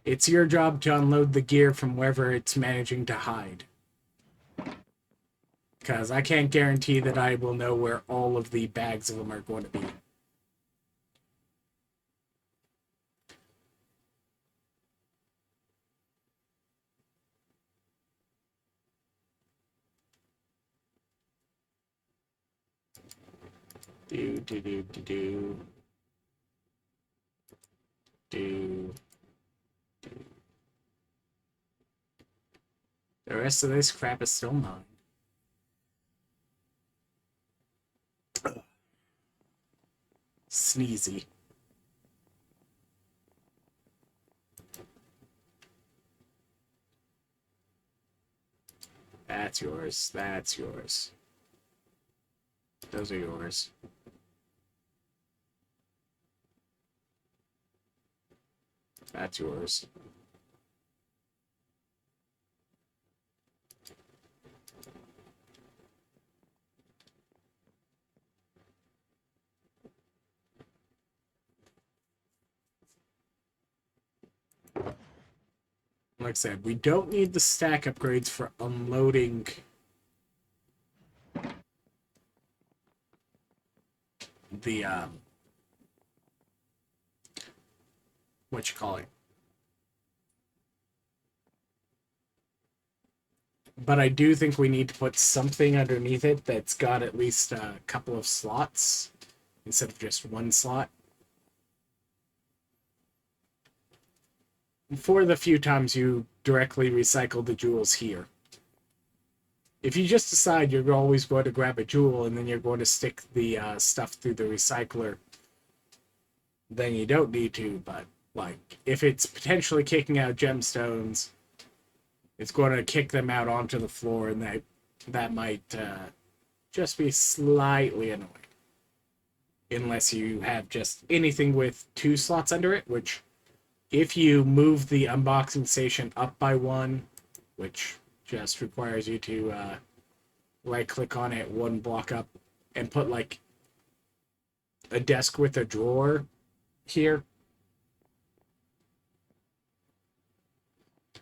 it's your job to unload the gear from wherever it's managing to hide. Because I can't guarantee that I will know where all of the bags of them are going to be. Do, do, do, do, do. Do. The rest of this crap is still mine. Sneezy. That's yours. That's yours. Those are yours. That's yours. Like I said, we don't need the stack upgrades for unloading the what you call it. But I do think we need to put something underneath it that's got at least a couple of slots instead of just one slot. For the few times you directly recycle the jewels here. if you just decide you're always going to grab a jewel and then you're going to stick the stuff through the recycler, then you don't need to. But like, if it's potentially kicking out gemstones, it's going to kick them out onto the floor, and that might just be slightly annoying. Unless you have just anything with 2 slots under it, which if you move the unboxing station up by 1, which just requires you to right click on it 1 block up and put like a desk with a drawer here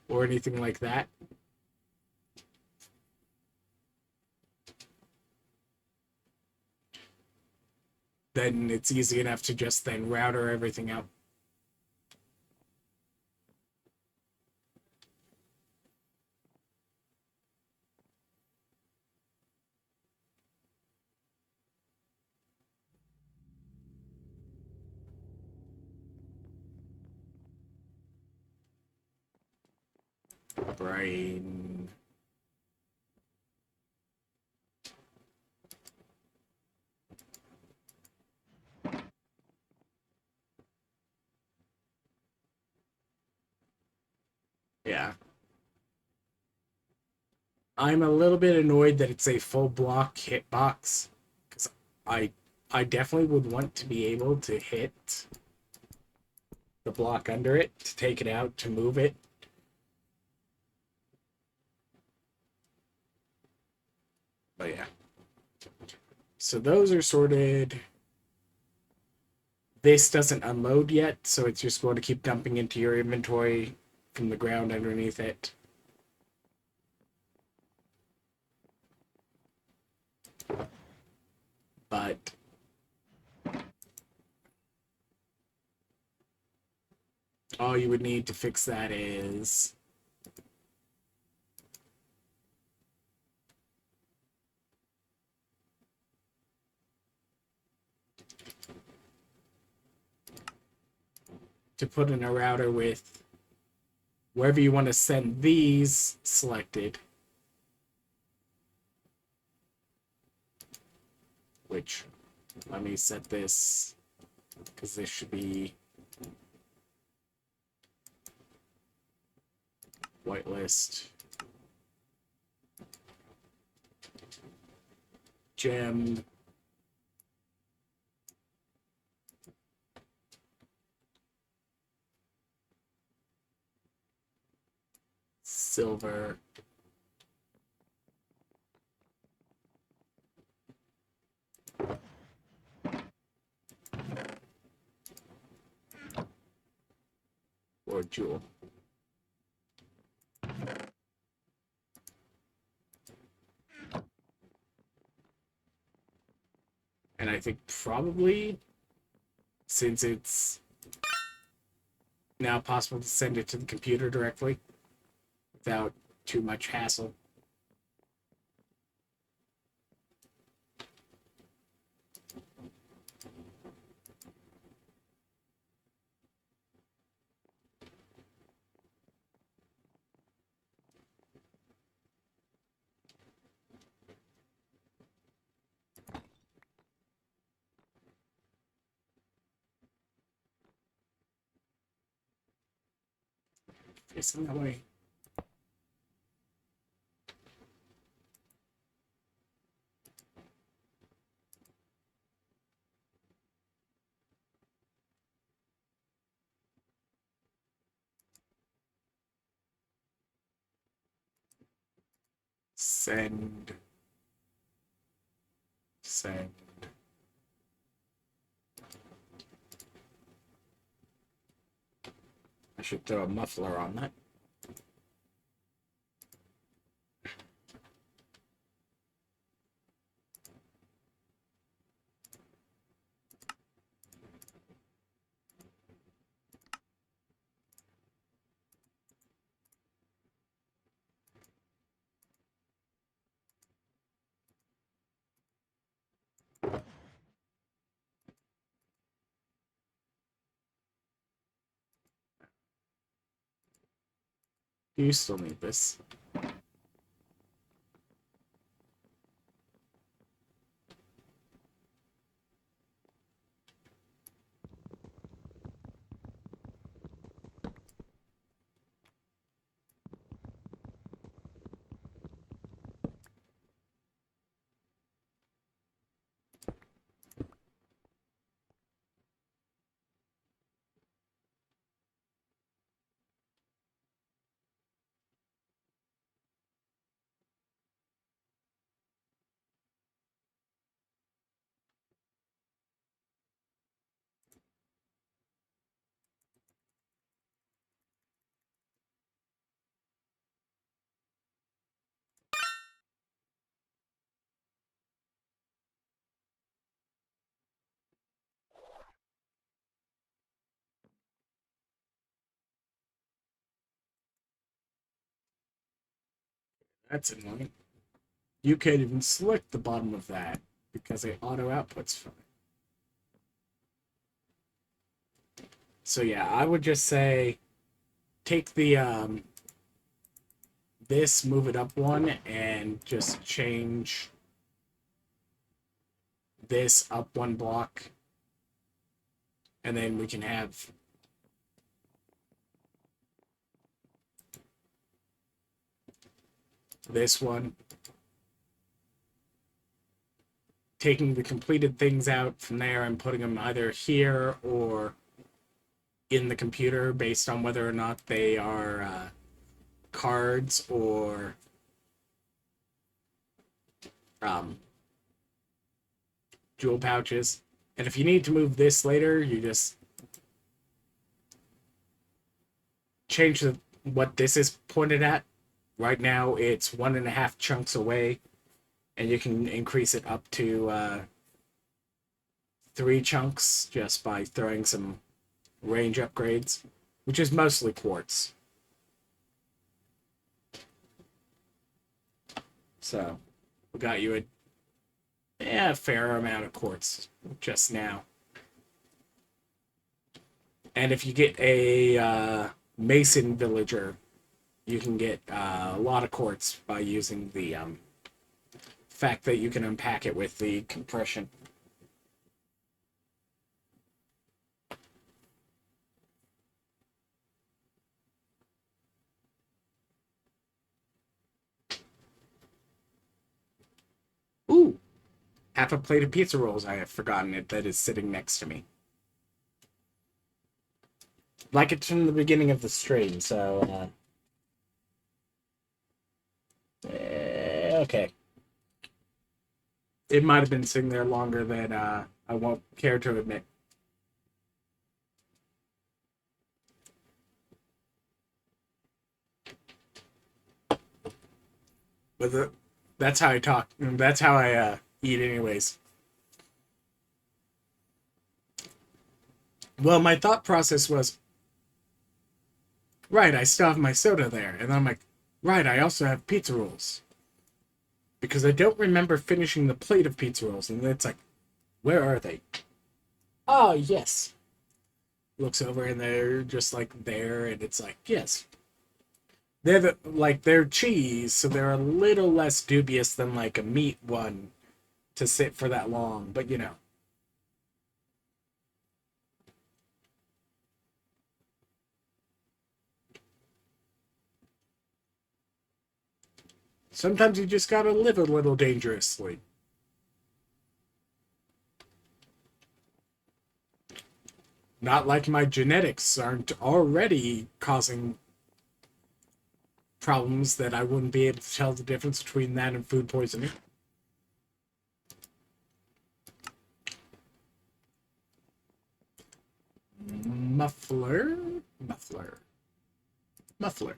or anything like that, then it's easy enough to just then router everything out. Brain. Yeah. I'm a little bit annoyed that it's a full block hitbox, because I I definitely would want to be able to hit the block under it, to take it out, to move it. But yeah. So those are sorted. This doesn't unload yet, so it's just going to keep dumping into your inventory from the ground underneath it. But all you would need to fix that is to put in a router with wherever you want to send these selected, which, let me set this, because this should be whitelist gem silver or jewel. And I think probably, since it's now possible to send it to the computer directly without too much hassle, facing that way. Send. Send. I should throw a muffler on that. You still need this. That's annoying. You can't even select the bottom of that because it auto outputs from it. So yeah, I would just say take the this, move it up one, and just change this up one block, and then we can have this one. Taking the completed things out from there and putting them either here or in the computer based on whether or not they are cards or um, jewel pouches. And if you need to move this later, you just change what this is pointed at. Right now, it's 1.5 chunks away, and you can increase it up to 3 chunks just by throwing some range upgrades, which is mostly quartz. So, we got you a fair amount of quartz just now. And if you get a mason villager, you can get a lot of quartz by using the fact that you can unpack it with the compression. Ooh, half a plate of pizza rolls. I have forgotten it. That is sitting next to me. Like it's from the beginning of the stream, so okay. It might have been sitting there longer than I won't care to admit. But that's how I talk. That's how I eat, anyways. Well, my thought process was, right, I still have my soda there. And then I'm like, right, I also have pizza rolls. Because I don't remember finishing the plate of pizza rolls. And it's like, where are they? Oh, yes. Looks over and they're just like there. And it's like, yes. They're cheese, so they're a little less dubious than like a meat one to sit for that long. But you know. Sometimes you just gotta live a little dangerously. Not like my genetics aren't already causing problems that I wouldn't be able to tell the difference between that and food poisoning. Muffler? Muffler. Muffler.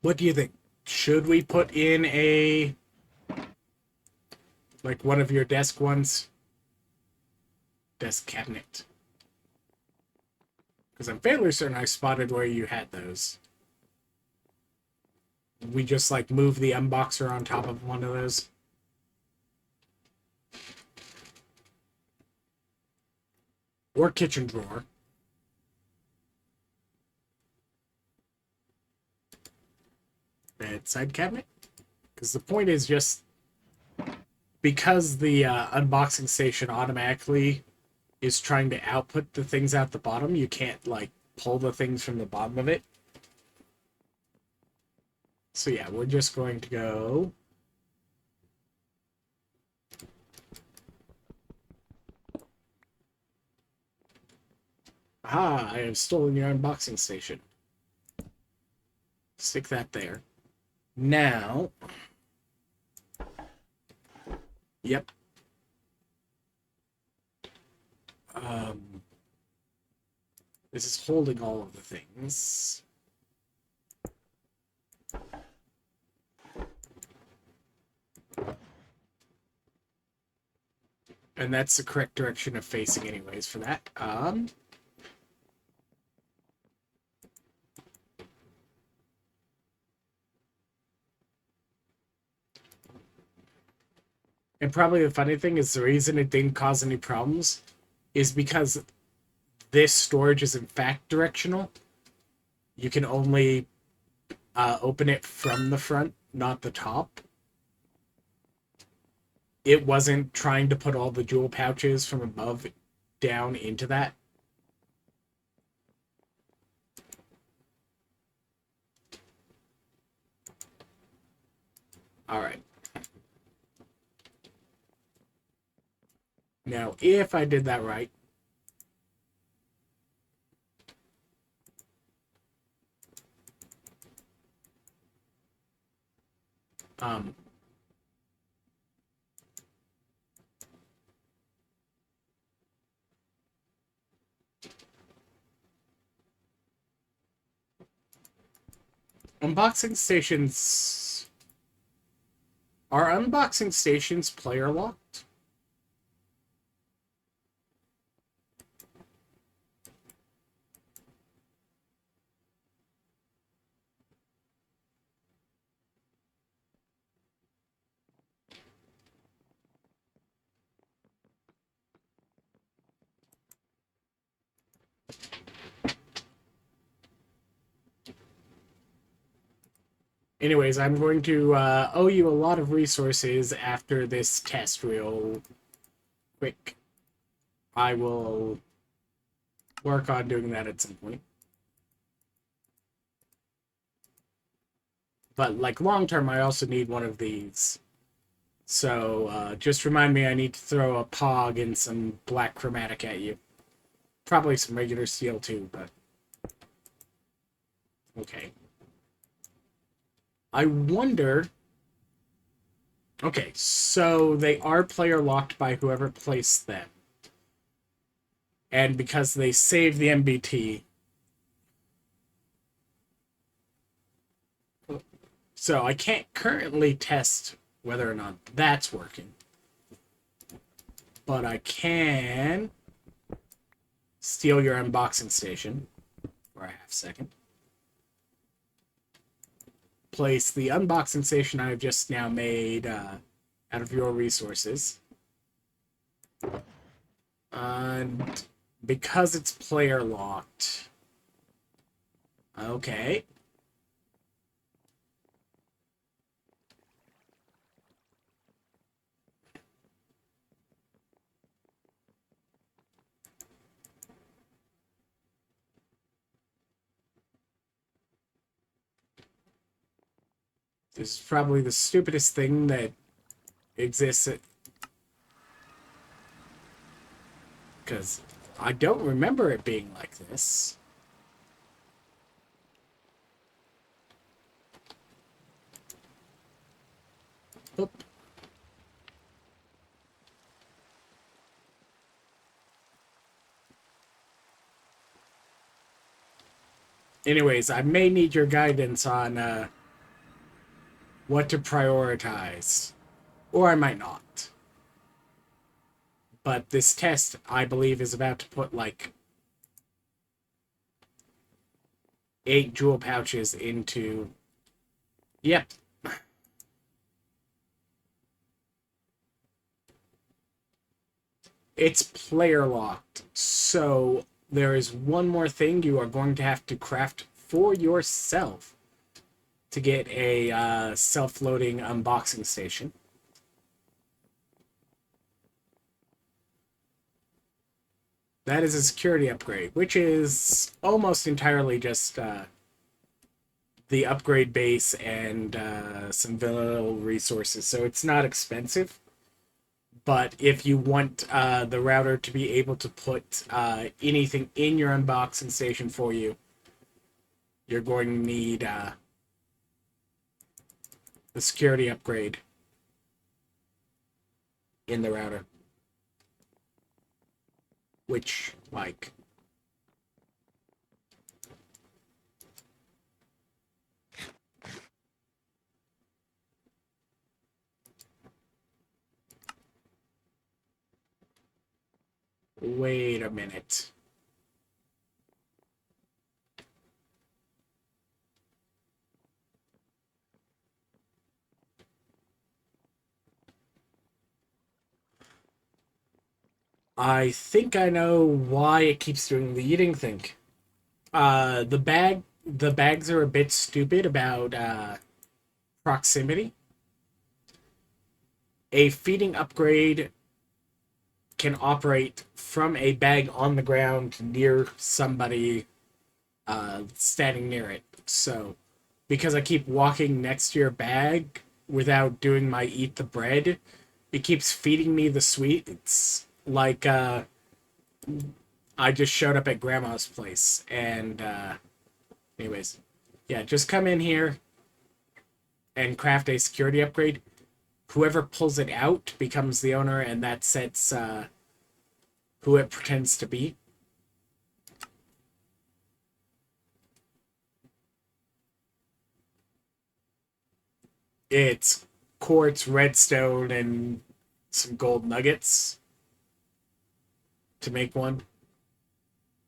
What do you think? Should we put in like one of your desk ones? Desk cabinet. Because I'm fairly certain I spotted where you had those. We just like move the unboxer on top of one of those. Or kitchen drawer. Bedside cabinet. Because the point is just because the unboxing station automatically is trying to output the things out the bottom, you can't like pull the things from the bottom of it. So yeah, we're just going to go ah, I have stolen your unboxing station. Stick that there. Now, yep. This is holding all of the things. And that's the correct direction of facing anyways for that. And probably the funny thing is the reason it didn't cause any problems is because this storage is in fact directional. You can only open it from the front, not the top. It wasn't trying to put all the jewel pouches from above down into that. All right. Now, if I did that right, um, unboxing stations are unboxing stations player locked? Anyways, I'm going to owe you a lot of resources after this test real quick. I will work on doing that at some point. But like long term, I also need one of these. So just remind me I need to throw a pog and some black chromatic at you. Probably some regular steel too, but okay. I wonder. Okay, so they are player locked by whoever placed them. And because they save the MBT. So I can't currently test whether or not that's working. But I can steal your unboxing station for a half second. Place the unboxing station I've just now made out of your resources. And because it's player locked. Okay. This is probably the stupidest thing that exists. Because I don't remember it being like this. Oop. Anyways, I may need your guidance on what to prioritize. Or I might not. But this test, I believe, is about to put, like, 8 jewel pouches into... Yep. It's player locked. So there is one more thing you are going to have to craft for yourself to get a self-loading unboxing station. That is a security upgrade, which is almost entirely just the upgrade base and some vanilla resources. So it's not expensive. But if you want the router to be able to put anything in your unboxing station for you, you're going to need the security upgrade in the router. Which, like... Wait a minute. I think I know why it keeps doing the eating thing. The bags are a bit stupid about proximity. A feeding upgrade can operate from a bag on the ground near somebody standing near it. So, because I keep walking next to your bag without doing my eat the bread, it keeps feeding me the sweets. Like, I just showed up at grandma's place, and, anyways, yeah, just come in here and craft a security upgrade. Whoever pulls it out becomes the owner, and that sets who it pretends to be. It's quartz, redstone, and some gold nuggets to make one.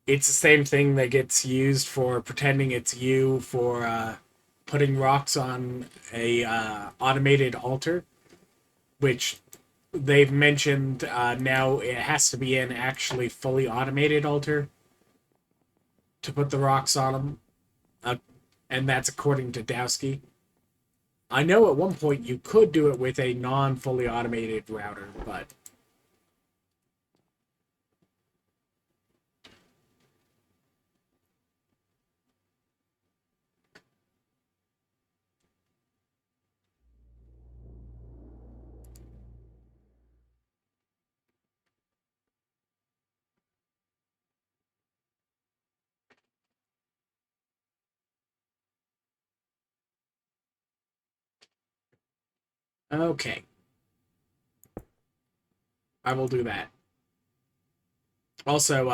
It's the same thing that gets used for pretending it's you for putting rocks on a automated altar, which they've mentioned now it has to be an actually fully automated altar to put the rocks on them, uh, and that's according to Dowski. I know at one point you could do it with a non-fully automated router, but okay, I will do that. Also,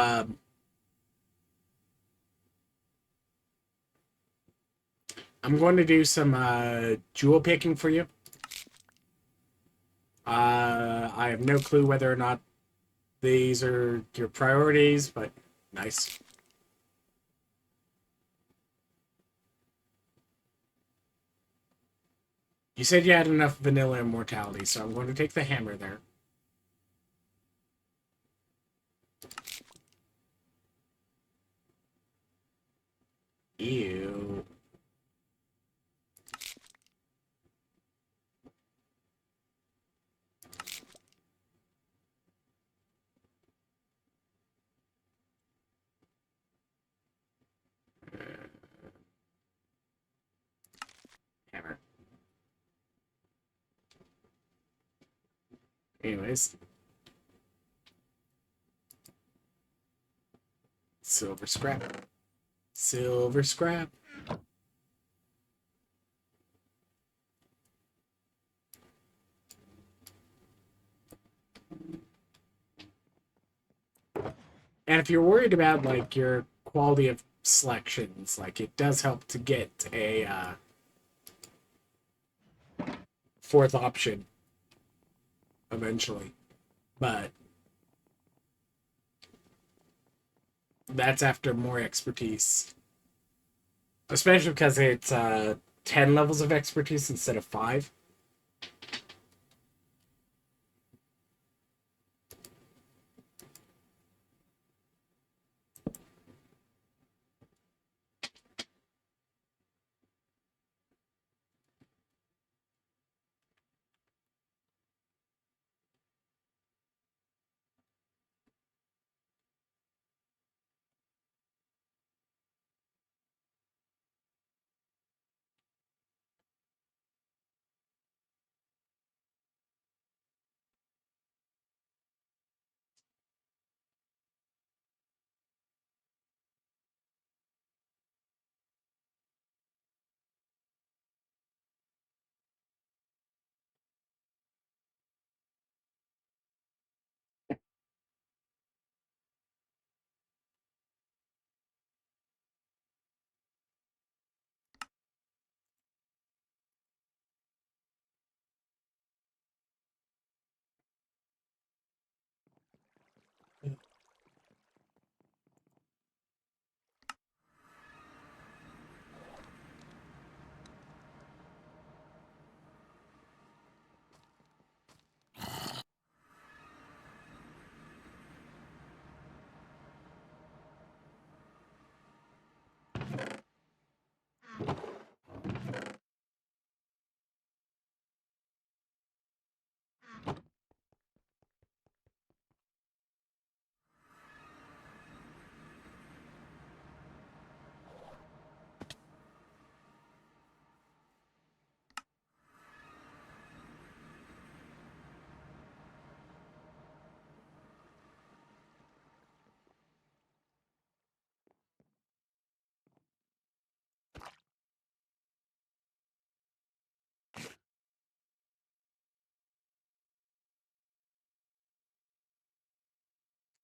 I'm going to do some jewel picking for you. I have no clue whether or not these are your priorities, but nice. You said you had enough vanilla immortality, so I'm going to take the hammer there. Ew. Hammer. Anyways, silver scrap. Silver scrap. And if you're worried about like your quality of selections, like it does help to get a fourth option eventually. But that's after more expertise. Especially because it's 10 levels of expertise instead of 5.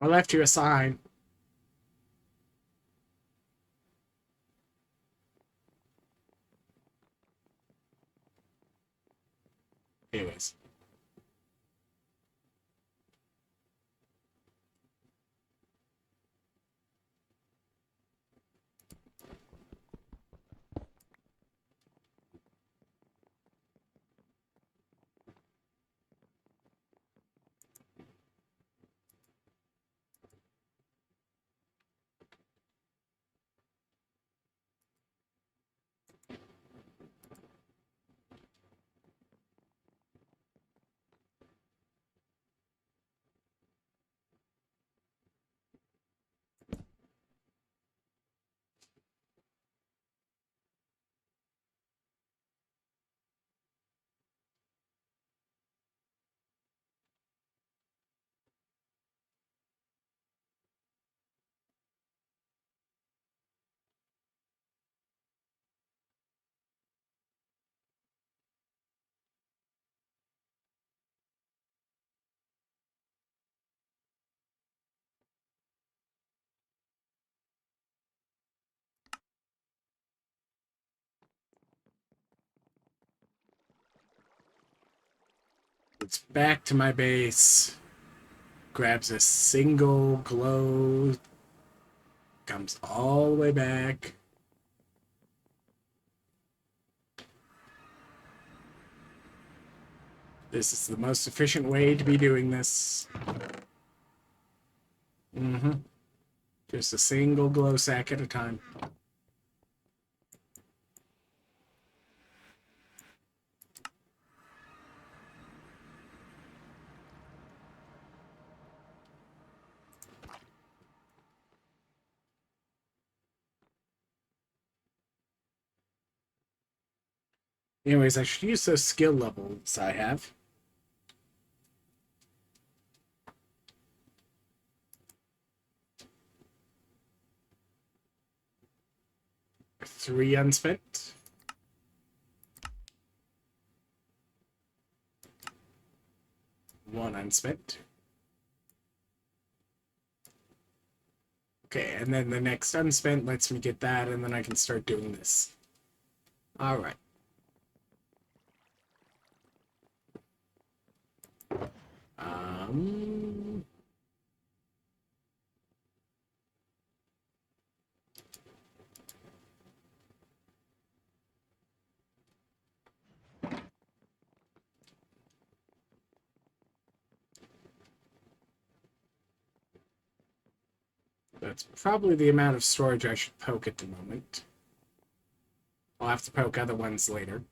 I left you a sign. Anyways. It's back to my base. Grabs a single glow. Comes all the way back. This is the most efficient way to be doing this. Just a single glow sack at a time. Anyways, I should use those skill levels I have. Three unspent. One unspent. Okay, and then the next unspent lets me get that, and then I can start doing this. Alright. Um... That's probably the amount of storage I should poke at the moment. I'll have to poke other ones later.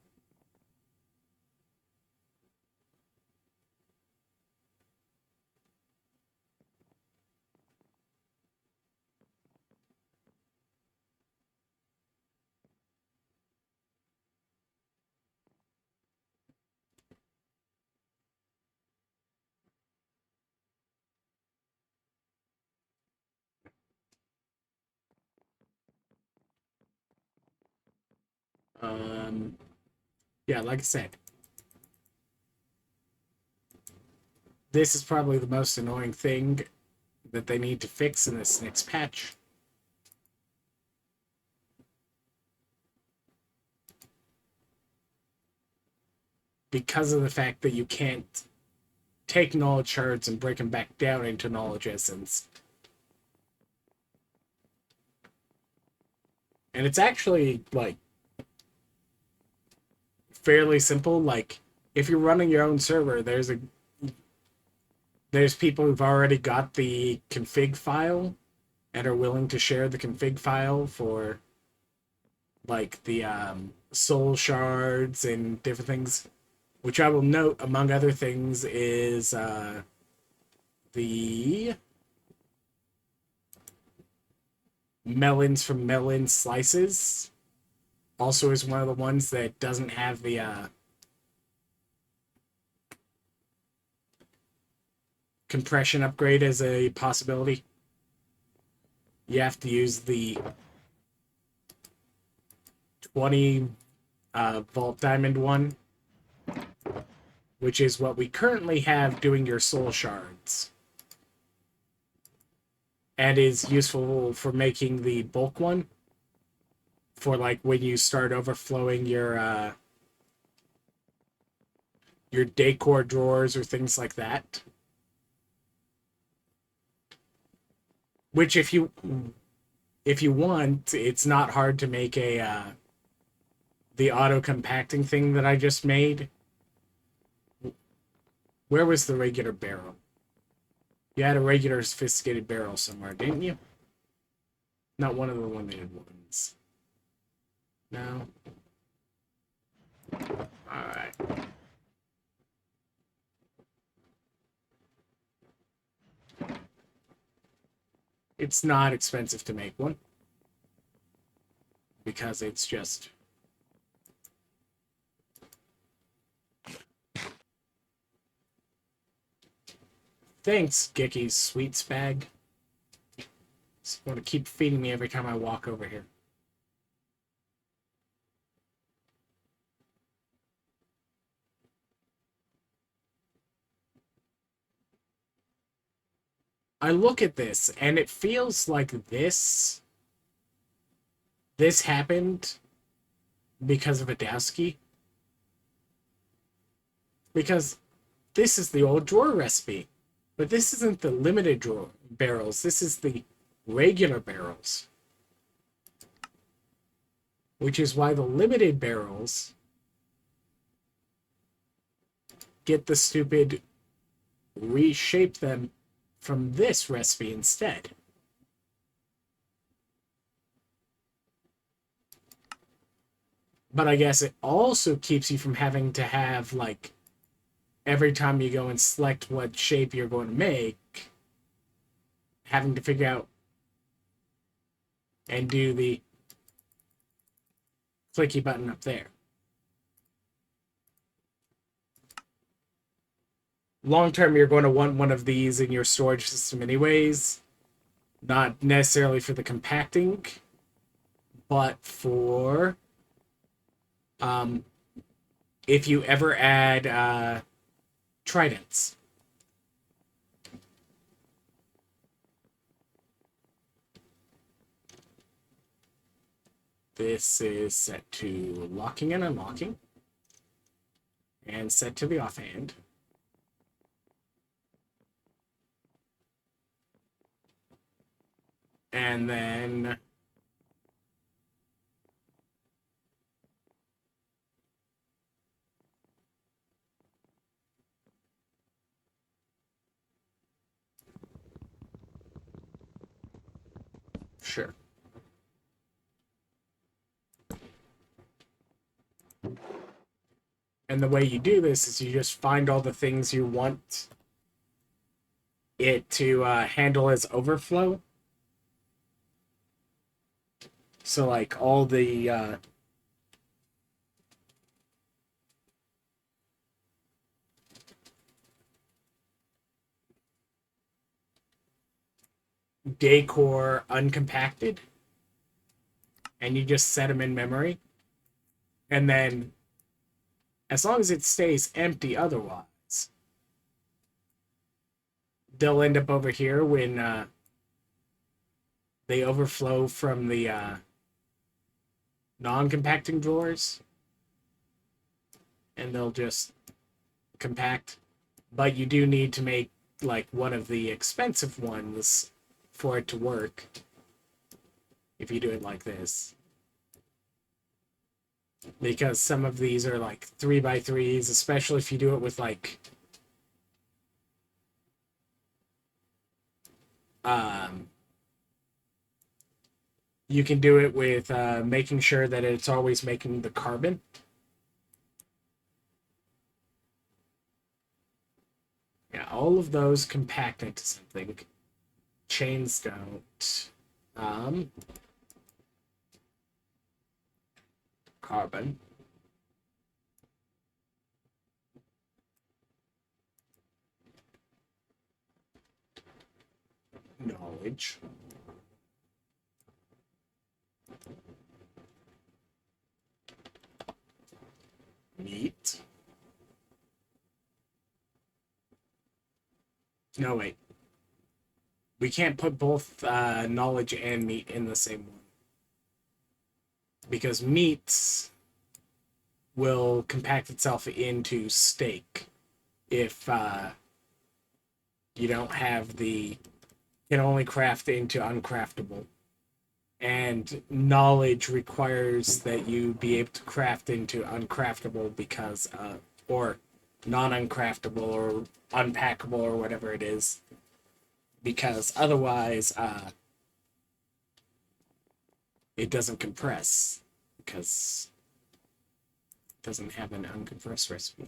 Yeah, like I said, this is probably the most annoying thing that they need to fix in this next patch. Because of the fact that you can't take knowledge shards and break them back down into knowledge essence. And it's actually, like, fairly simple. Like, if you're running your own server, there's people who've already got the config file and are willing to share the config file for like the soul shards and different things, which I will note, among other things, is the melons from melon slices. Also is one of the ones that doesn't have the compression upgrade as a possibility. You have to use the 20 Vault Diamond one, which is what we currently have doing your soul shards. And is useful for making the bulk one for like when you start overflowing your decor drawers or things like that. Which if you want, it's not hard to make a the auto compacting thing that I just made. Where was the regular barrel? You had a regular sophisticated barrel somewhere, didn't you? Not one of the limited ones. No. Alright. It's not expensive to make one. Because it's just... Thanks, Gicky's sweets bag. Just want to keep feeding me every time I walk over here. I look at this, and it feels like this happened because of Adowski. Because this is the old drawer recipe. But this isn't the limited drawer barrels. This is the regular barrels. Which is why the limited barrels get the stupid reshape them from this recipe instead. But I guess it also keeps you from having to have, like, every time you go and select what shape you're going to make, having to figure out and do the clicky button up there. Long term, you're going to want one of these in your storage system anyways. Not necessarily for the compacting, but for if you ever add tridents. This is set to locking and unlocking, and set to the offhand. And then sure. And the way you do this is you just find all the things you want it to handle as overflow. So, like, all the decor uncompacted, and you just set them in memory. And then, as long as it stays empty otherwise, they'll end up over here when they overflow from the non-compacting drawers, and they'll just compact. But you do need to make, like, one of the expensive ones for it to work if you do it like this. Because some of these are like 3x3s, especially if you do it with like You can do it with making sure that it's always making the carbon. Yeah, all of those compact into something. Chains don't. Carbon. Knowledge. Meat. No, wait. We can't put both knowledge and meat in the same one. Because meats will compact itself into steak if you don't have the... Can only craft into uncraftable. And knowledge requires that you be able to craft into uncraftable because or non-uncraftable or unpackable or whatever it is, because otherwise it doesn't compress because it doesn't have an uncompressed recipe.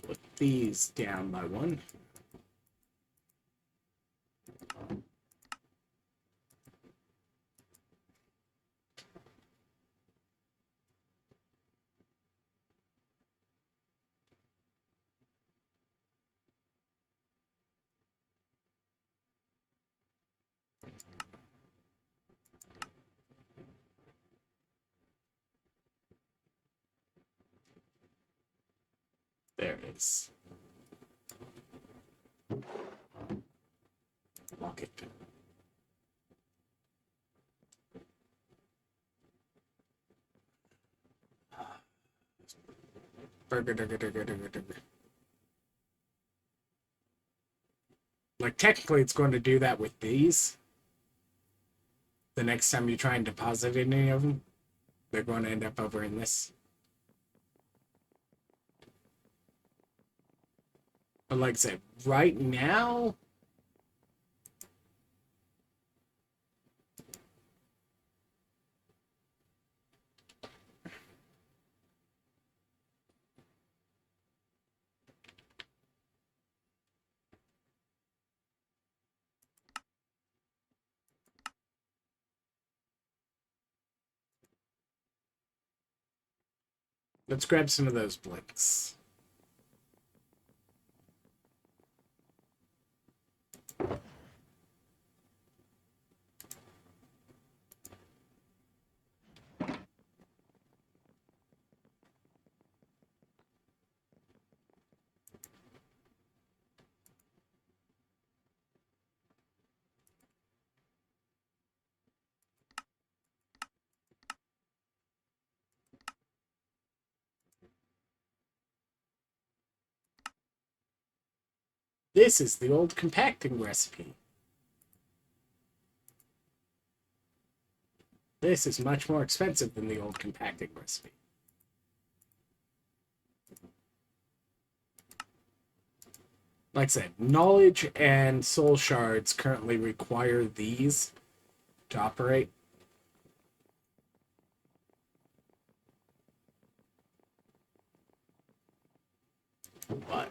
Put these down by one. There it is. Lock it. Like, technically, it's going to do that with these. The next time you try and deposit any of them, they're going to end up over in this. But like I said, right now, let's grab some of those blinks. This is the old compacting recipe. This is much more expensive than the old compacting recipe. Like I said, knowledge and soul shards currently require these to operate. But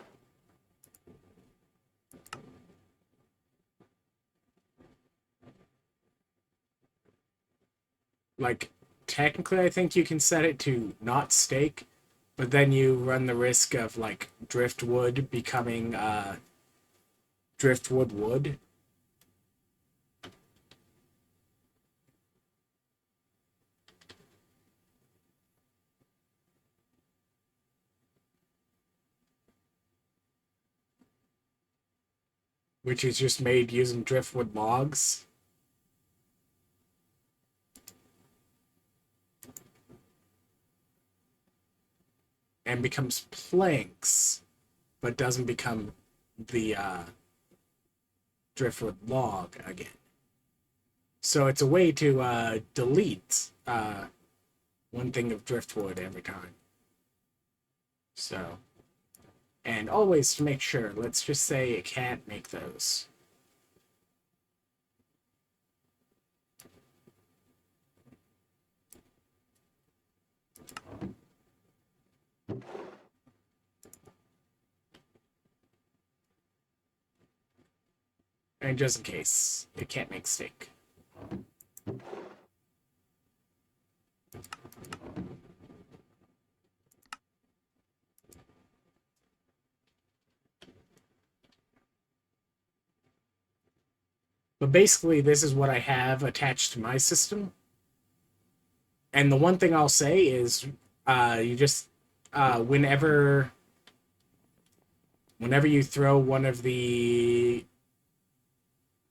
like, technically, I think you can set it to not steak, but then you run the risk of like driftwood becoming driftwood wood. Which is just made using driftwood logs. And becomes planks, but doesn't become the driftwood log again. So it's a way to delete one thing of driftwood every time. So And always to make sure, let's just say it can't make those. And just in case, it can't make steak. But basically, this is what I have attached to my system. And the one thing I'll say is, you just whenever you throw one of the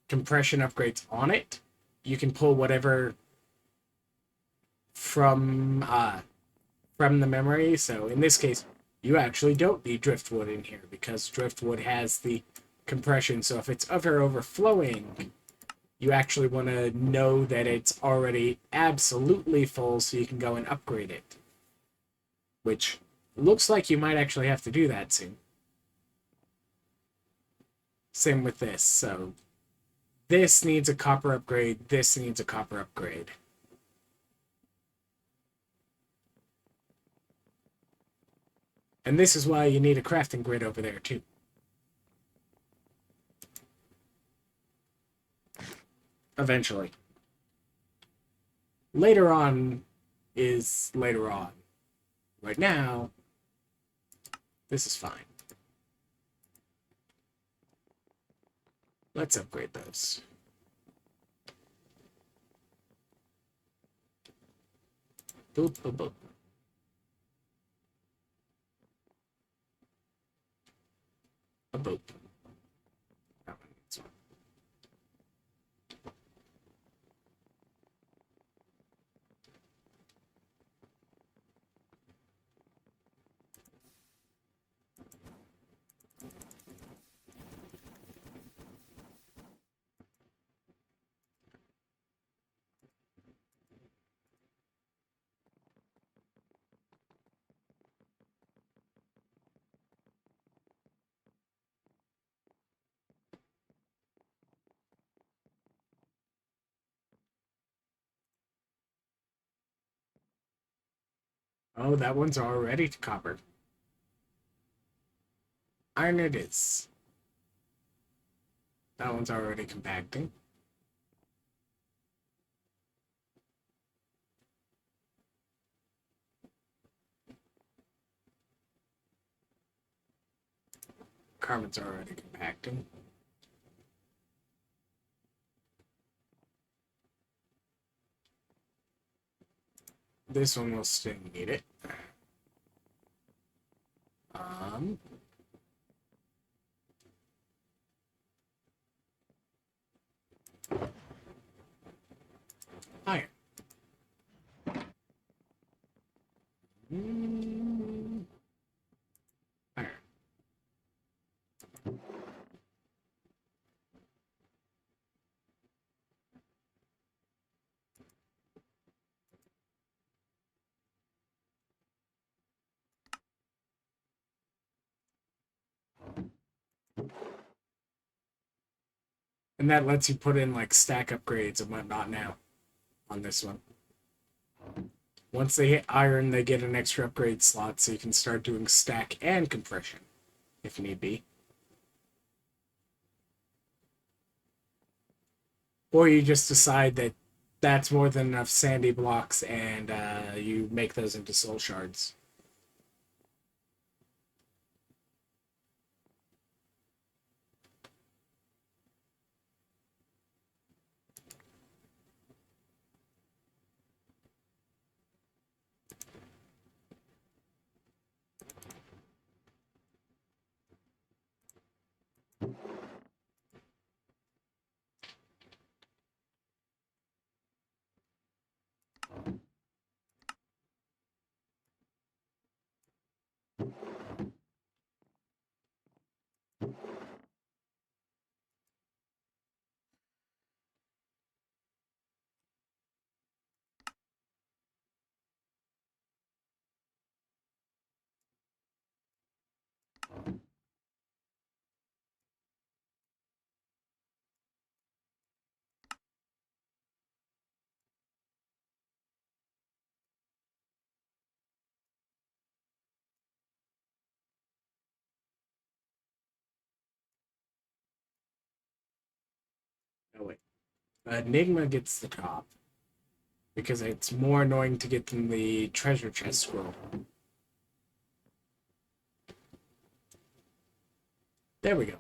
compression upgrades on it, you can pull whatever from the memory. So in this case, you actually don't need driftwood in here because driftwood has the compression. So if it's ever overflowing, you actually want to know that it's already absolutely full so you can go and upgrade it. Which looks like you might actually have to do that soon. Same with this. So this needs a copper upgrade. This needs a copper upgrade. And this is why you need a crafting grid over there too. Eventually. Later on is later on. Right now, this is fine. Let's upgrade those. Boop, boop, boop. A boop. That one needs one. Oh, that one's already copper. Iron it is. That one's already compacting. Carbon's already compacting. This one will still need it. Um, Iron. Iron. And that lets you put in like stack upgrades and whatnot now on this one. Once they hit iron, they get an extra upgrade slot so you can start doing stack and compression if need be. Or you just decide that that's more than enough sandy blocks and you make those into soul shards. Oh, wait. Enigma gets the top. Because it's more annoying to get than the treasure chest scroll. There we go.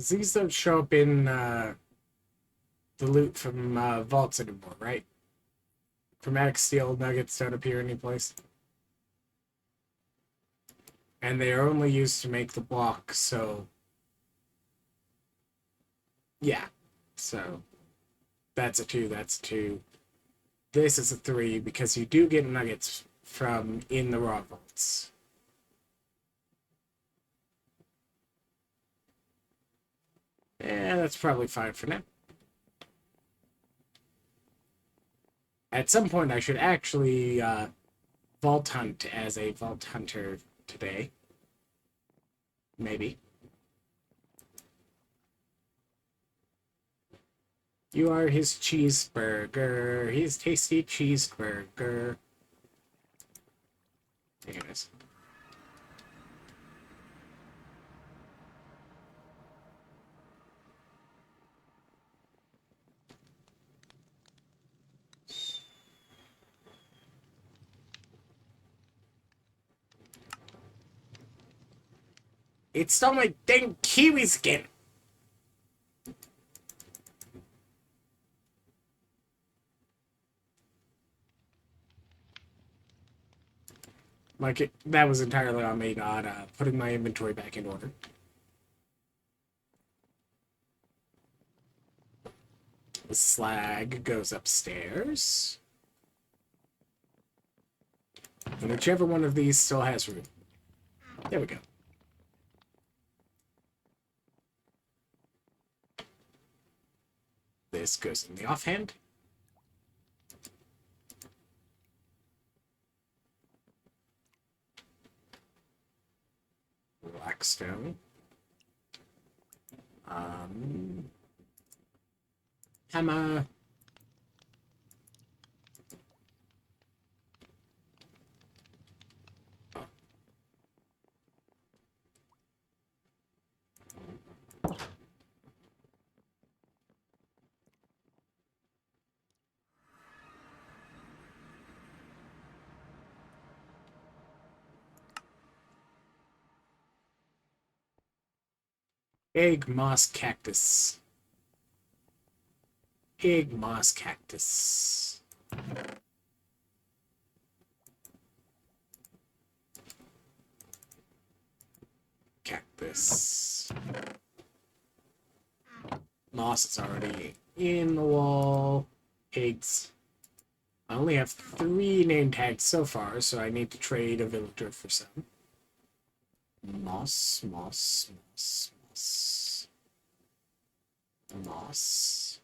These don't show up in the loot from vaults anymore, right? Chromatic steel nuggets don't appear anyplace. And they are only used to make the block, so yeah. So that's a 2, that's a 2. This is a 3 because you do get nuggets from in the raw vaults. Yeah, that's probably fine for now. At some point, I should actually vault hunt as a vault hunter today. Maybe. You are his cheeseburger. His tasty cheeseburger. Anyways. It stole my dang kiwi skin! Like, that was entirely on me not putting my inventory back in order. The slag goes upstairs. And whichever one of these still has room. There we go. This goes in the offhand. Blackstone. Hammer. Egg moss cactus. Egg moss cactus. Cactus. Moss is already in the wall. Eggs. I only have 3 name tags so far, so I need to trade a villager for some. Moss, moss, moss, moss. Moss.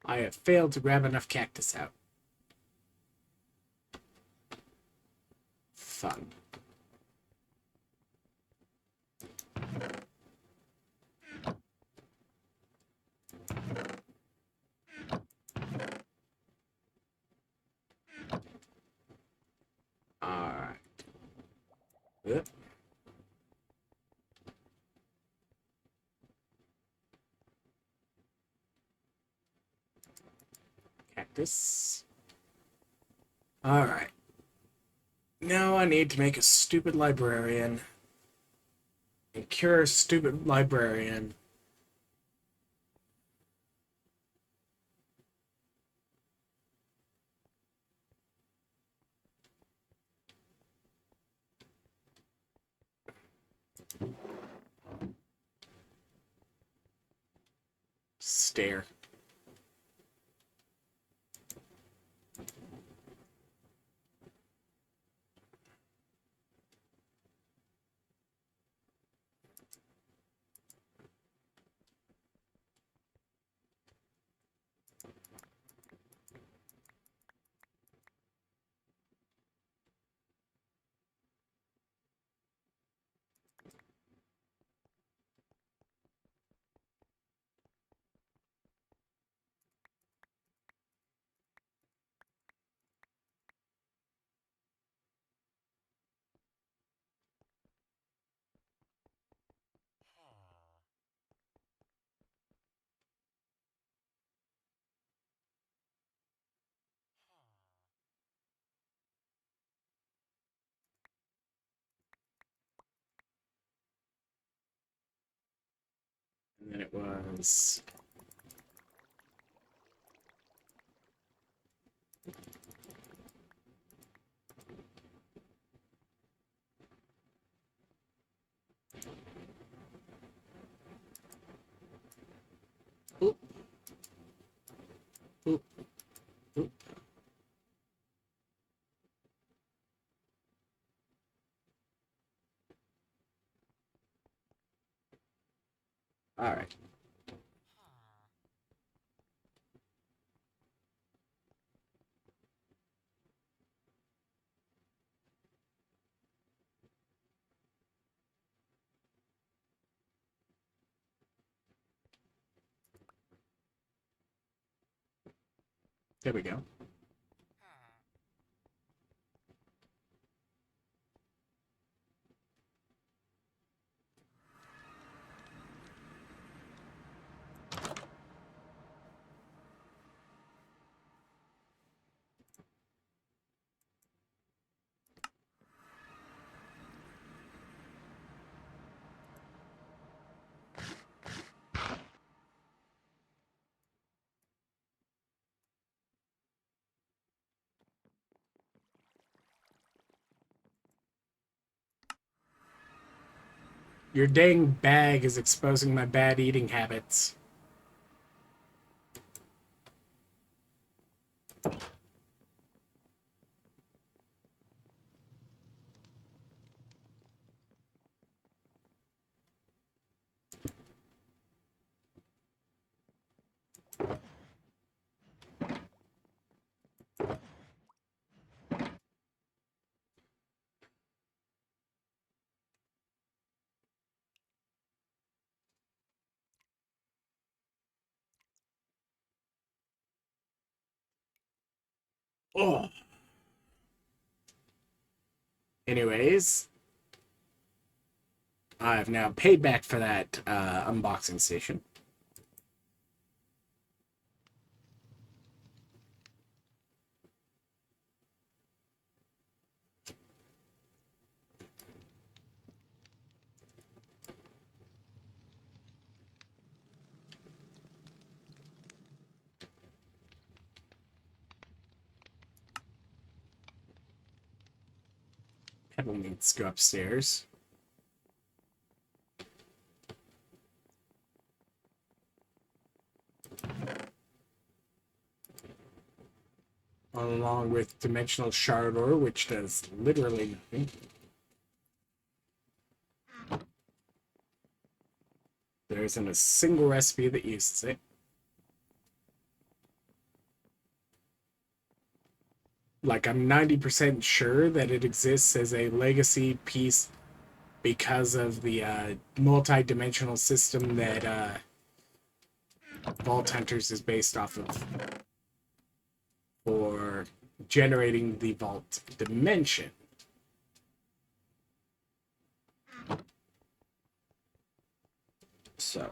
I have failed to grab enough cactus out. Fun. Alright. Yep. Cactus. Alright. Now I need to make a stupid librarian. And cure a stupid librarian. Stare. And then it was... Oop. Oop. Oop. Alright. There we go. Your dang bag is exposing my bad eating habits. Oh. Anyways, I've now paid back for that unboxing station. Pebble needs to go upstairs. Along with Dimensional Shard Ore, which does literally nothing. There isn't a single recipe that uses it. Like, I'm 90% sure that it exists as a legacy piece because of the multi-dimensional system that Vault Hunters is based off of for generating the Vault dimension. So.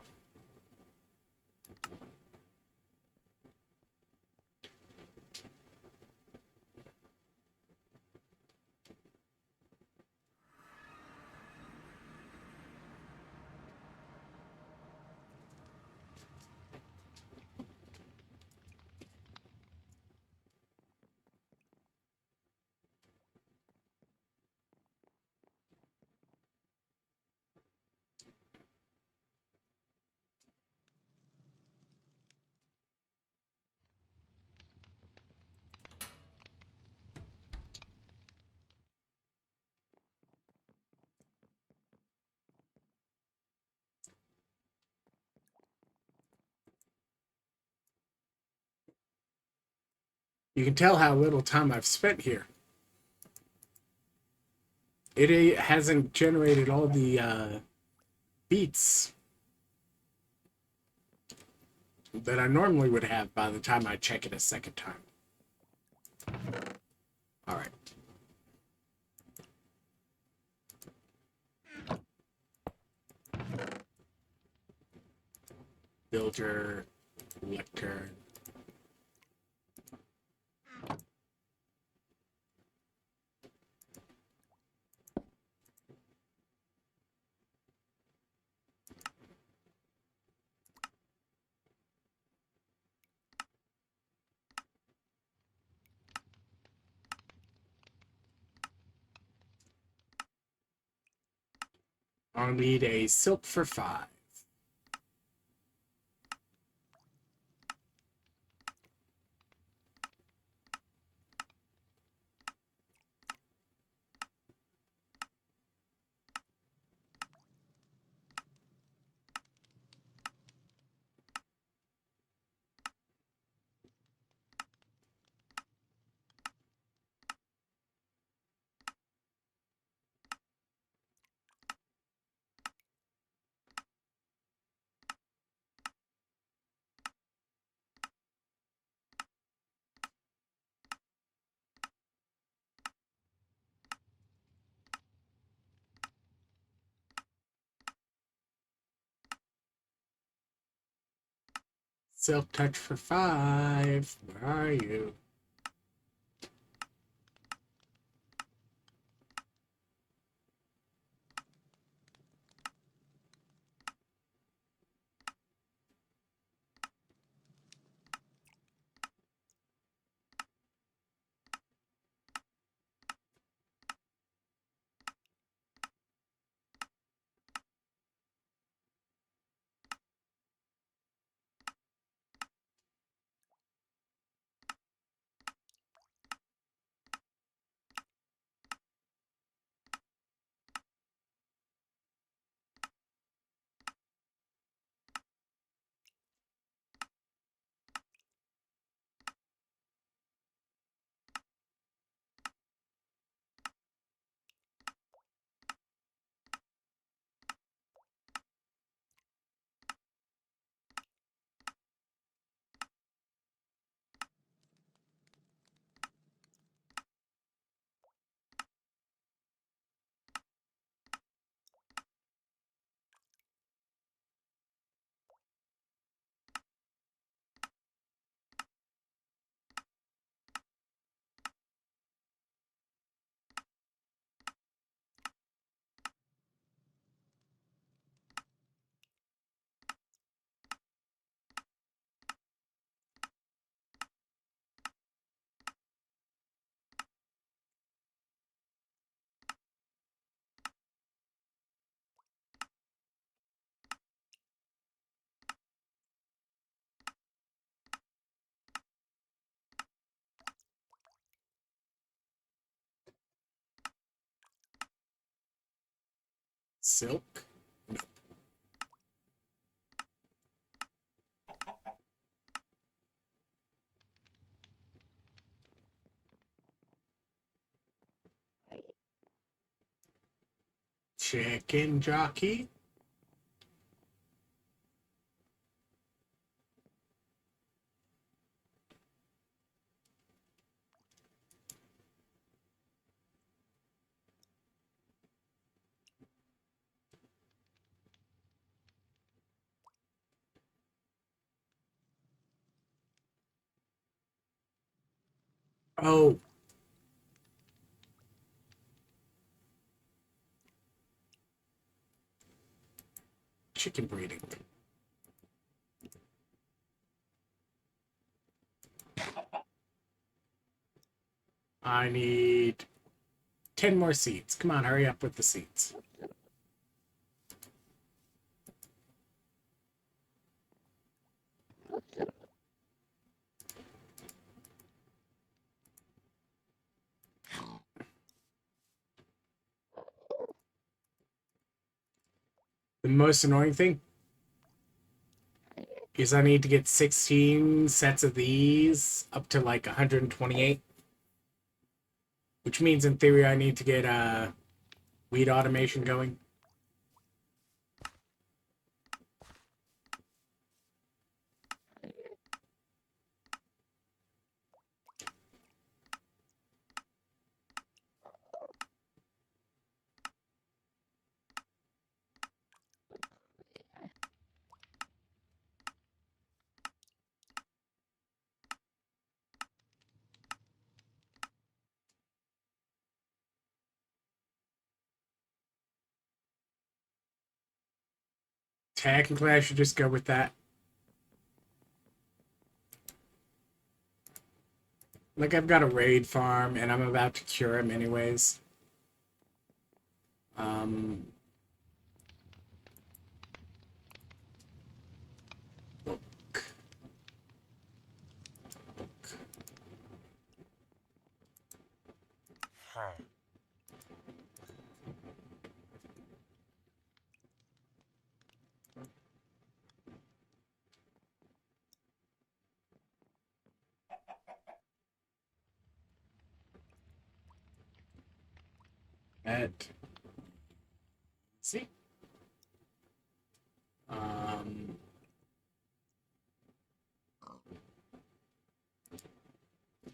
You can tell how little time I've spent here. It hasn't generated all the beats that I normally would have by the time I check it a second time. All right. Builder, lectern. I'll need a silk for 5. Silk touch for 5. Where are you? Silk? Chicken jockey? Oh, chicken breeding. I need 10 more seeds. Come on, hurry up with the seeds. The most annoying thing is I need to get 16 sets of these up to like 128, which means in theory I need to get weed automation going. Technically, I should just go with that. Like, I've got a raid farm, and I'm about to cure him anyways. Um, look. At, see? Um,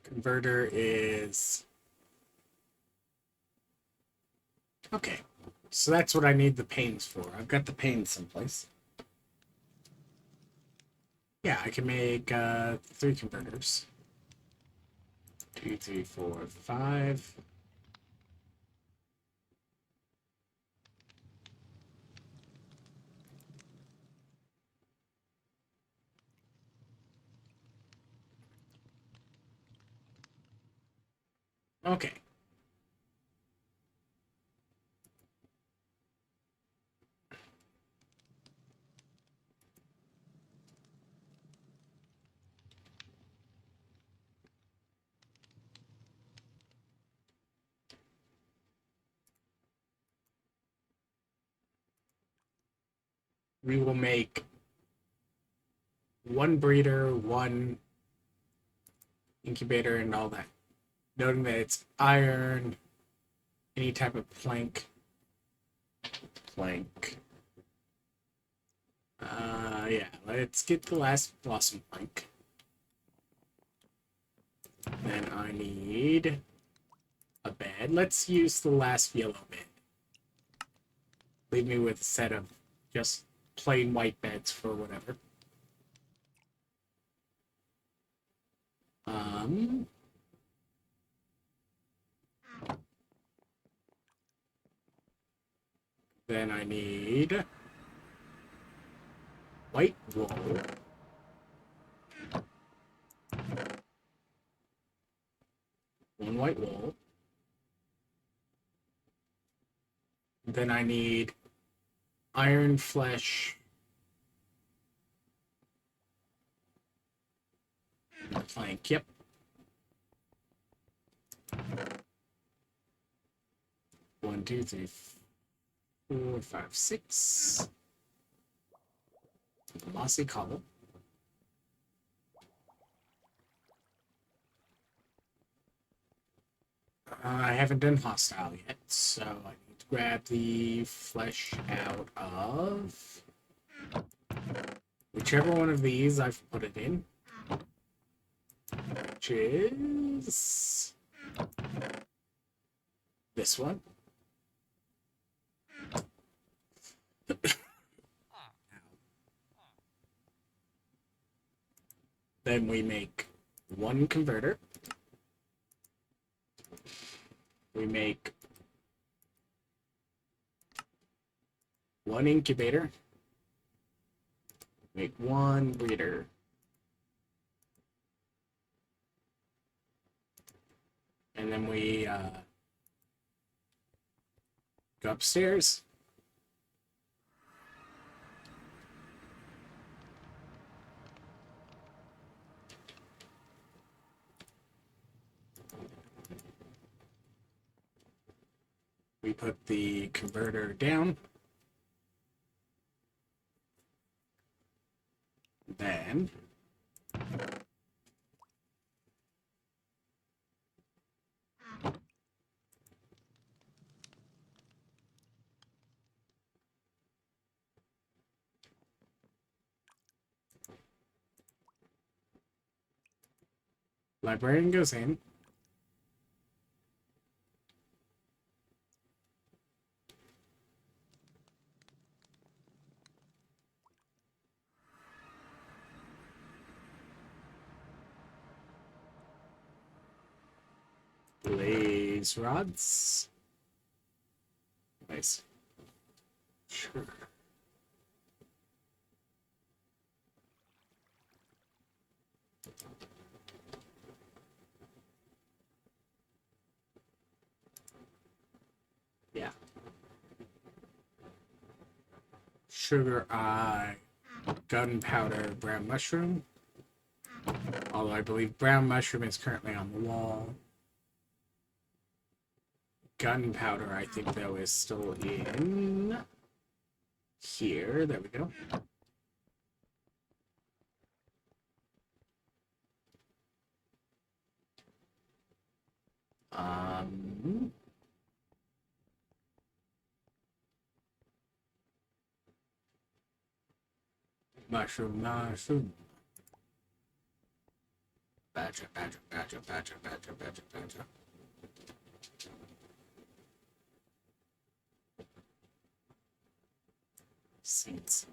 converter is... Okay. So that's what I need the panes for. I've got the panes someplace. Yeah, I can make 3 converters. 2, 3, 4, 5. Okay. We will make 1 breeder, 1 incubator, and all that. Noting that it's iron, any type of plank. Plank. Yeah, let's get the last blossom plank. Then I need a bed. Let's use the last yellow bed. Leave me with a set of just plain white beds for whatever. Um, then I need white wool. One white wool. Then I need iron flesh. Plank, yep. 1, 2, 3, 4, 5, 6. Mossy cobble. I haven't done hostile yet, so I need to grab the flesh out of whichever one of these I've put it in, which is this one. Then we make 1 converter. We make one incubator. Make one breeder. And then we go upstairs. We put the converter down. Then librarian goes in. Blaze rods. Nice. Sure. Yeah. Sugar eye. Gunpowder, brown mushroom. Although I believe brown mushroom is currently on the wall. Gunpowder, I think, though, is still in here. There we go. Mushroom. Badger. Seeds.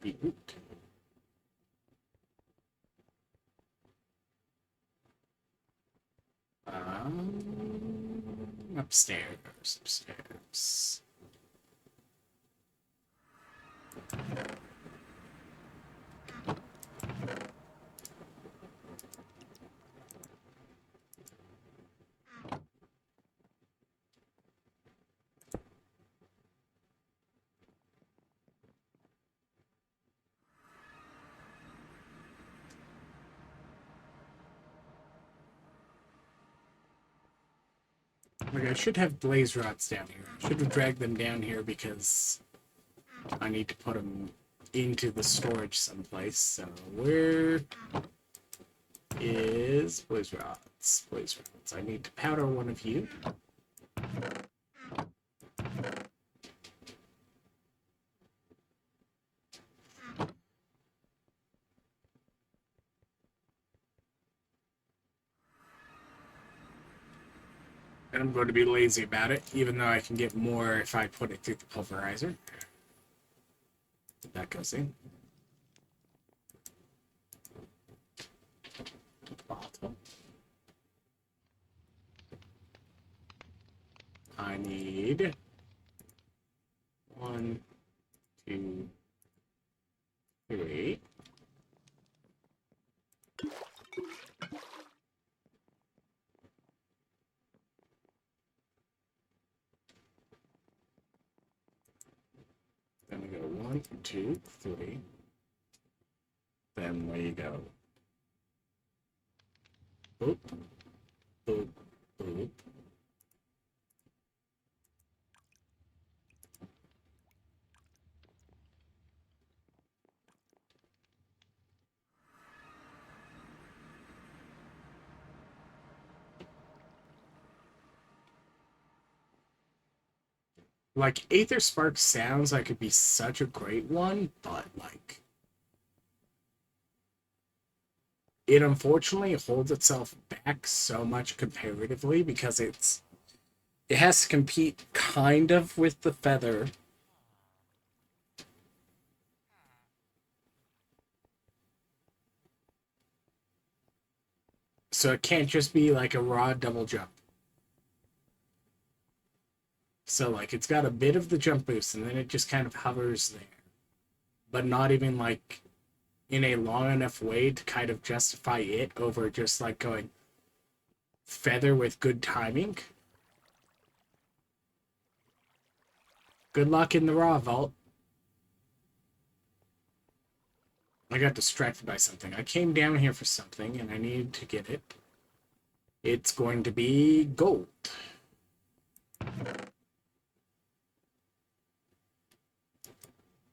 Beetroot. Upstairs. Like, I should have blaze rods down here. I should have dragged them down here because I need to put them into the storage someplace. So where is blaze rods? Blaze rods. I need to powder one of you. And I'm going to be lazy about it, even though I can get more if I put it through the pulverizer. That goes in. Bottle. I need 1, 2, 3. Then we go 1, 2, 3. Then we go boop, boop, boop. Like, Aether Spark sounds like it'd be such a great one, but, like, it unfortunately holds itself back so much comparatively because it has to compete kind of with the feather. So it can't just be like a raw double jump. So like it's got a bit of the jump boost and then it just kind of hovers there. But not even like in a long enough way to kind of justify it over just like going feather with good timing. Good luck in the raw vault. I got distracted by something. I came down here for something and I needed to get it. It's going to be gold.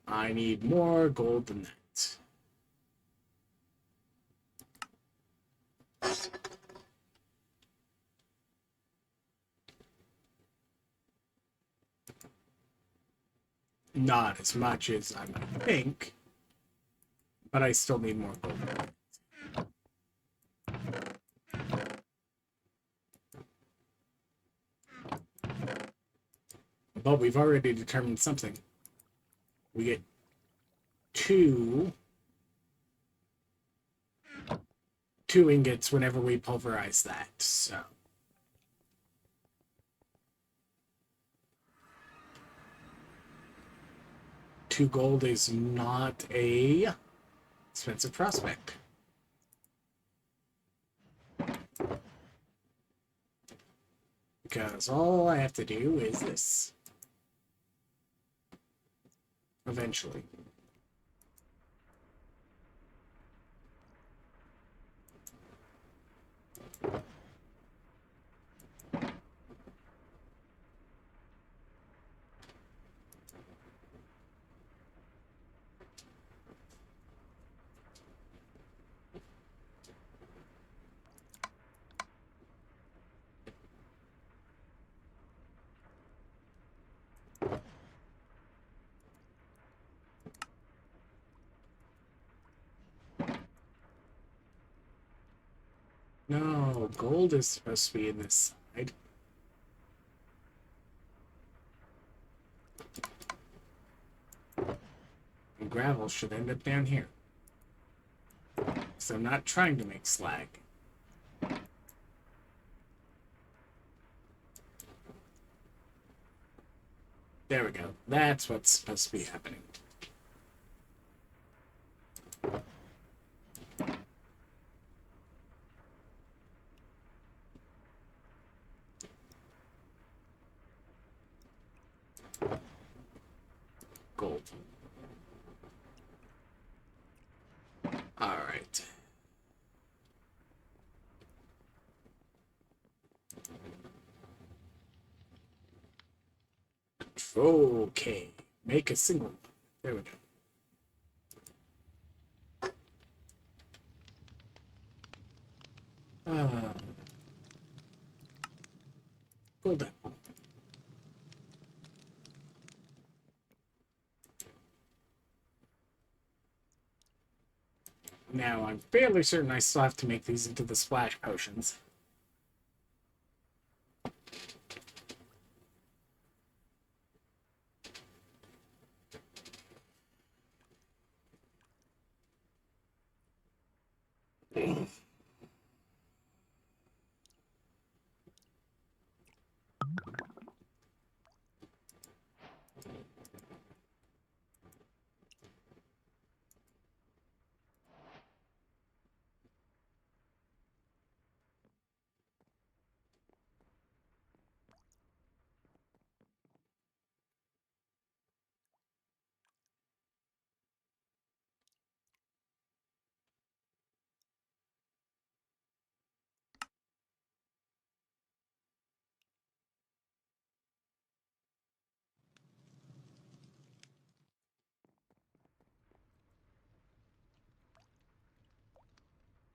I need more gold than that. Not as much as I might think, but I still need more gold. But we've already determined something. We get two ingots whenever we pulverize that, so. Two gold is not a expensive prospect. Because all I have to do is this. Eventually. No, gold is supposed to be in this side. And gravel should end up down here. So I'm not trying to make slag. There we go. That's what's supposed to be happening. Gold. All right. Okay. Make a single. There we go. Gold apple. Now, I'm fairly certain I still have to make these into the splash potions.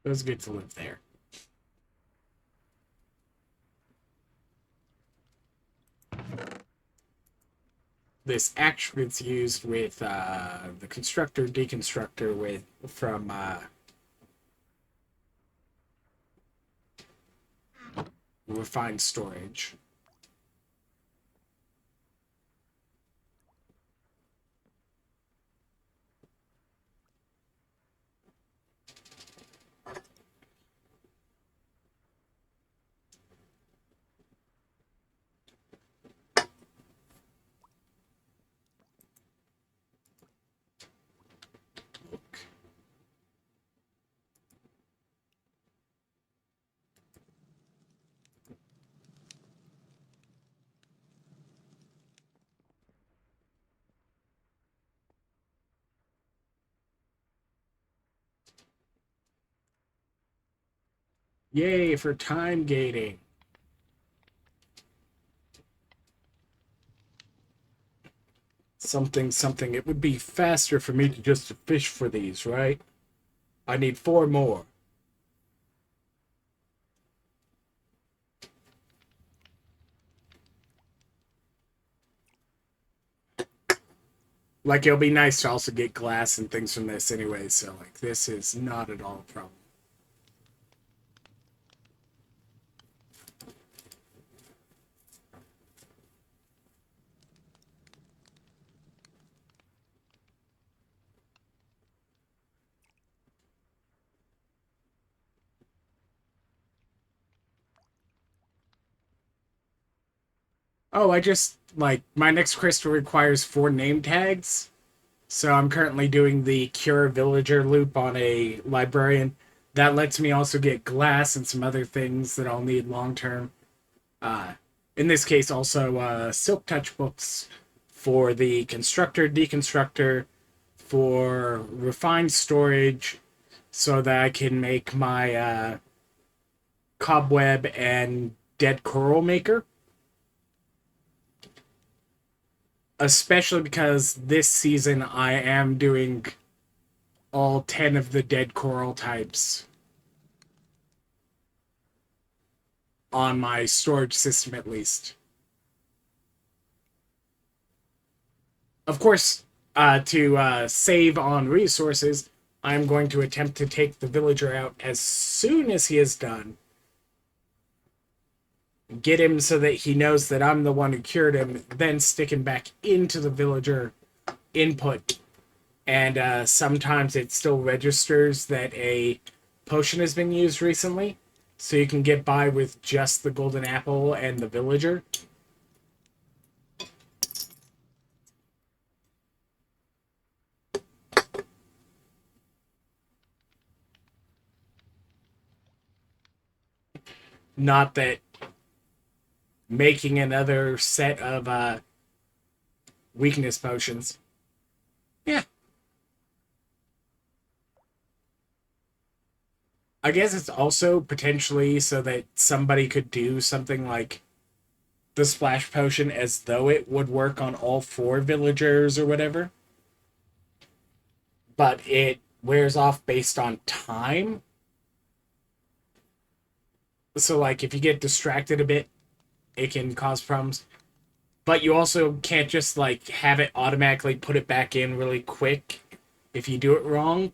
Those get to live there. This actually gets used with the constructor deconstructor with from refined storage. Yay for time gating. Something, something. It would be faster for me to just fish for these, right? I need 4 more. Like, it'll be nice to also get glass and things from this anyway, so, like, this is not at all a problem. Oh, I just, like, my next crystal requires 4 name tags, so I'm currently doing the Cure Villager loop on a librarian. That lets me also get glass and some other things that I'll need long term. Uh, in this case, also Silk Touch books for the constructor, deconstructor, for refined storage, so that I can make my cobweb and dead coral maker. Especially because this season I am doing all 10 of the dead coral types on my storage system at least. Of course, to save on resources, I'm going to attempt to take the villager out as soon as he is done. Get him so that he knows that I'm the one who cured him, then stick him back into the villager input. And sometimes it still registers that a potion has been used recently, so you can get by with just the golden apple and the villager. Not that making another set of weakness potions. Yeah. I guess it's also potentially so that somebody could do something like the splash potion as though it would work on all 4 villagers or whatever. But it wears off based on time. So, like, if you get distracted a bit, it can cause problems. But you also can't just, like, have it automatically put it back in really quick if you do it wrong.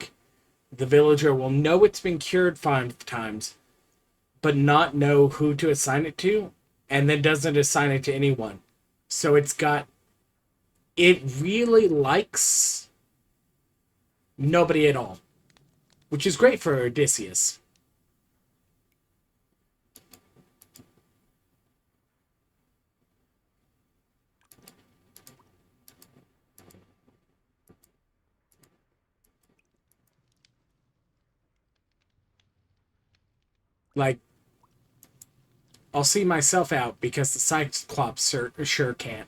The villager will know it's been cured 5 times, but not know who to assign it to, and then doesn't assign it to anyone. So it really likes nobody at all, which is great for Odysseus. Like, I'll see myself out because the Cyclops sure can't.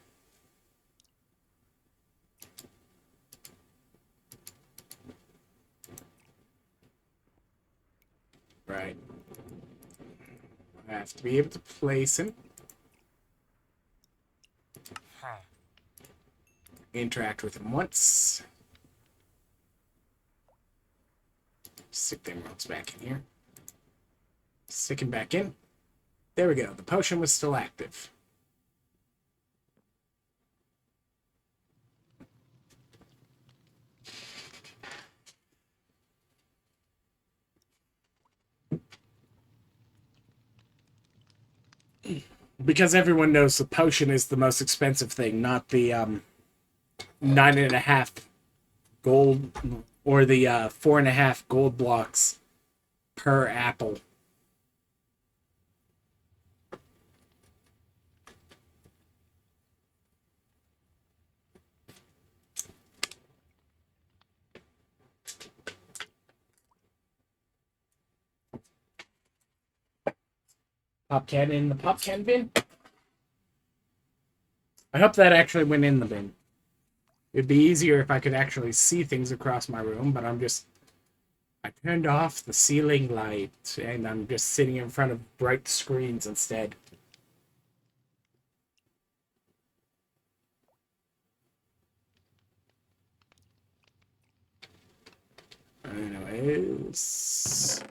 Right. I have to be able to place him. Interact with him once. Stick them rolls back in here. Stick him back in. There we go. The potion was still active. Because everyone knows the potion is the most expensive thing, not the 9.5 gold or the 4.5 gold blocks per apple. Pop can in the pop can bin. I hope that actually went in the bin. It'd be easier if I could actually see things across my room, but I'm just I turned off the ceiling light and I'm just sitting in front of bright screens instead. Anyways.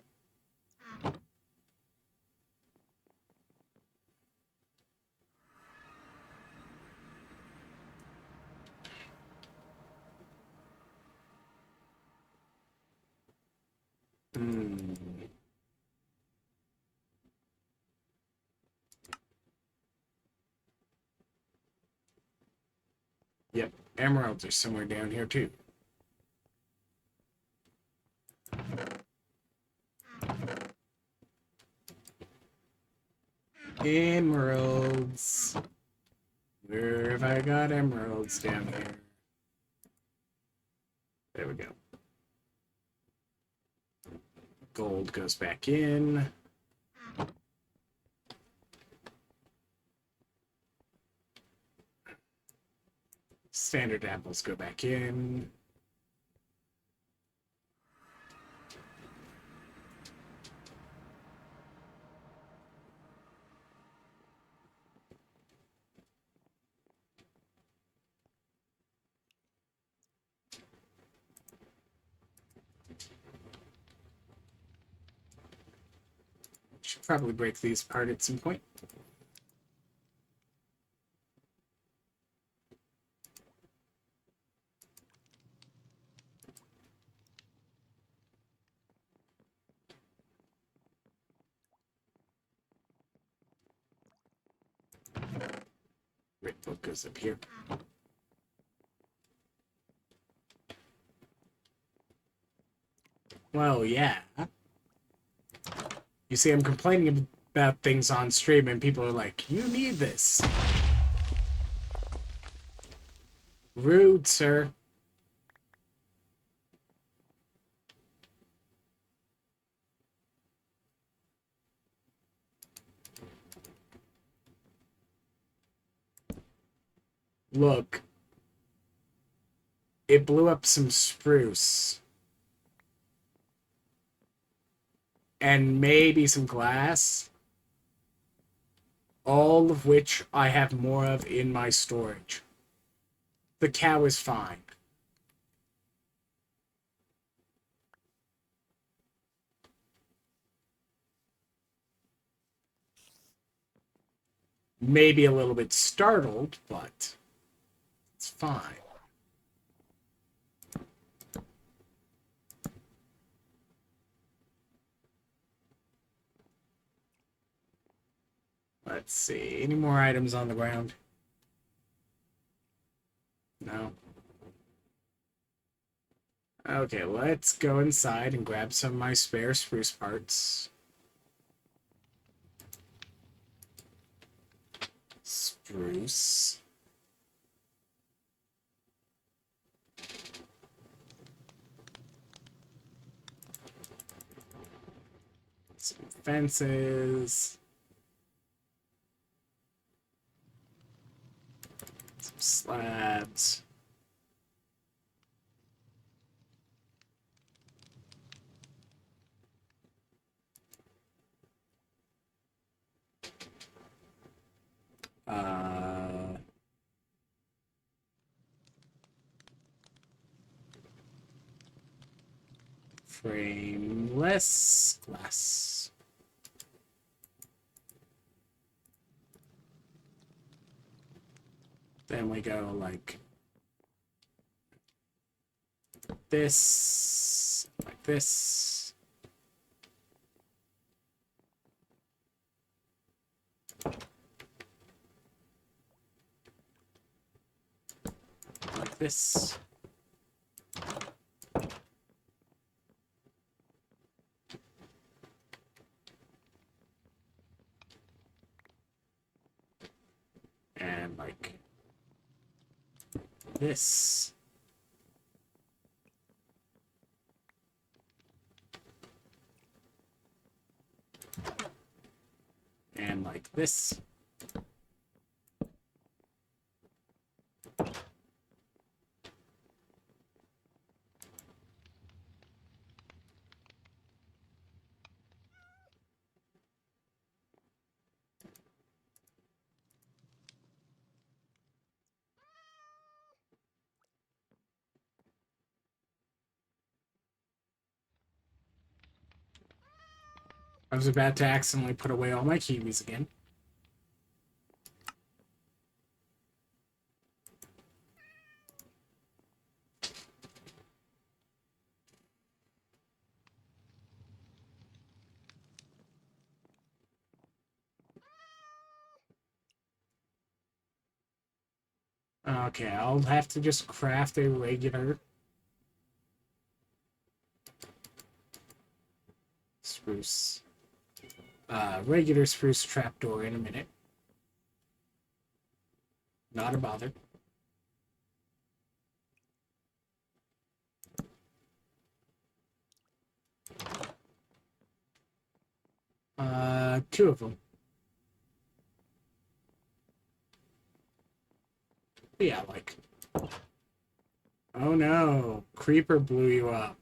Yep, emeralds are somewhere down here too. Emeralds. Where have I got emeralds down here? There we go. Gold goes back in. Standard apples go back in. Should probably break these apart at some point. Red book goes up here. Well, yeah. You see, I'm complaining about things on stream, and people are like, you need this. Rude, sir. Look. It blew up some spruce. And maybe some glass. All of which I have more of in my storage. The cow is fine. Maybe a little bit startled, but it's fine. Let's see. Any more items on the ground? No. Okay, let's go inside and grab some of my spare spruce parts. Spruce. Some fences. Some slabs. Frameless glass. Then we go like this, like this. Like this. And like this. And like this. I was about to accidentally put away all my kiwis again. Okay, I'll have to just craft a regular spruce, regular spruce trapdoor in a minute. Not a bother. Two of them. Yeah, like. Oh no, creeper blew you up.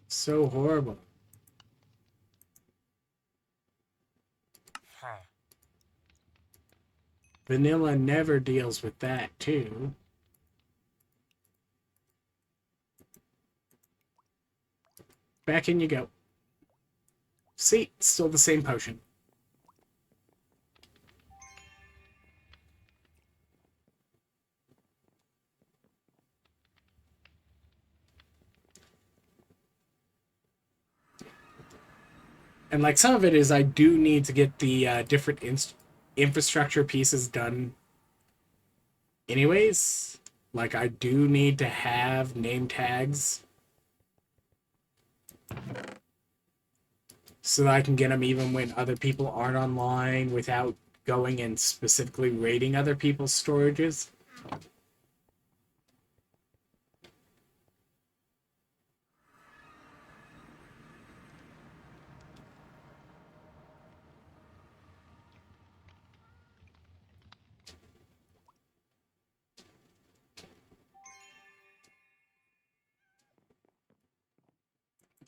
So horrible. Vanilla never deals with that, too. Back in you go. See, still the same potion. And like some of it is I do need to get the different infrastructure pieces done anyways. Like I do need to have name tags so that I can get them even when other people aren't online without going and specifically raiding other people's storages.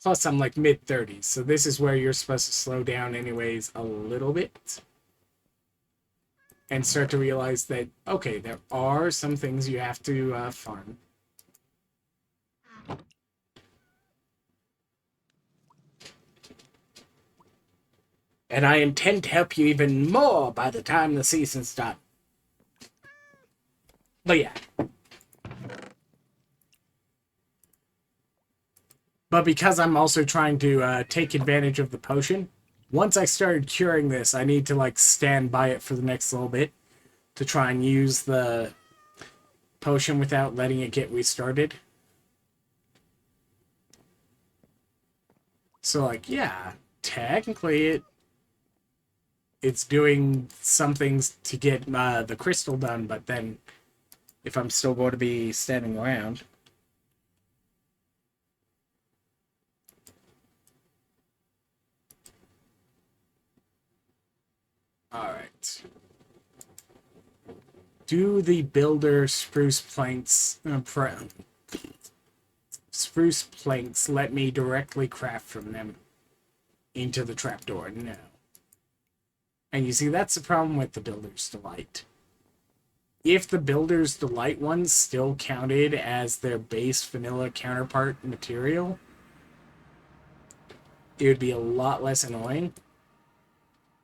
Plus, I'm like mid-30s, so this is where you're supposed to slow down anyways a little bit. And start to realize that, okay, there are some things you have to farm. And I intend to help you even more by the time the season's done. But yeah. But because I'm also trying to take advantage of the potion, once I started curing this, I need to like stand by it for the next little bit to try and use the potion without letting it get restarted. So like, yeah, technically it's doing some things to get the crystal done, but then if I'm still going to be standing around. Alright. Do the builder spruce planks spruce planks let me directly craft from them into the trapdoor? No. And you see, that's the problem with the Builder's Delight. If the Builder's Delight ones still counted as their base vanilla counterpart material, it would be a lot less annoying.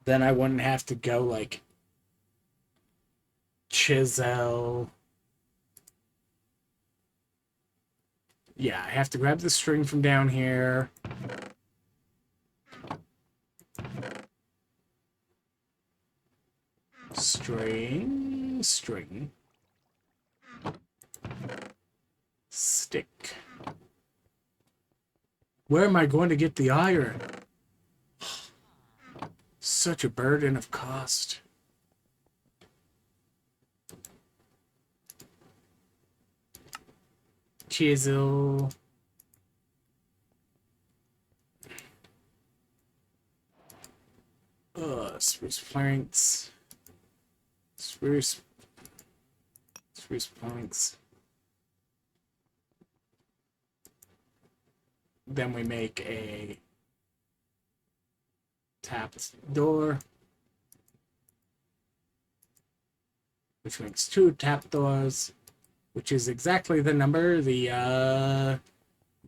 Then I wouldn't have to go, like, chisel. Yeah, I have to grab the string from down here. String. Stick. Where am I going to get the iron? Such a burden of cost. Chisel. Spruce planks. Spruce planks. Then we make a tapped door, which makes 2 tap doors, which is exactly the number the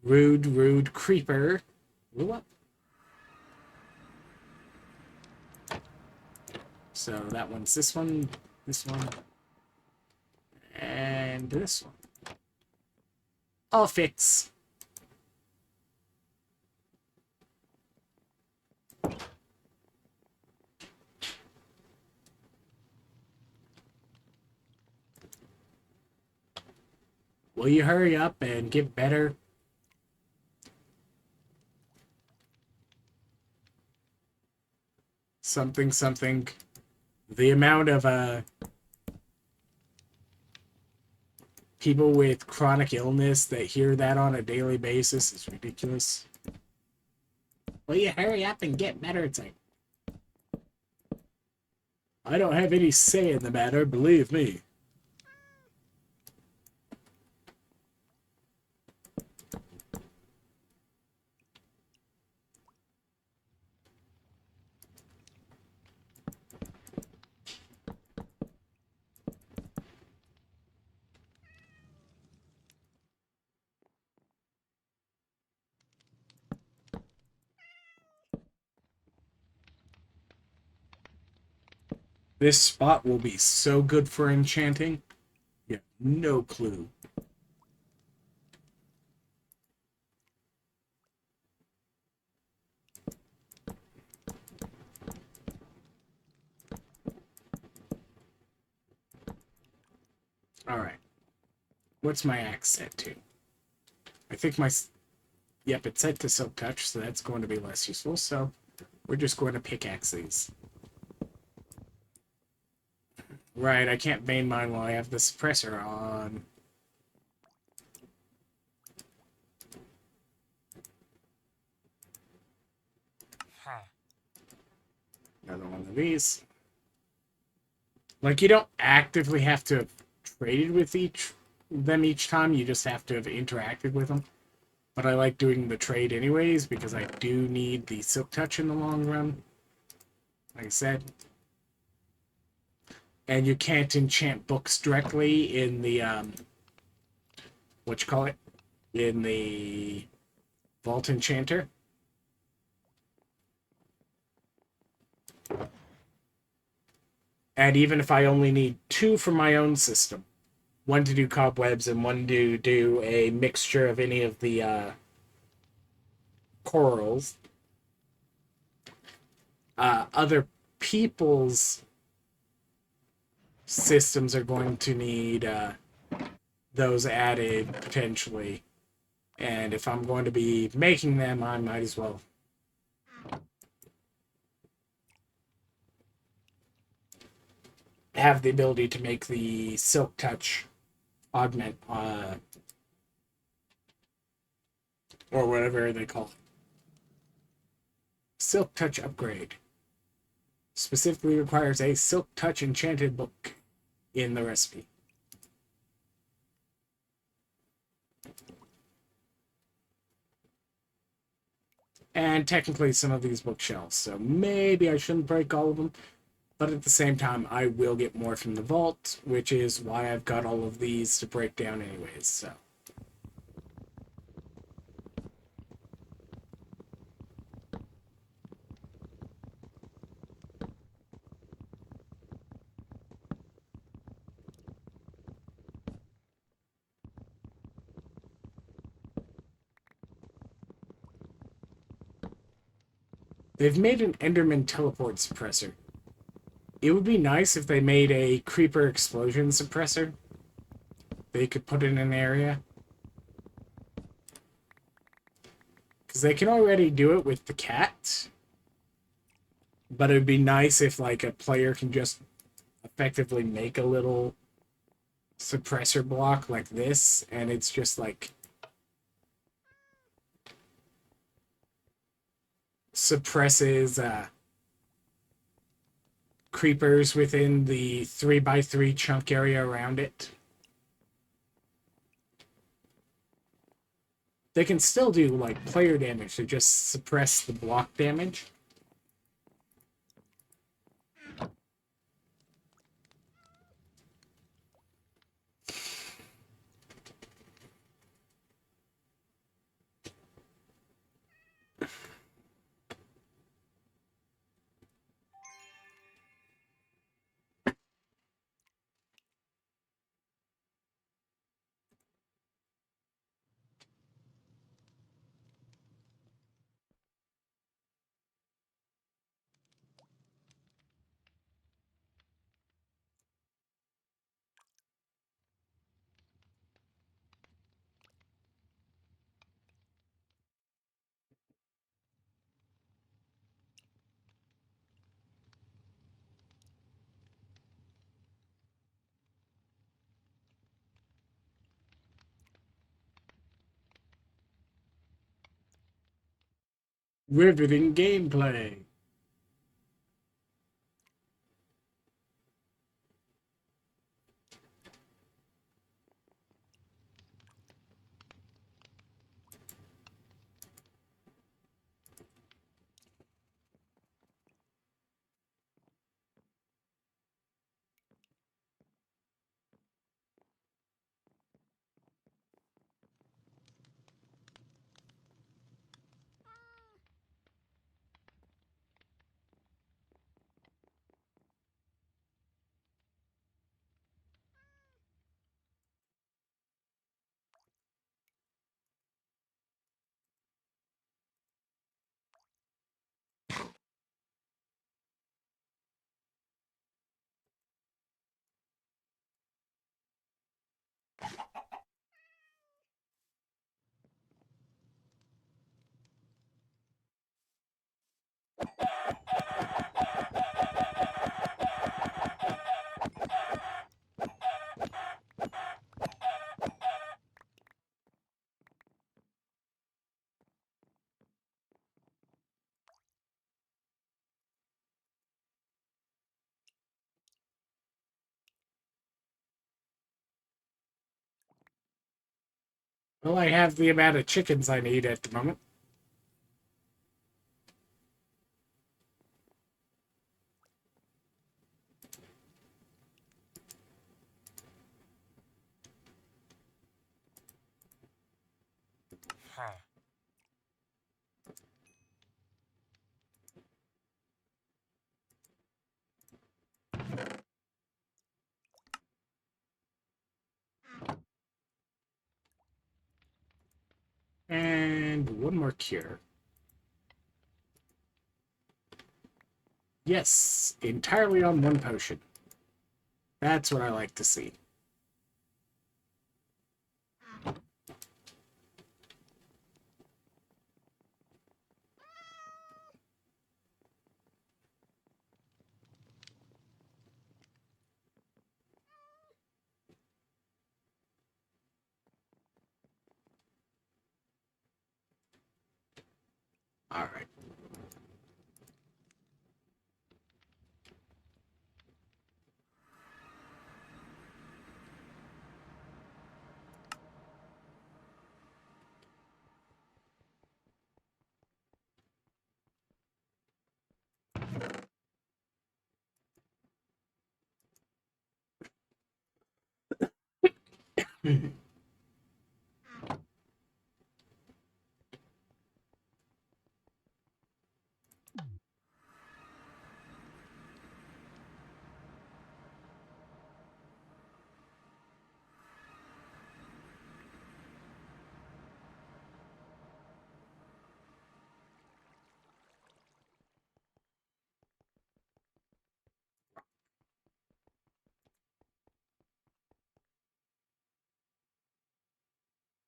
rude creeper blew up. So that one's this one, and this one. All fits. Will you hurry up and get better? Something, something. The amount of people with chronic illness that hear that on a daily basis is ridiculous. Will you hurry up and get better? It's like, I don't have any say in the matter, believe me. This spot will be so good for enchanting. You have no clue. Alright. What's my axe set to? I think my... Yep, it's set to Silk Touch, so that's going to be less useful, so we're just going to pickaxe these. Right, I can't vein mine while I have the suppressor on. Another one of these. Like, you don't actively have to have traded with them each time, you just have to have interacted with them. But I like doing the trade anyways, because I do need the Silk Touch in the long run. Like I said. And you can't enchant books directly in the, in the Vault Enchanter. And even if I only need 2 for my own system, one to do cobwebs and one to do a mixture of any of the corals, other people's systems are going to need those added potentially. And if I'm going to be making them, I might as well have the ability to make the Silk Touch augment, or whatever they call it. Silk Touch upgrade. Specifically requires a Silk Touch enchanted book in the recipe. And technically some of these bookshelves, so maybe I shouldn't break all of them. But at the same time, I will get more from the vault, which is why I've got all of these to break down anyways, so. They've made an Enderman teleport suppressor. It would be nice if they made a creeper explosion suppressor. They could put in an area. Because they can already do it with the cat. But it would be nice if, like, a player can just effectively make a little suppressor block like this, and it's just, like, suppresses creepers within the 3x3 chunk area around it. They can still do, like, player damage to just suppress the block damage. Riveting gameplay. Well, I have the amount of chickens I need at the moment. And one more cure. Yes, entirely on one potion. That's what I like to see. All right.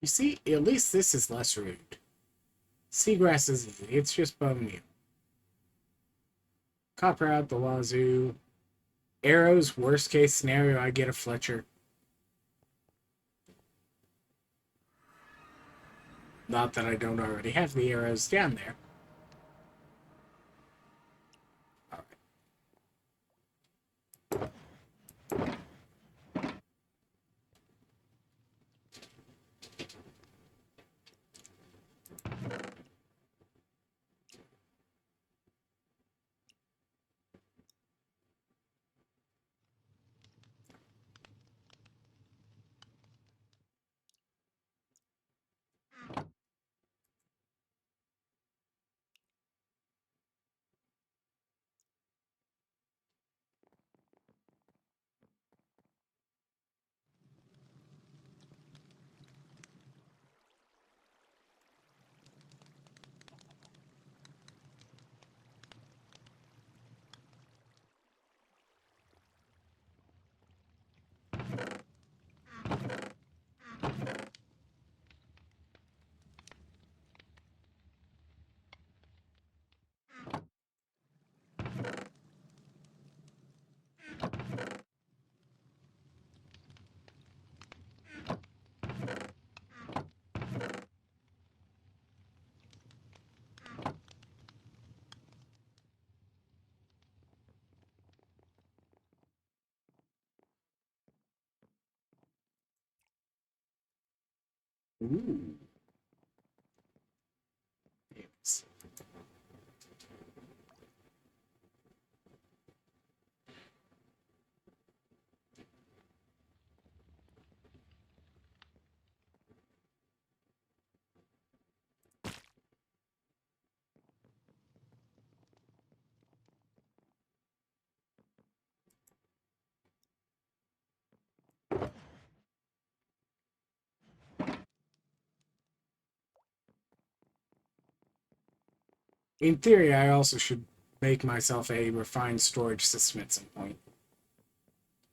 You see, at least this is less rude. Seagrass is it's just bum meal. Copper out the wazoo. Arrows, worst case scenario, I get a Fletcher. Not that I don't already have the arrows down there. All Ooh. Yes. In theory, I also should make myself a refined storage system at some point.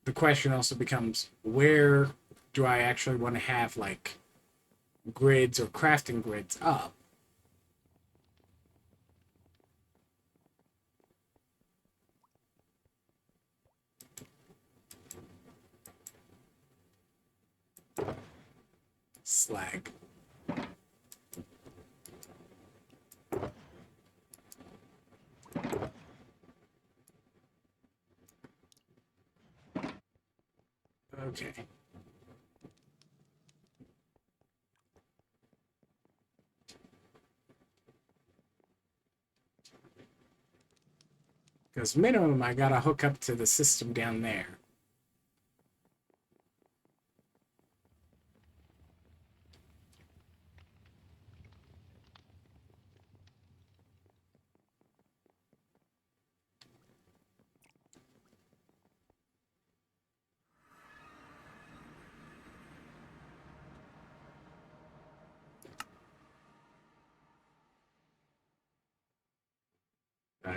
The question also becomes, where do I actually want to have like grids or crafting grids up? Slag. Okay. Because minimum, I gotta hook up to the system down there.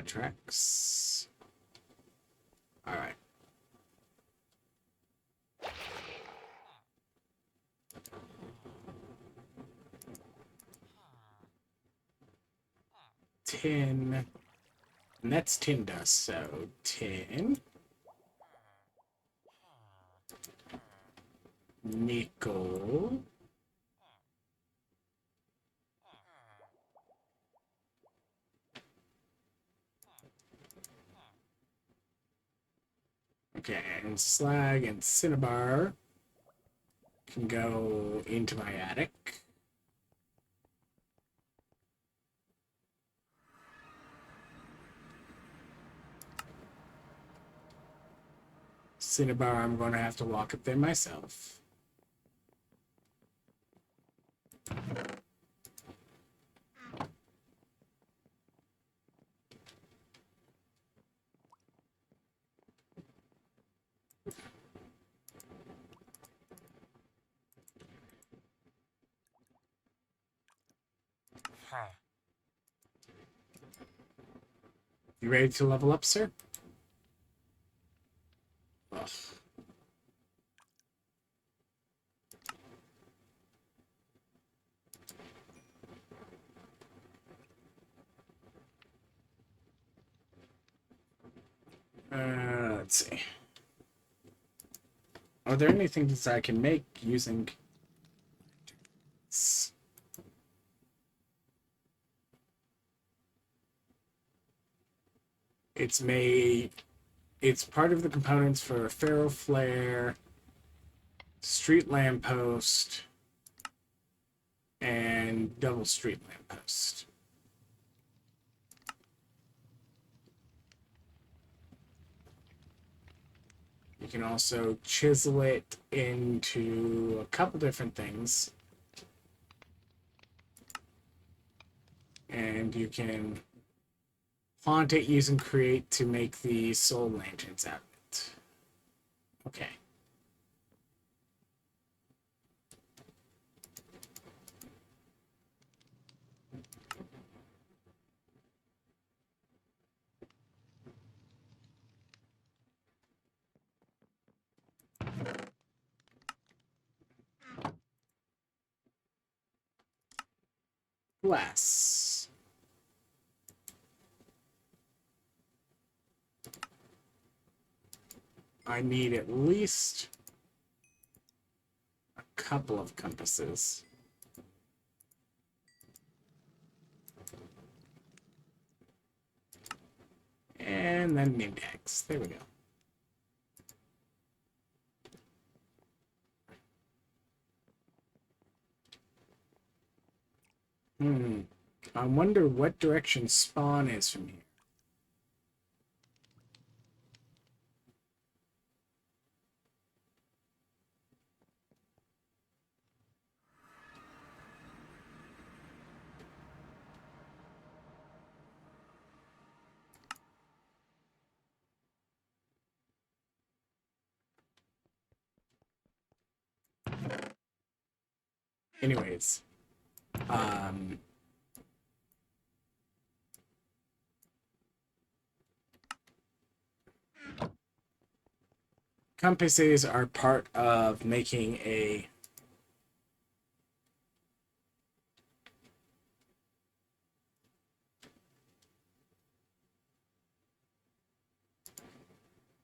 Tracks. All right. Tin. And that's tin dust, so tin. Nickel. Okay, and slag and cinnabar can go into my attic. Cinnabar, I'm going to have to walk up there myself. You ready to level up, sir? Ugh. Let's see. Are there any things I can make using... It's made... It's part of the components for a ferro flare, street lamppost, and double street lamppost. You can also chisel it into a couple different things. And you can font it using Create to make the soul lanterns out of it. Okay. Glass. I need at least a couple of compasses. And then name tags. There we go. I wonder what direction spawn is from here. Anyways, compasses are part of making a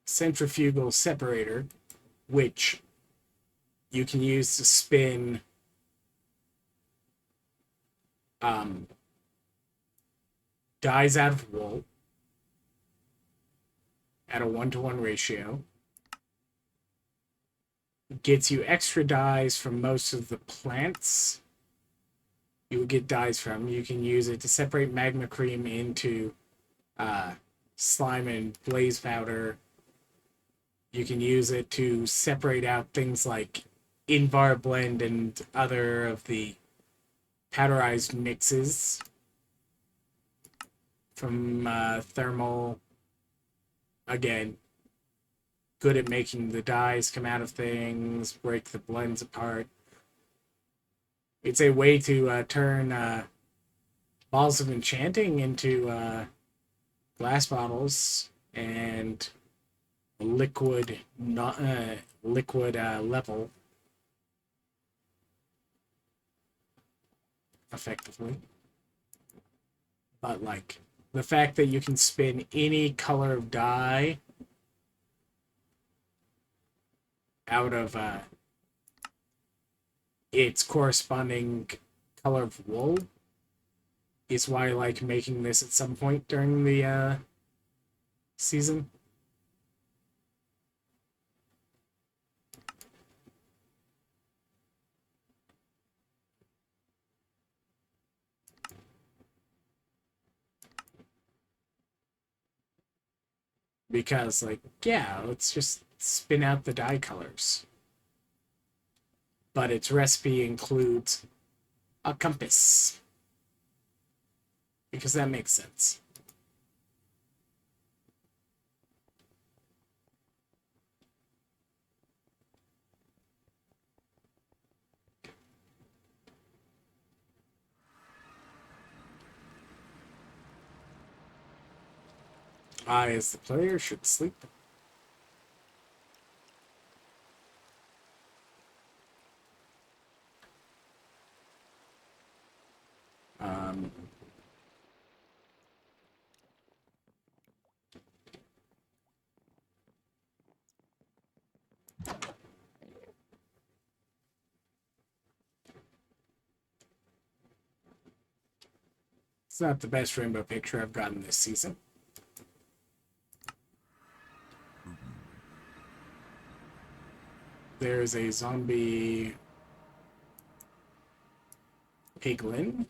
centrifugal separator, which you can use to spin dyes out of wool at a 1-to-1 ratio. Gets you extra dyes from most of the plants you would get dyes from. You can use it to separate magma cream into slime and blaze powder. You can use it to separate out things like Invar blend and other of the powderized mixes from thermal. Again, good at making the dyes come out of things, break the blends apart. It's a way to turn balls of enchanting into glass bottles and liquid, not liquid level effectively. But like the fact that you can spin any color of dye out of its corresponding color of wool is why I like making this at some point during the season. Because, like, yeah, let's just spin out the dye colors. But its recipe includes a compass. Because that makes sense. I, as the player, should sleep. Um, it's not the best rainbow picture I've gotten this season. There's a zombie piglin.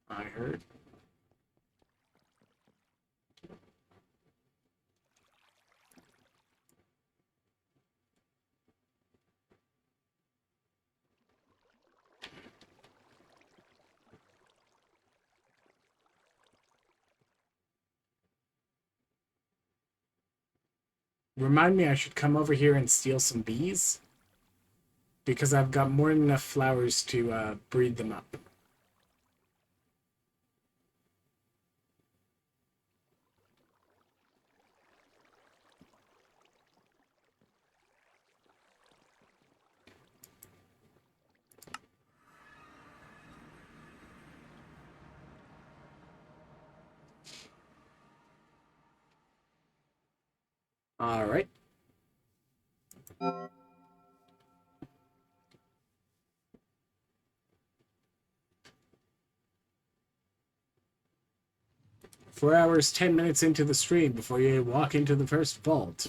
I heard. Remind me I should come over here and steal some bees. Because I've got more than enough flowers to breed them up. All right. 4 hours, 10 minutes into the stream before you walk into the first vault.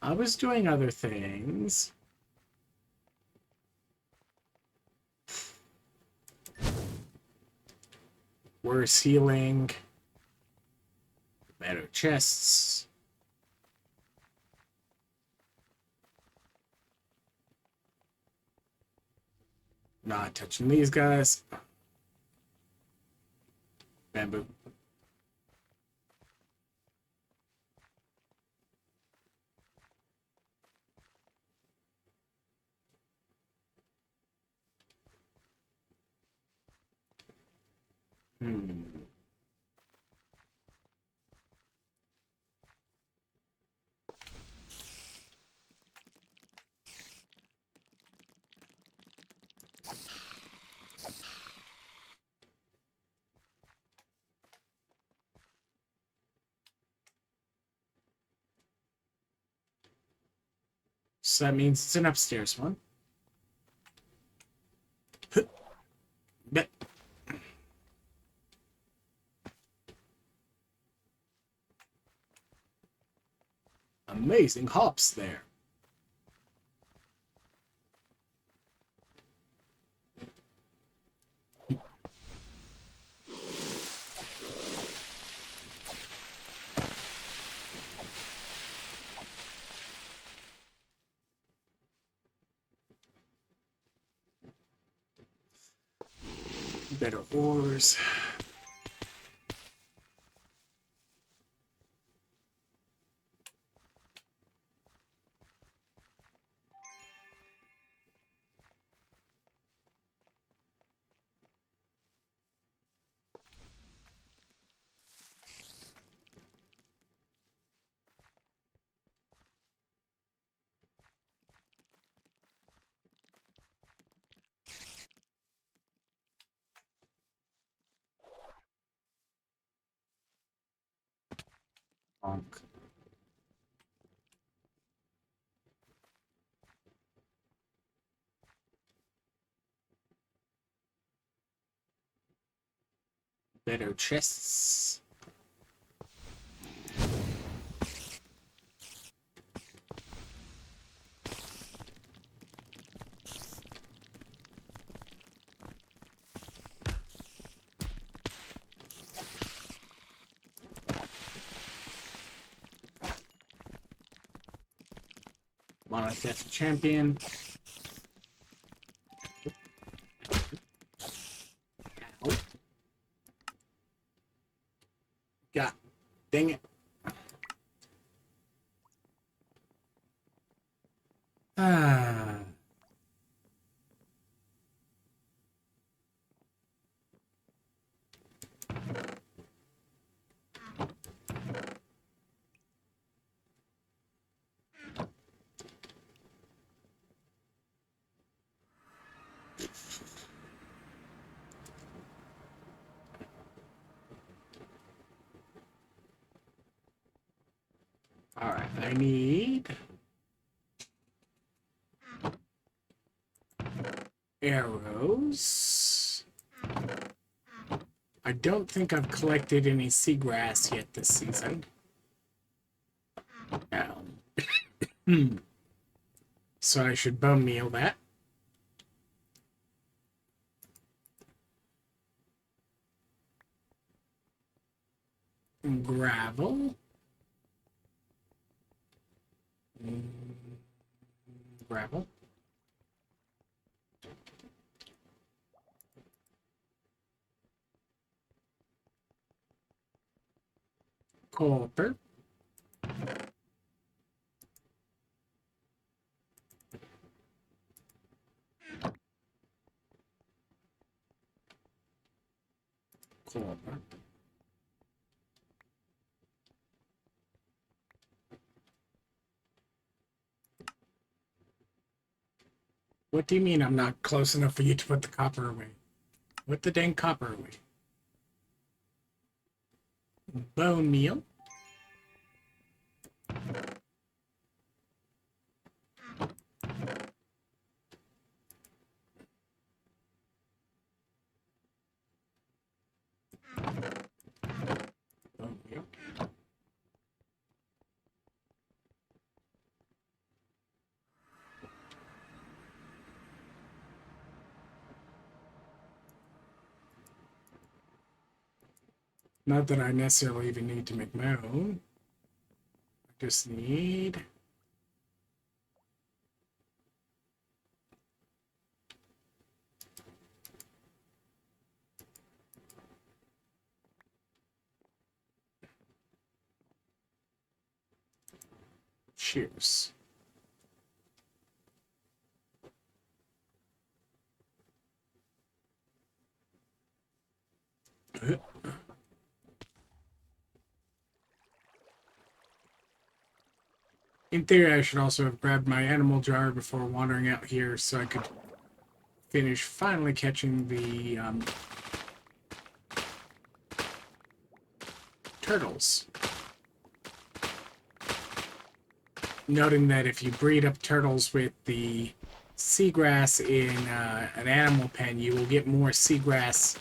I was doing other things. Worse healing. Better chests. Not touching these guys. Bamboo. So that means it's an upstairs one. Bet. Amazing hops there. Better ores. Honk. Better chests. Monolith champion. Ow. God dang it. Ah. All right, I need arrows. I don't think I've collected any seagrass yet this season. So I should bone meal that. Gravel. Gravel. Copper. Copper. What do you mean I'm not close enough for you to put the copper away? Put the dang copper away. Bone meal. Not that I necessarily even need to make my own. I just need... shears. In theory, I should also have grabbed my animal jar before wandering out here so I could finish finally catching the turtles. Noting that if you breed up turtles with the seagrass in an animal pen, you will get more seagrass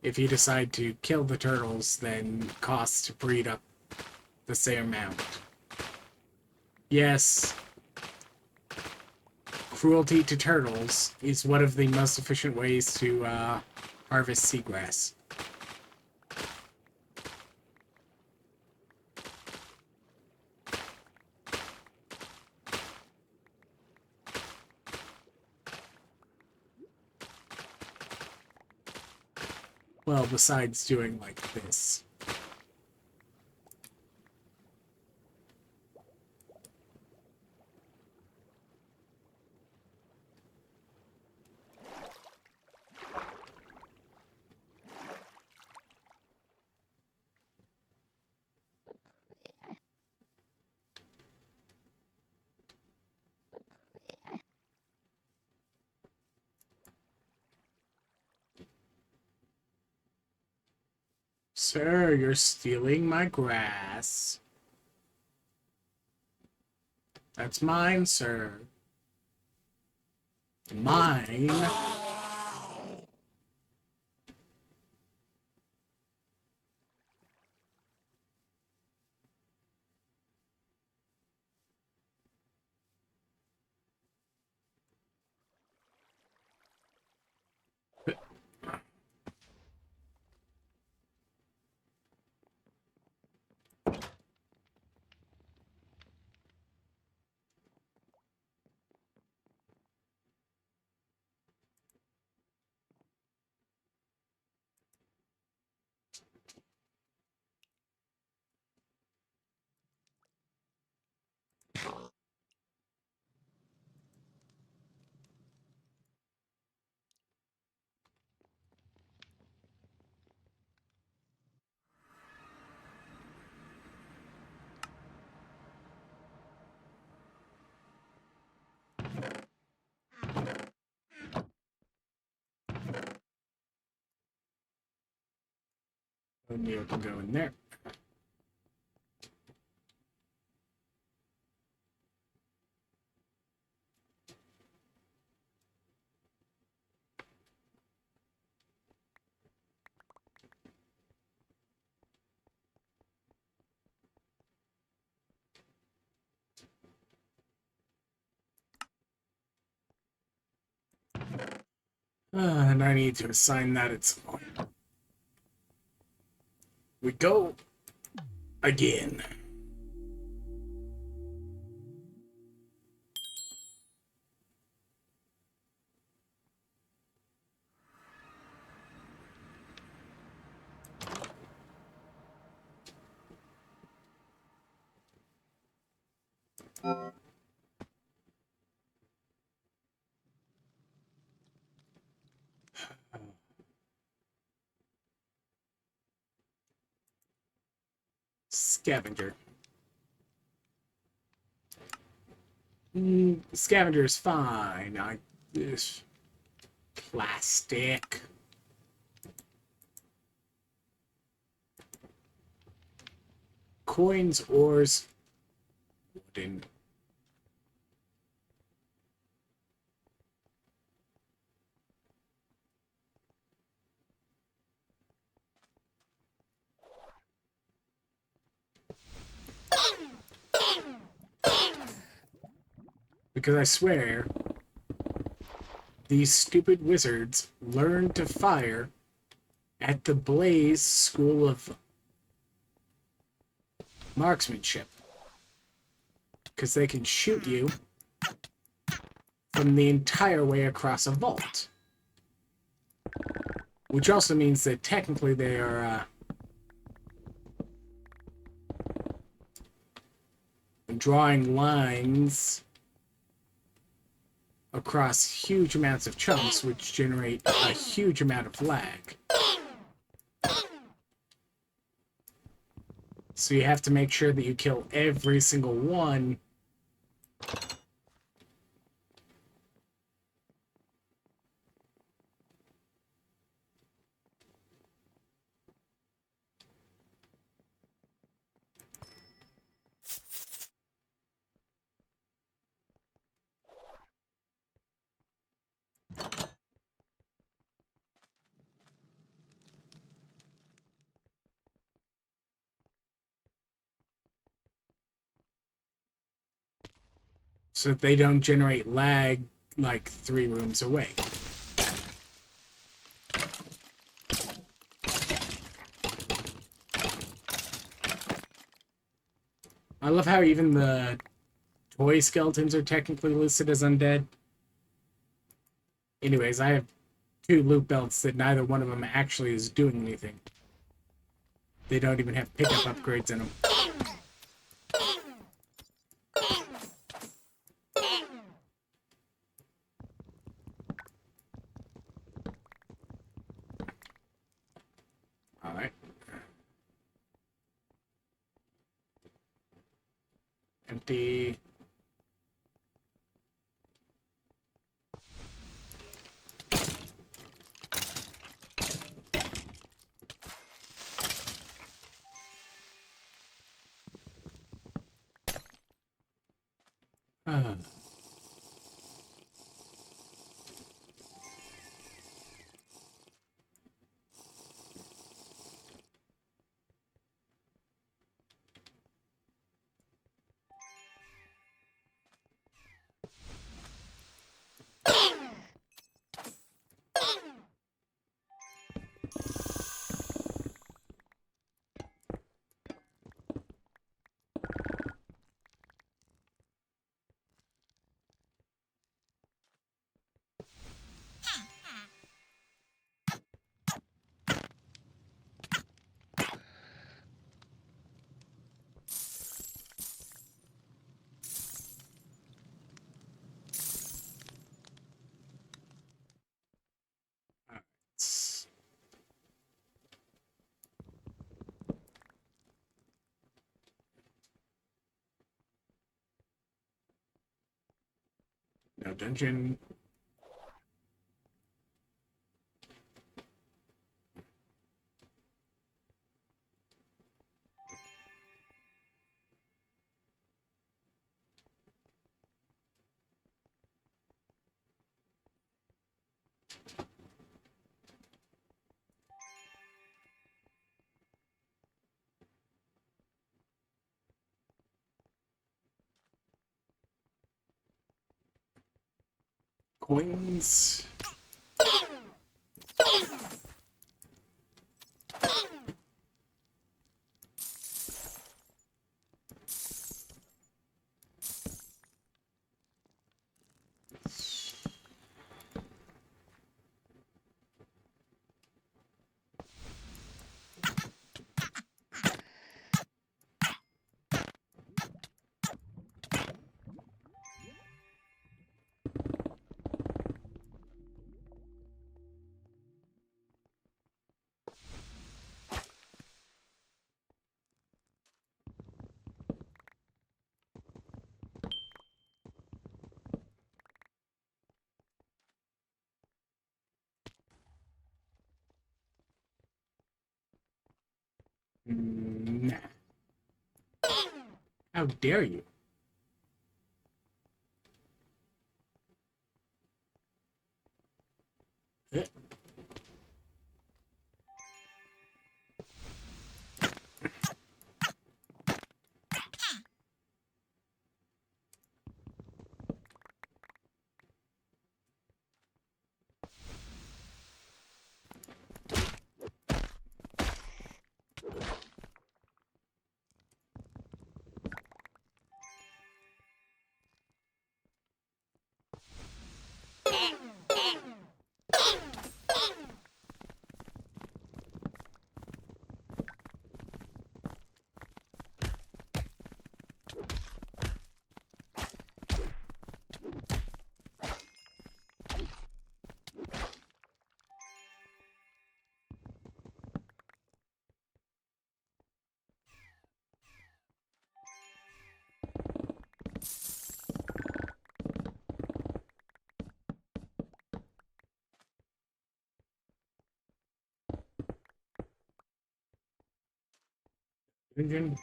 if you decide to kill the turtles than costs to breed up the same amount. Yes, cruelty to turtles is one of the most efficient ways to harvest seagrass. Well, besides doing like this. Sir, you're stealing my grass. That's mine, sir. Mine. O'Neill can go in there. And I need to assign that at some point. We go again. Scavenger. Scavenger is fine. This plastic. Coins, ores, wooden. Because I swear, these stupid wizards learn to fire at the Blaze School of Marksmanship. Because they can shoot you from the entire way across a vault. Which also means that technically they are drawing lines across huge amounts of chunks, which generate a huge amount of lag. So you have to make sure that you kill every single one. So that they don't generate lag like 3 rooms away. I love how even the toy skeletons are technically listed as undead. Anyways, I have 2 loot belts that neither one of them actually is doing anything. They don't even have pickup upgrades in them. Alright. Empty. Uh. No dungeon. Coins. Nah. How dare you? Engine.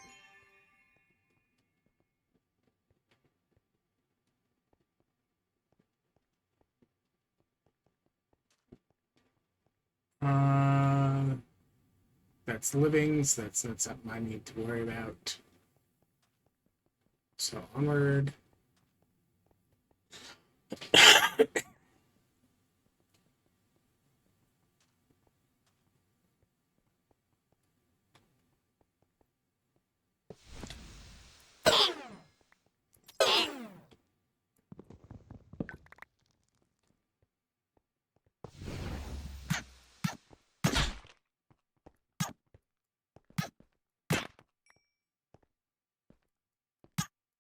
That's livings. That's not something I need to worry about. So onward.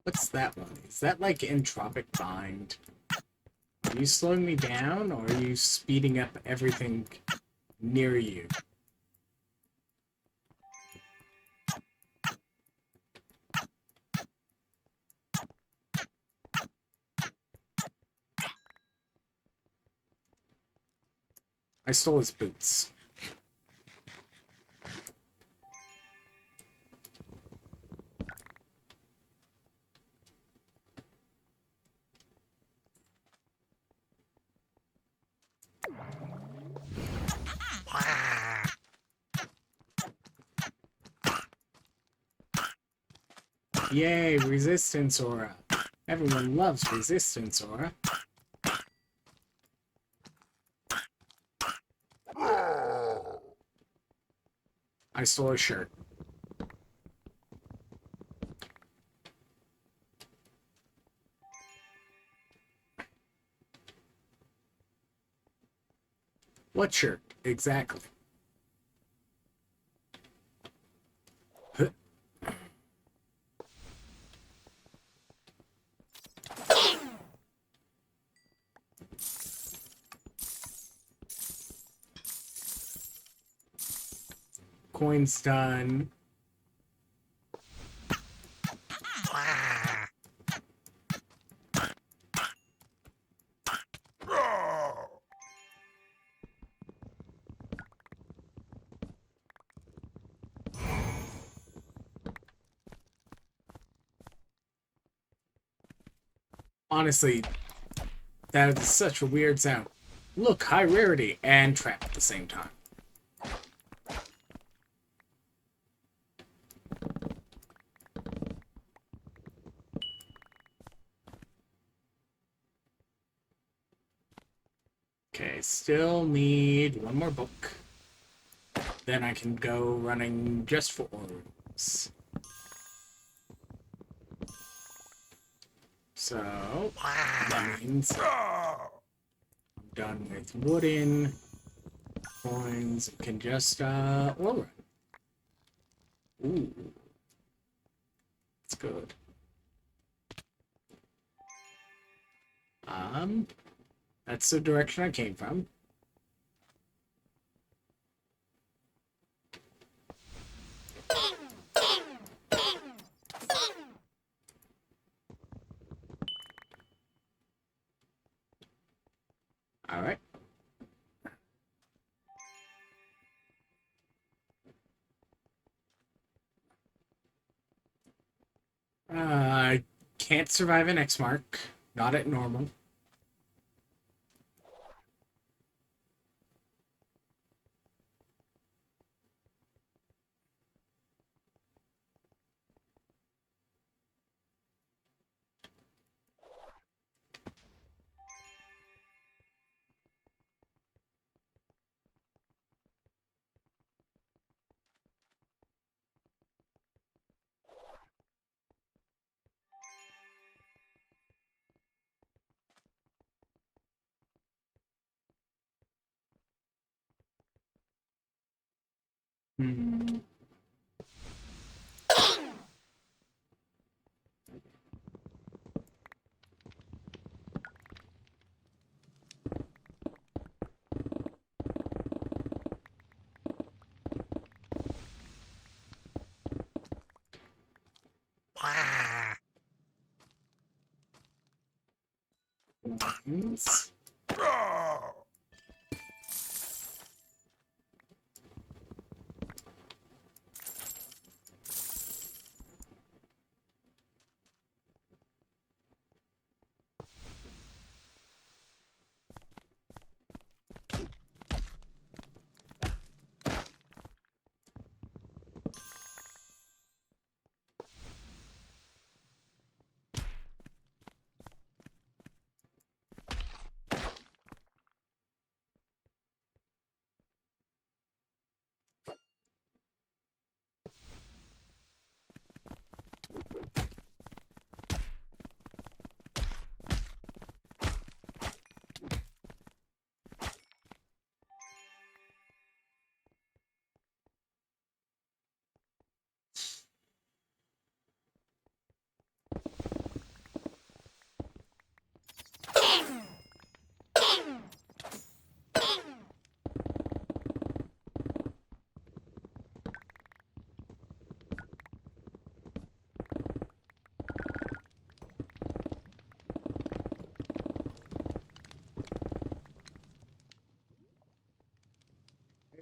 What's that one? Is that like entropic bind? Are you slowing me down, or are you speeding up everything near you? I stole his boots. Yay, resistance aura. Everyone loves resistance aura. I stole a shirt. What shirt? Exactly. Coin's done. Honestly, that is such a weird sound. Look, high rarity and trap at the same time. Okay, still need one more book. Then I can go running just for orbs. So, that means I'm done with wooden coins. Can just, ore run. Ooh. That's good. That's the direction I came from. Alright. I can't survive an X mark. Not at normal. Hmm. Ones.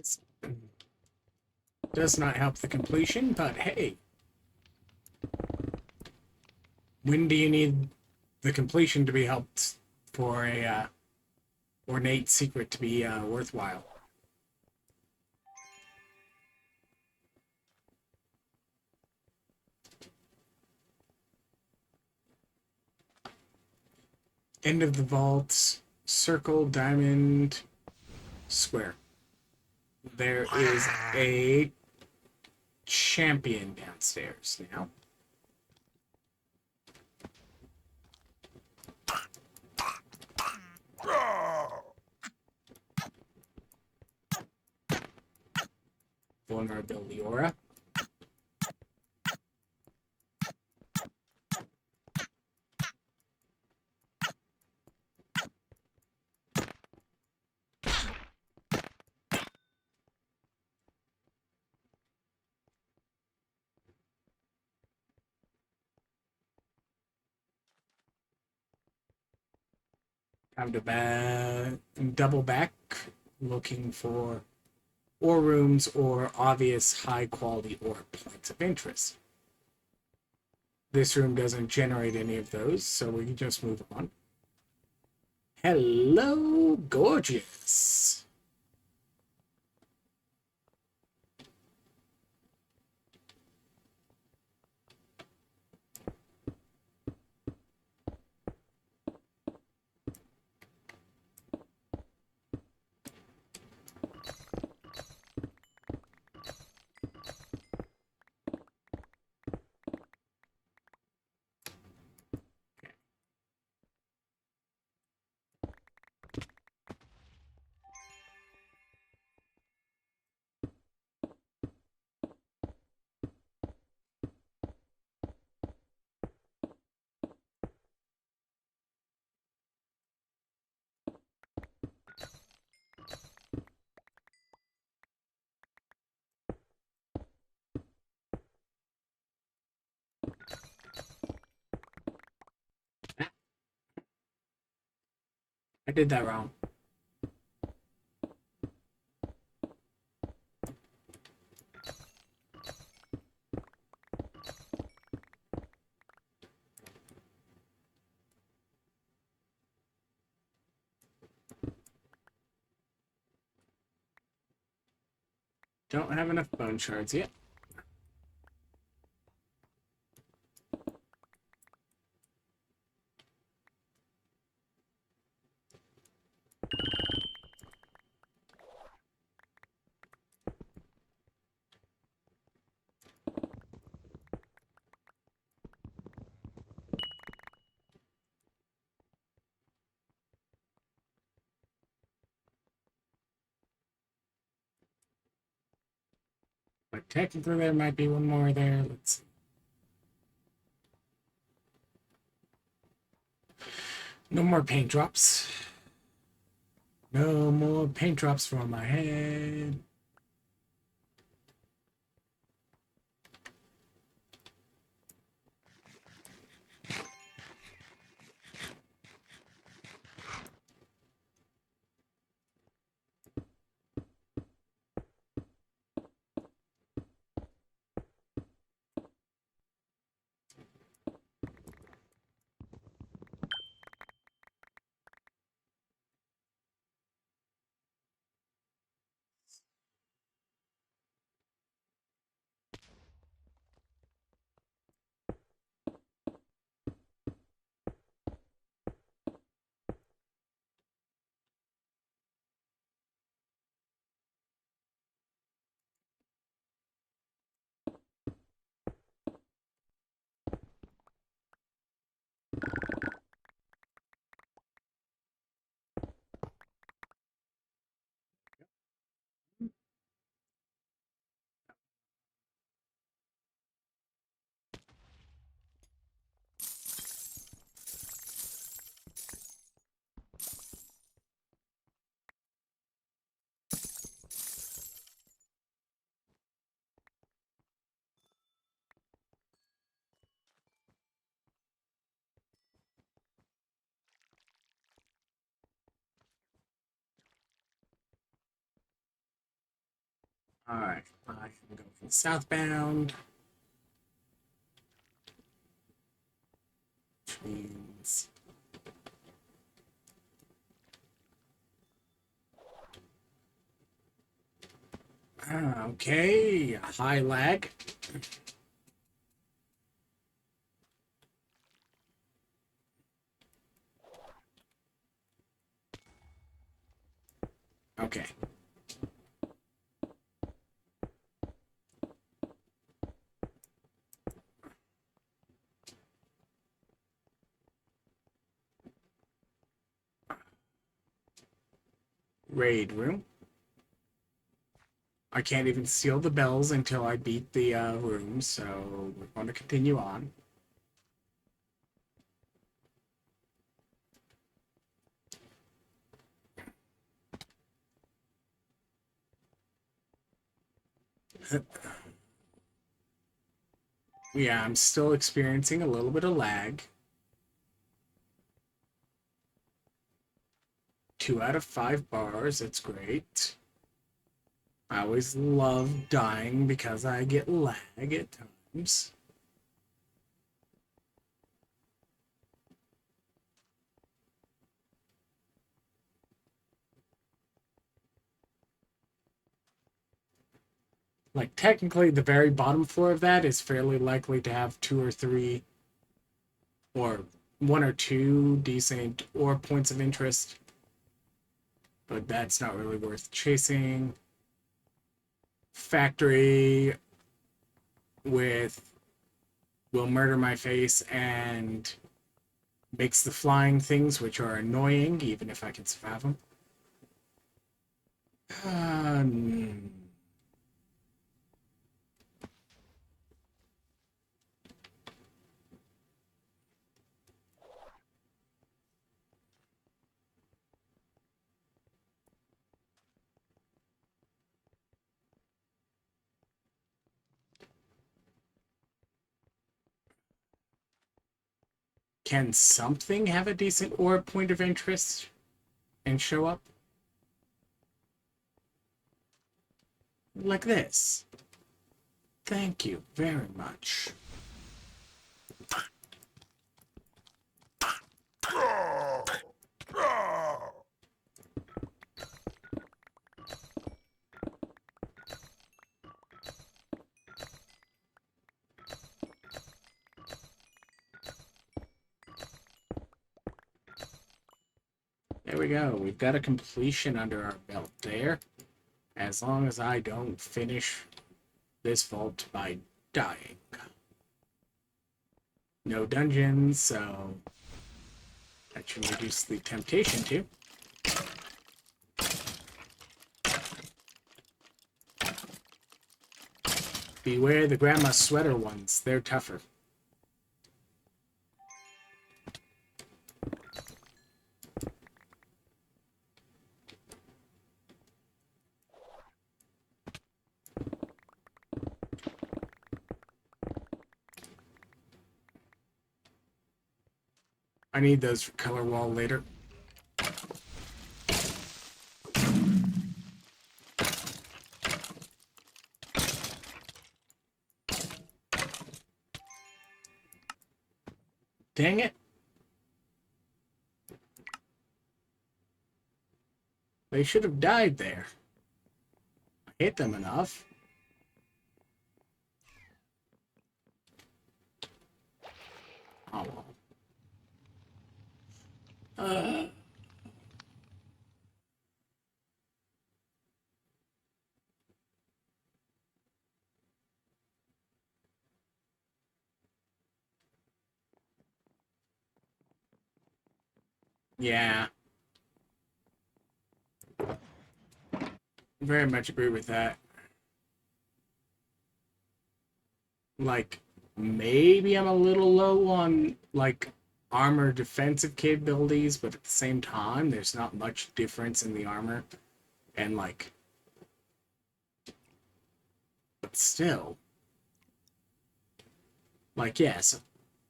This does not help the completion, but hey, when do you need the completion to be helped for a ornate secret to be worthwhile? End of the vault, circle, diamond, square. There is a champion downstairs now. Vulnerability aura. Time to double back, looking for ore rooms or obvious high quality ore points of interest. This room doesn't generate any of those, so we can just move on. Hello, gorgeous. I did that wrong. Don't have enough bone shards yet. But technically there might be one more there. Let's see. No more paint drops. No more paint drops from my head. Alright, I can go from southbound. Which means okay, high lag. Okay. Raid room. I can't even seal the bells until I beat the room, so we're going to continue on. Yeah, I'm still experiencing a little bit of lag. 2 out of 5 bars, that's great. I always love dying because I get lag at times. Like, technically, the very bottom floor of that is fairly likely to have 2 or 3, or 1 or 2 decent ore points of interest. But that's not really worth chasing. Factory with will murder my face and makes the flying things, which are annoying, even if I can survive them. Can something have a decent ore point of interest and show up? Like this. Thank you very much. There we go. We've got a completion under our belt there. As long as I don't finish this vault by dying. No dungeons, so that should reduce the temptation to. Beware the grandma sweater ones. They're tougher. I need those for color wall later. Dang it. They should have died there. I hit them enough. Oh well. Yeah. Very much agree with that. Like, maybe I'm a little low on, like, armor defensive capabilities, but at the same time, there's not much difference in the armor. And, like, but still. Like, yes,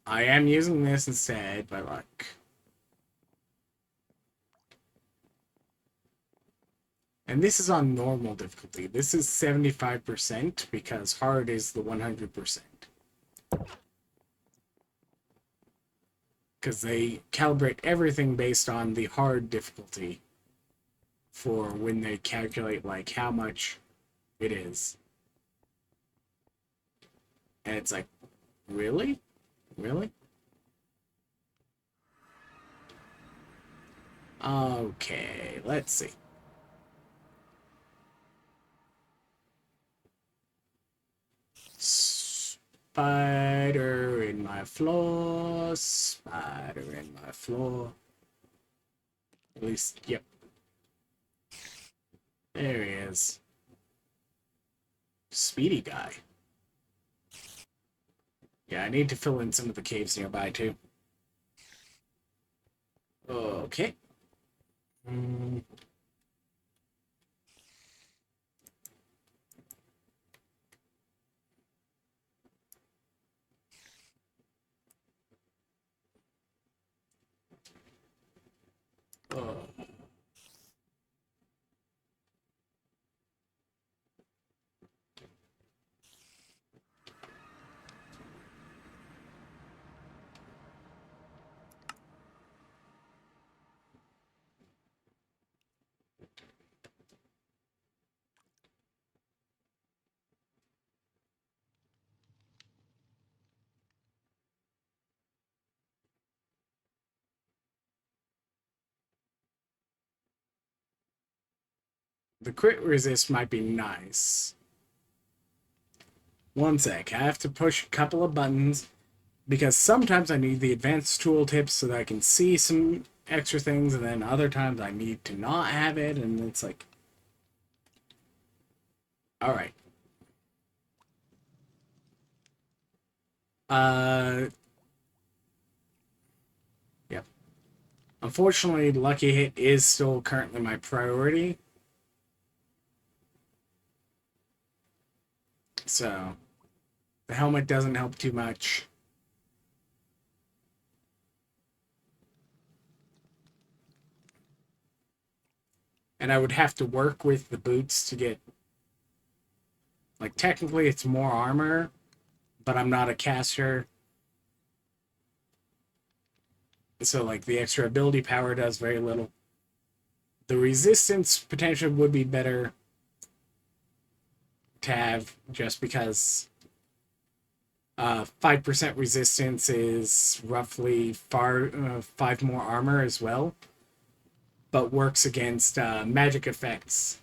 I am using this instead, but, like, and this is on normal difficulty. This is 75% because hard is the 100%. Because they calibrate everything based on the hard difficulty for when they calculate, like, how much it is. And it's like, really? Really? Okay, let's see. Spider in my floor. Spider in my floor. At least, yep. There he is. Speedy guy. Yeah, I need to fill in some of the caves nearby, too. Okay. Mm. Oh. The crit resist might be nice. One sec, I have to push a couple of buttons because sometimes I need the advanced tooltips so that I can see some extra things, and then other times I need to not have it, and it's like, all right. Yep. Unfortunately, Lucky Hit is still currently my priority. So, the helmet doesn't help too much. And I would have to work with the boots to get... Like, technically it's more armor, but I'm not a caster. So, like, the extra ability power does very little. The resistance potentially would be better to have just because 5% resistance is roughly 5 more armor as well, but works against magic effects.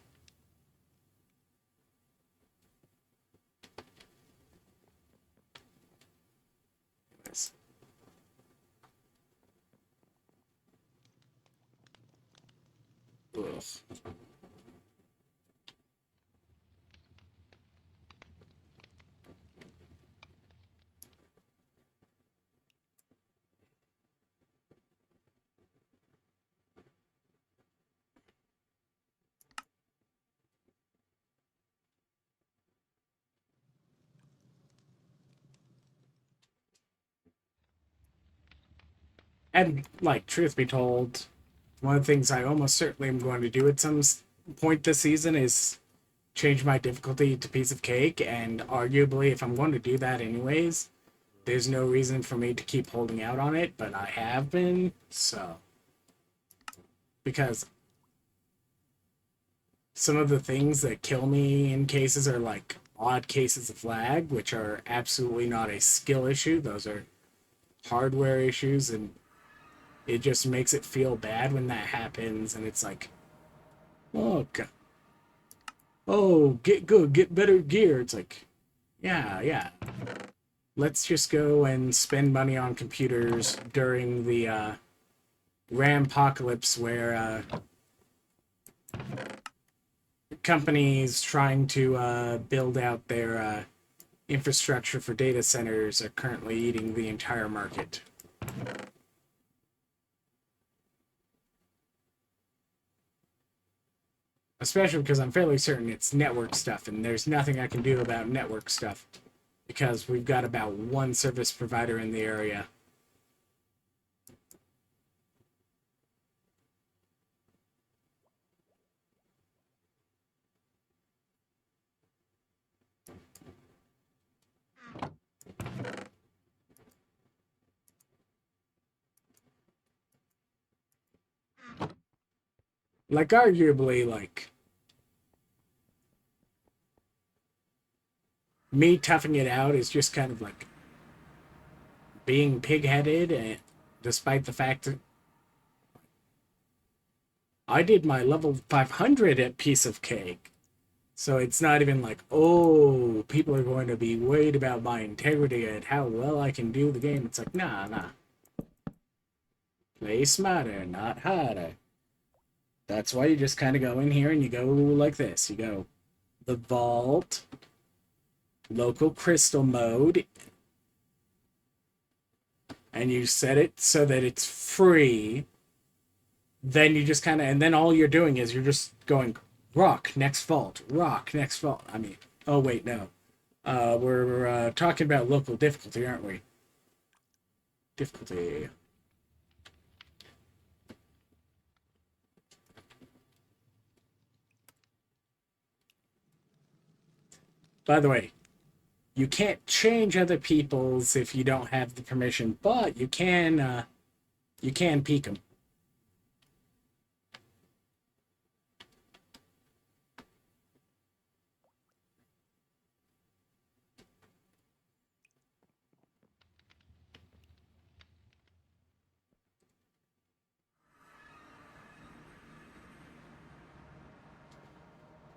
Ugh. And, like, truth be told, one of the things I almost certainly am going to do at some point this season is change my difficulty to piece of cake. And arguably, if I'm going to do that anyways, there's no reason for me to keep holding out on it, but I have been, so. Because some of the things that kill me in cases are like odd cases of lag, which are absolutely not a skill issue. Those are hardware issues, and it just makes it feel bad when that happens. And it's like, oh, God. Oh, get good, get better gear. It's like, yeah, yeah. Let's just go and spend money on computers during the RAM apocalypse where companies trying to build out their infrastructure for data centers are currently eating the entire market. Especially because I'm fairly certain it's network stuff, and there's nothing I can do about network stuff because we've got about one service provider in the area. Like, arguably, like, me toughing it out is just kind of like being pig-headed, and despite the fact that I did my level 500 at piece of cake. So it's not even like, oh, people are going to be worried about my integrity and how well I can do the game. It's like, nah, nah. Play smarter, not harder. That's why you just kind of go in here and you go like this. You go the vault, local crystal mode, and you set it so that it's free. Then you just kind of, and then all you're doing is you're just going rock, next vault, rock, next vault. I mean, oh, wait, no. We're talking about local difficulty, aren't we? Difficulty. By the way, you can't change other people's if you don't have the permission, but you can peek them.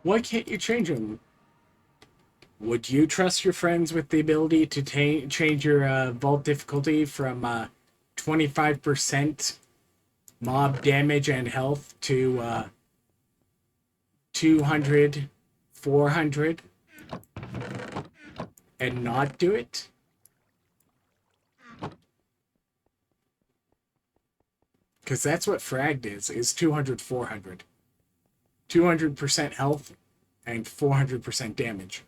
Why can't you change them? Would you trust your friends with the ability to change your vault difficulty from 25% mob damage and health to 200, 400, and not do it? Because that's what fragged is 200, 400. 200% health and 400% damage.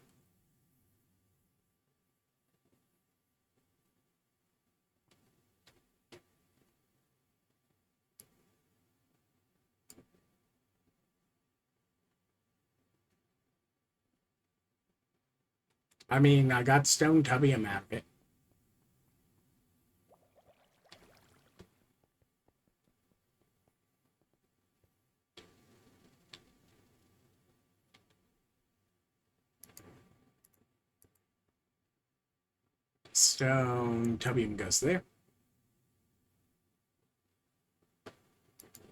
I mean, I got Stone Tubium out of it. Stone Tubium goes there.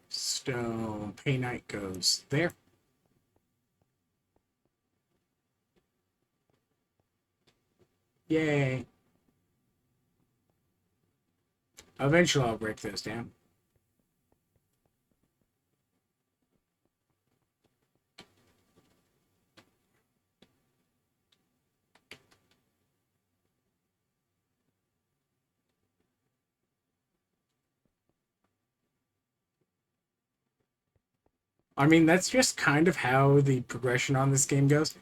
Stone Painite goes there. Yay. Eventually I'll break those down. I mean, that's just kind of how the progression on this game goes.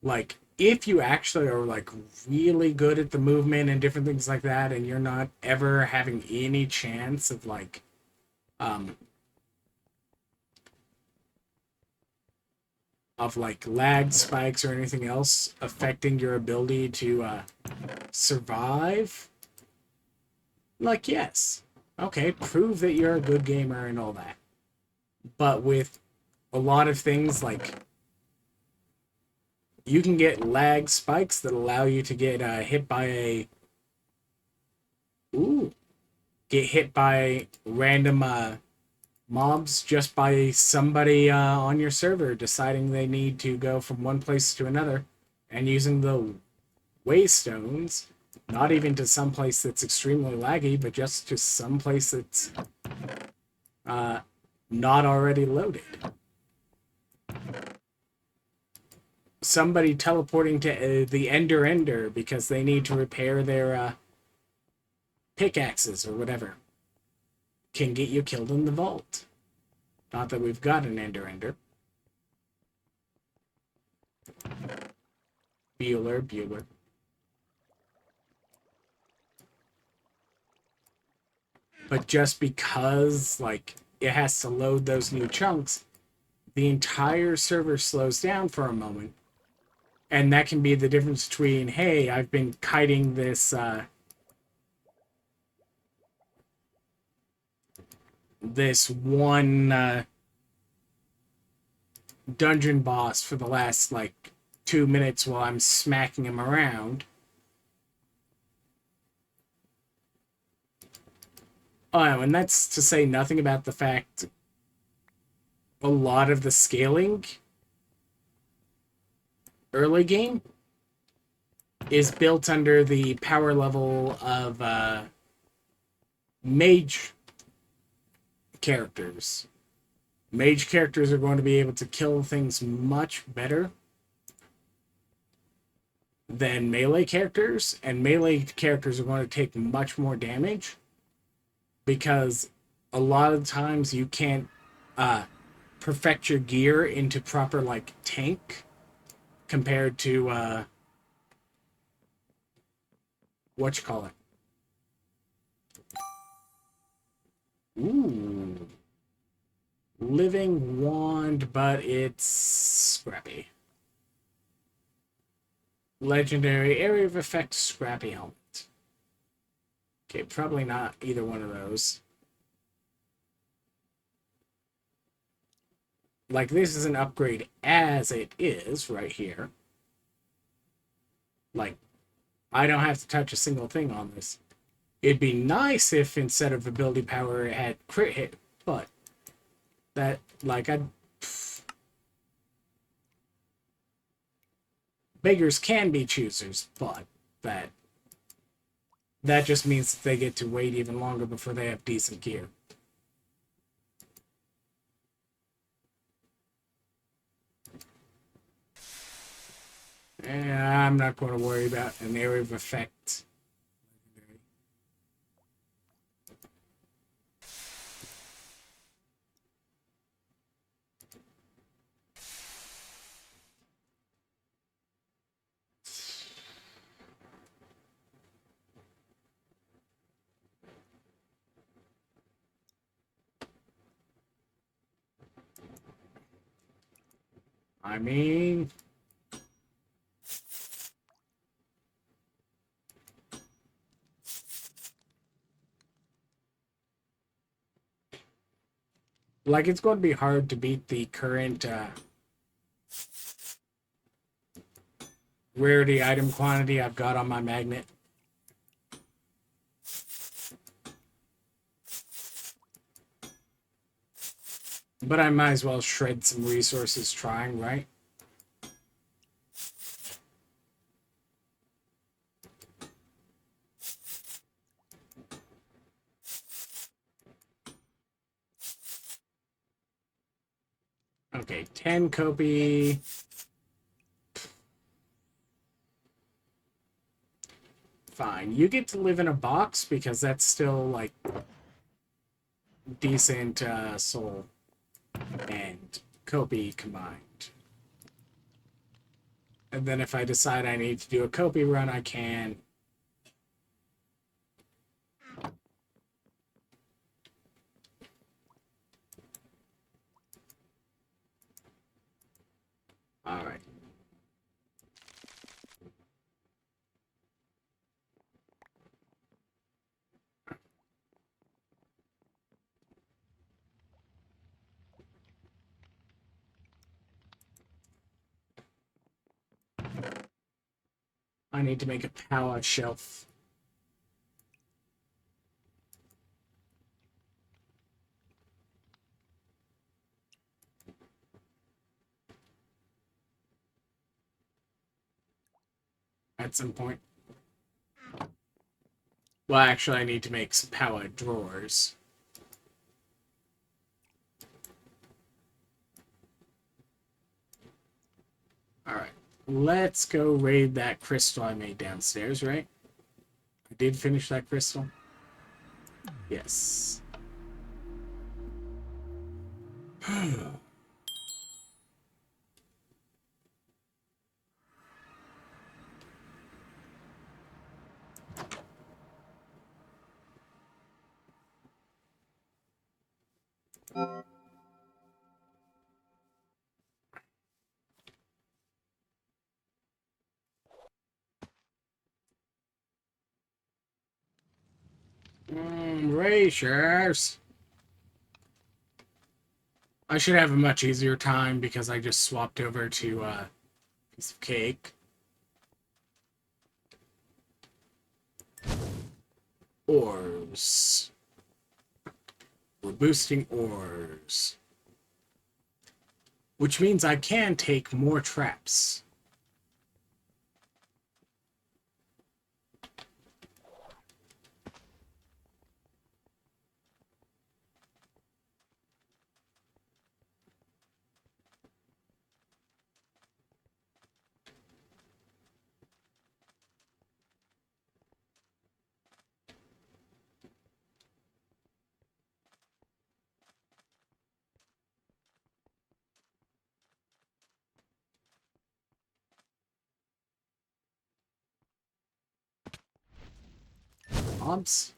Like, if you actually are like really good at the movement and different things like that, and you're not ever having any chance um of like lag spikes or anything else affecting your ability to survive, like, yes, okay, prove that you're a good gamer and all that. But with a lot of things, like, you can get lag spikes that allow you to get hit by a ooh get hit by random mobs just by somebody on your server deciding they need to go from one place to another and using the waystones, not even to some place that's extremely laggy, but just to some place that's uh, not already loaded. Somebody teleporting to the Ender because they need to repair their pickaxes or whatever can get you killed in the vault. Not that we've got an Ender. Bueller. But just because, like, it has to load those new chunks, the entire server slows down for a moment. And that can be the difference between, hey, I've been kiting this one dungeon boss for the last, like, 2 minutes while I'm smacking him around. Oh, and that's to say nothing about the fact a lot of the scaling early game is built under the power level of mage characters. Mage characters are going to be able to kill things much better than melee characters, and melee characters are going to take much more damage because a lot of times you can't perfect your gear into proper like tank compared to what you call it. Ooh, living wand, but it's scrappy. Legendary area of effect, scrappy helmet. Okay, probably not either one of those. Like, this is an upgrade as it is right here. Like, I don't have to touch a single thing on this. It'd be nice if instead of ability power it had crit hit, but that, like, beggars can be choosers, but that just means that they get to wait even longer before they have decent gear. I'm not going to worry about an area of effect. I mean, like, it's going to be hard to beat the current rarity item quantity I've got on my magnet. But I might as well shred some resources trying, right? Okay, 10 copy. Fine. You get to live in a box because that's still, like, decent soul and copy combined. And then if I decide I need to do a copy run, I can. All right. I need to make a power shelf. At some point. Well, actually, I need to make some power drawers. Alright. Let's go raid that crystal I made downstairs, right? I did finish that crystal. Yes. Racers. I should have a much easier time because I just swapped over to piece of cake. Ores. We're boosting ores. Which means I can take more traps. Mobs?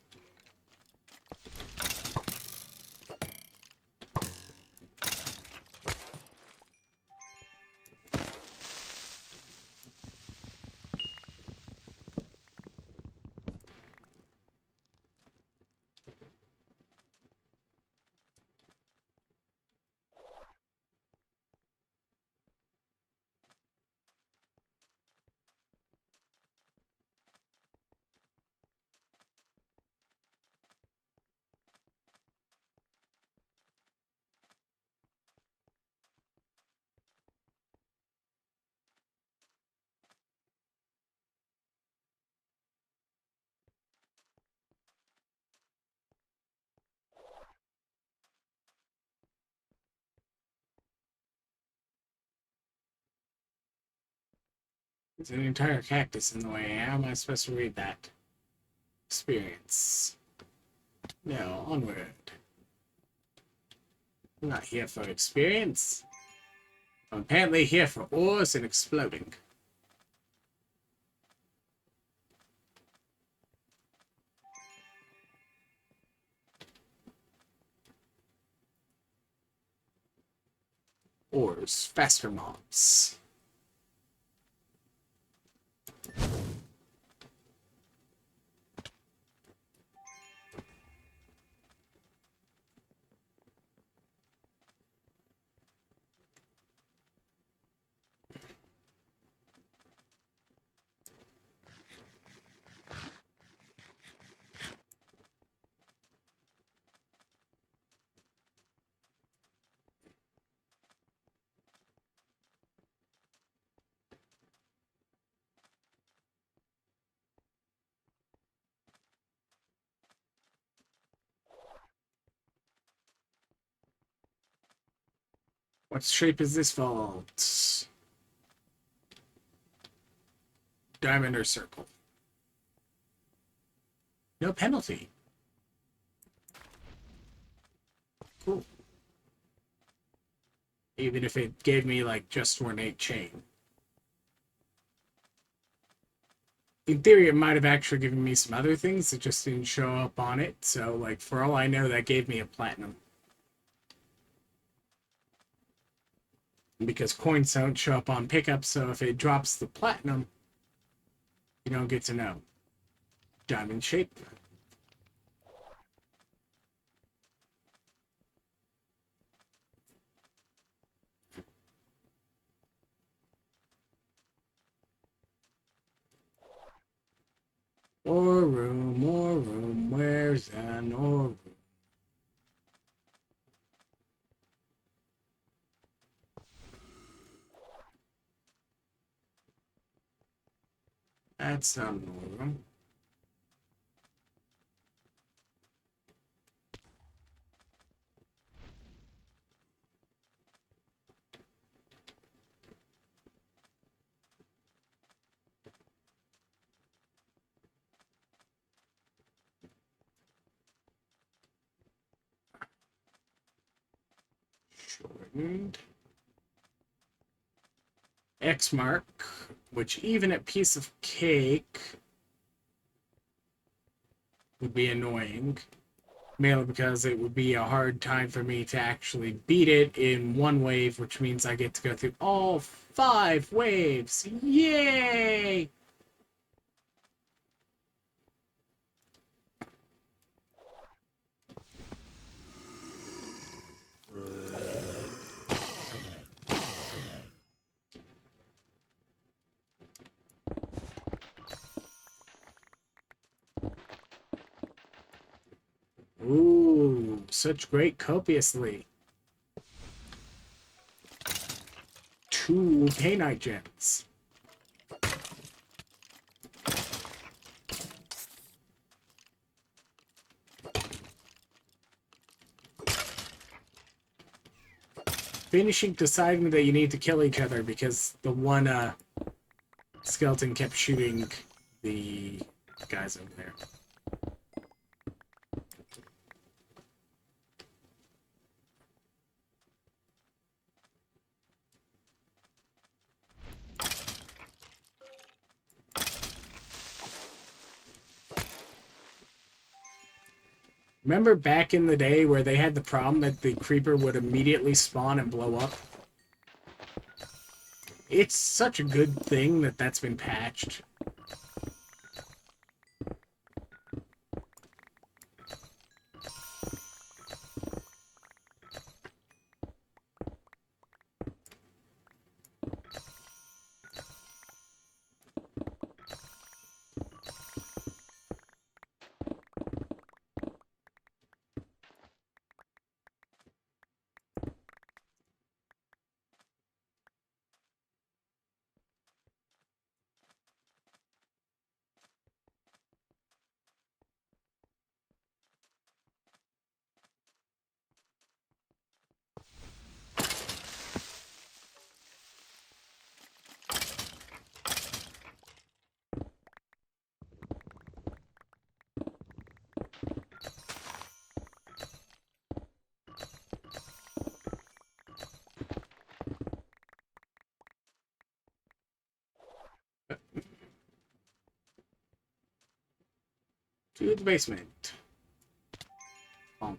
There's an entire cactus in the way. How am I supposed to read that? Experience. No, onward. I'm not here for experience. I'm apparently here for ores and exploding. Ores, faster mobs. What shape is this vault? Diamond or circle? No penalty. Cool. Even if it gave me like just ornate chain. in theory, it might have actually given me some other things that just didn't show up on it. So, like, for all I know, that gave me a platinum. Because coins don't show up on pickup, so if it drops the platinum, you don't get to know. Diamond shape. More room, where's an ore room? That's not an ore room. Shortened. X mark, which even a piece of cake would be annoying. Mainly because it would be a hard time for me to actually beat it in one wave, which means I get to go through all 5 waves. Yay! Ooh, such great copiously. 2 Painite gems. Finishing deciding that you need to kill each other because the one skeleton kept shooting the guys over there. Remember back in the day where they had the problem that the creeper would immediately spawn and blow up? It's such a good thing that that's been patched. To the basement. Bonk.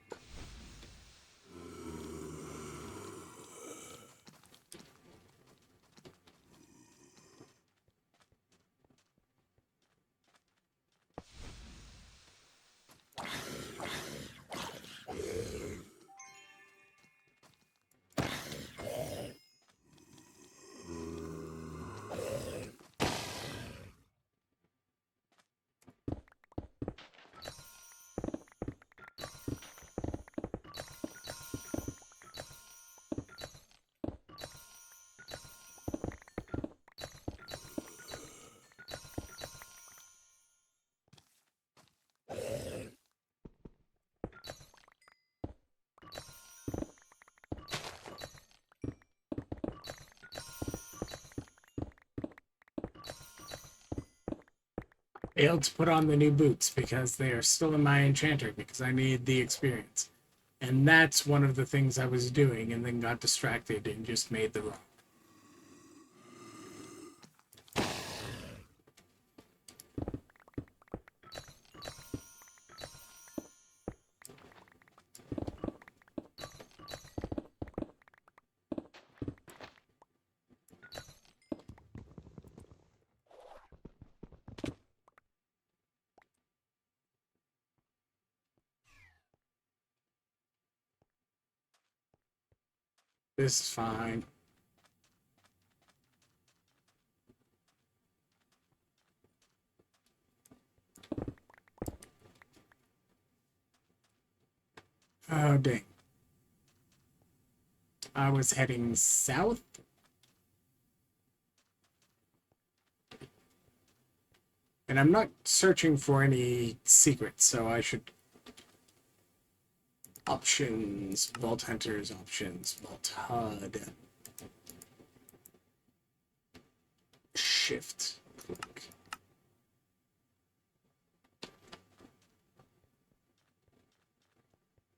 Failed to put on the new boots because they are still in my enchanter because I need the experience. And that's one of the things I was doing and then got distracted and just made the wrong. This is fine. Oh, dang. I was heading south. And I'm not searching for any secrets, so I should... Options. Vault Hunters. Options. Vault HUD. Shift. Click.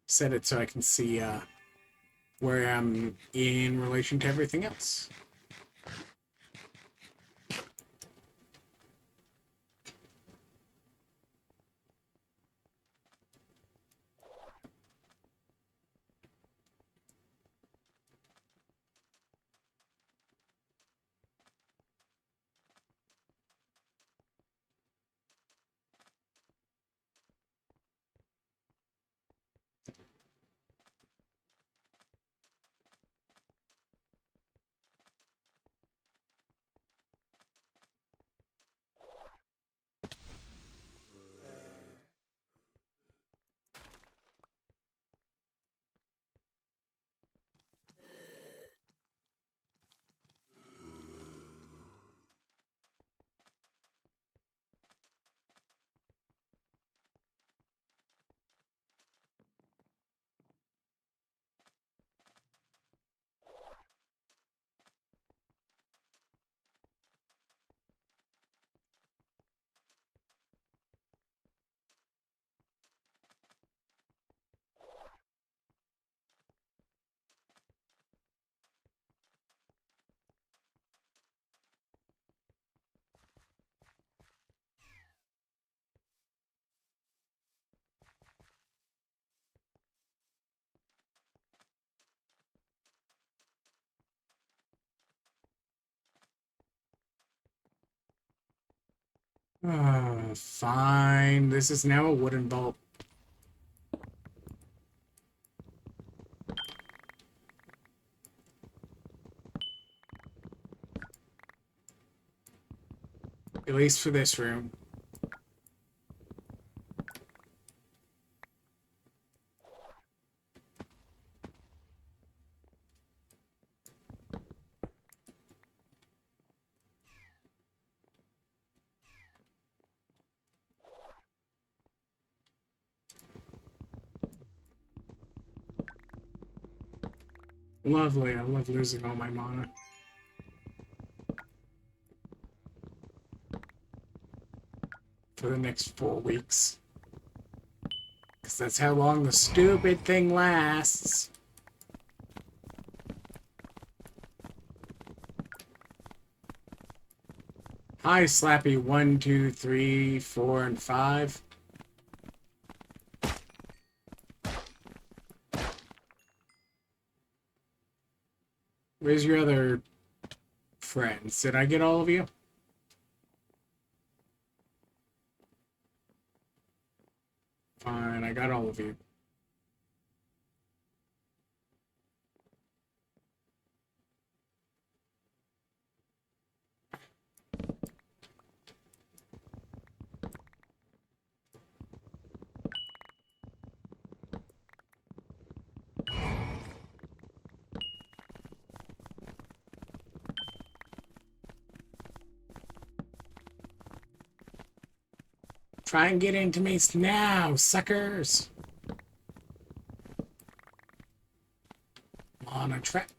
Set it so I can see where I'm in relation to everything else. Fine. This is now a wooden vault. At least for this room. Lovely. I love losing all my mana. For the next 4 weeks. Because that's how long the stupid thing lasts. Hi, Slappy 1, 2, 3, 4, and 5. Where's your other friends? Did I get all of you? Fine, I got all of you. Try and get into me now, suckers! On a trap.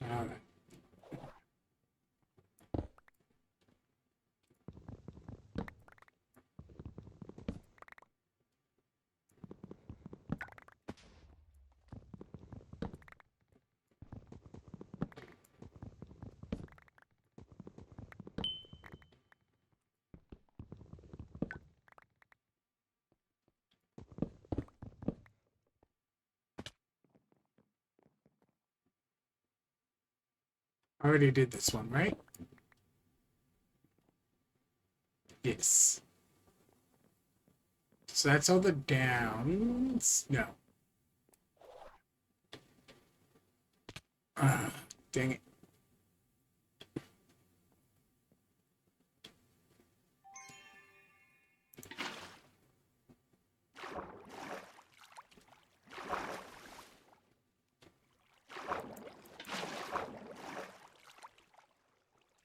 Alright. I already did this one, right? Yes. So that's all the downs. No. Dang it.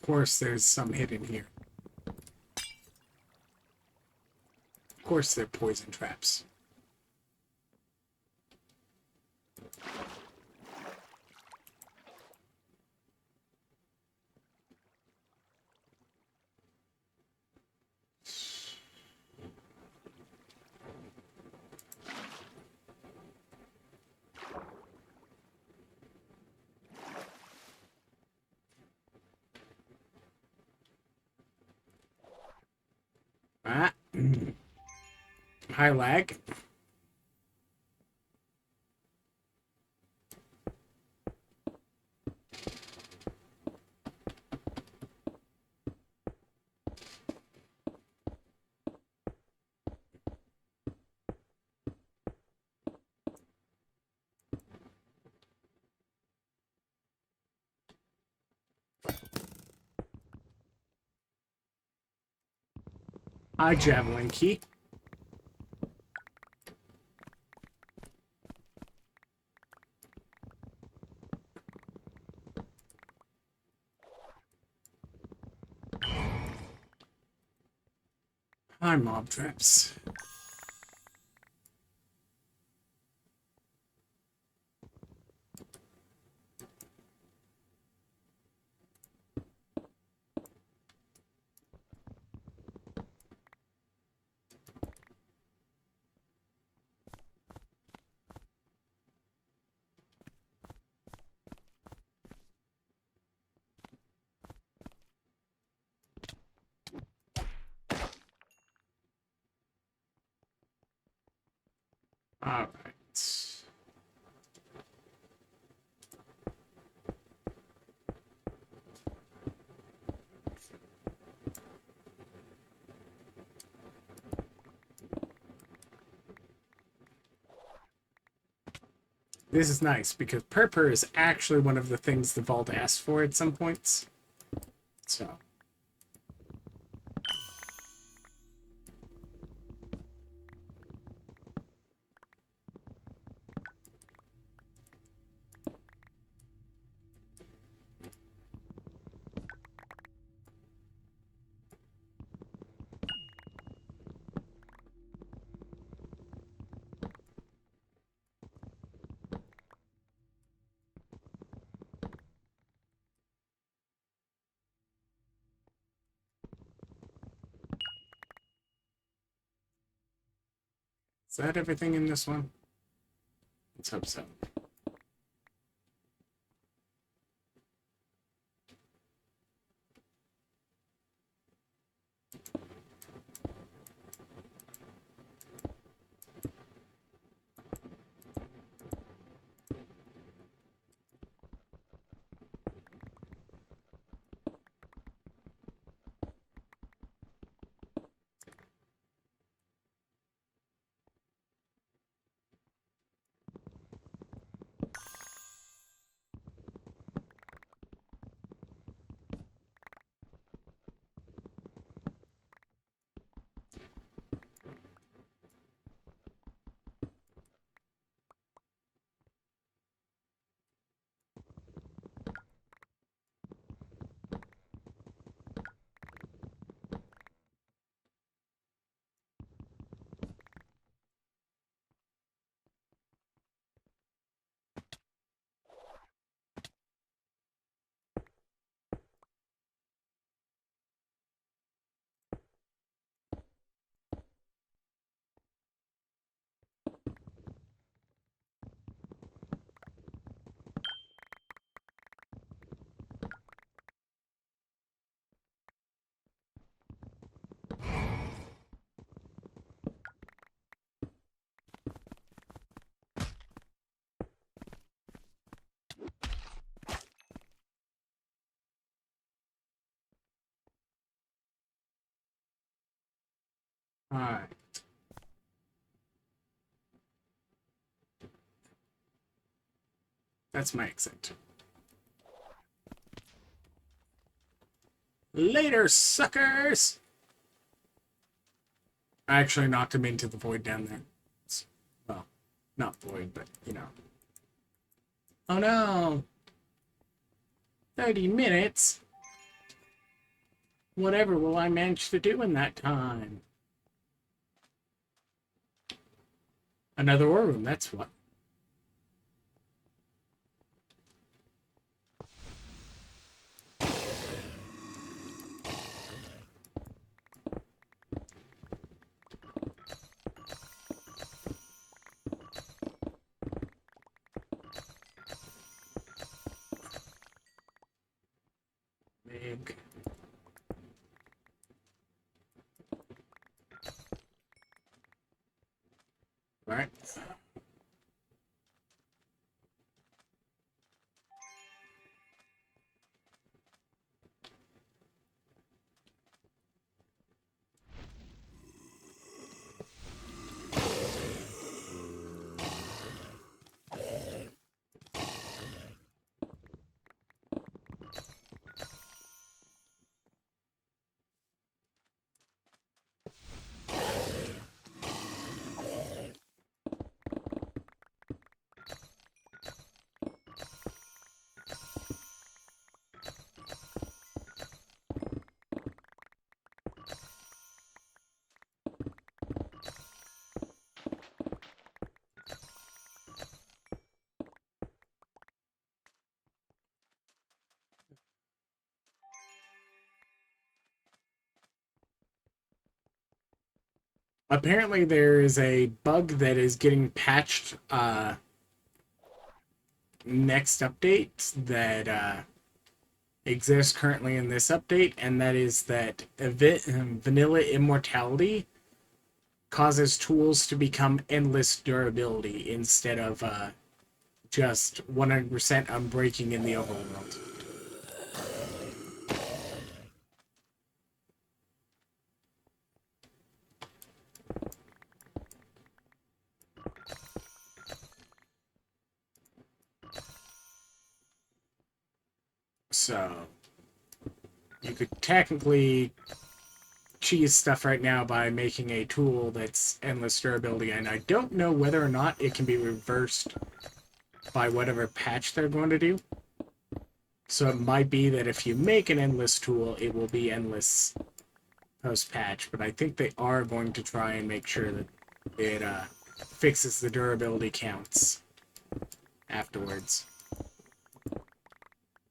Of course, there's some hidden here. Of course, they're poison traps. Ah. High lag. High javelin key. High mob traps. All right. This is nice because purpur is actually one of the things the vault asked for at some points. So. Is that everything in this one? Let's hope so. Alright. That's my exit. Later, suckers! I actually knocked him into the void down there. Well, not void, but, you know. Oh no! 30 minutes? Whatever will I manage to do in that time? Another war room, that's what. Big. Alright. Apparently there is a bug that is getting patched next update that exists currently in this update, and that is that vanilla immortality causes tools to become endless durability instead of just 100% unbreaking in the overworld. So you could technically cheese stuff right now by making a tool that's endless durability, and I don't know whether or not it can be reversed by whatever patch they're going to do. So it might be that if you make an endless tool, it will be endless post-patch, but I think they are going to try and make sure that it fixes the durability counts afterwards.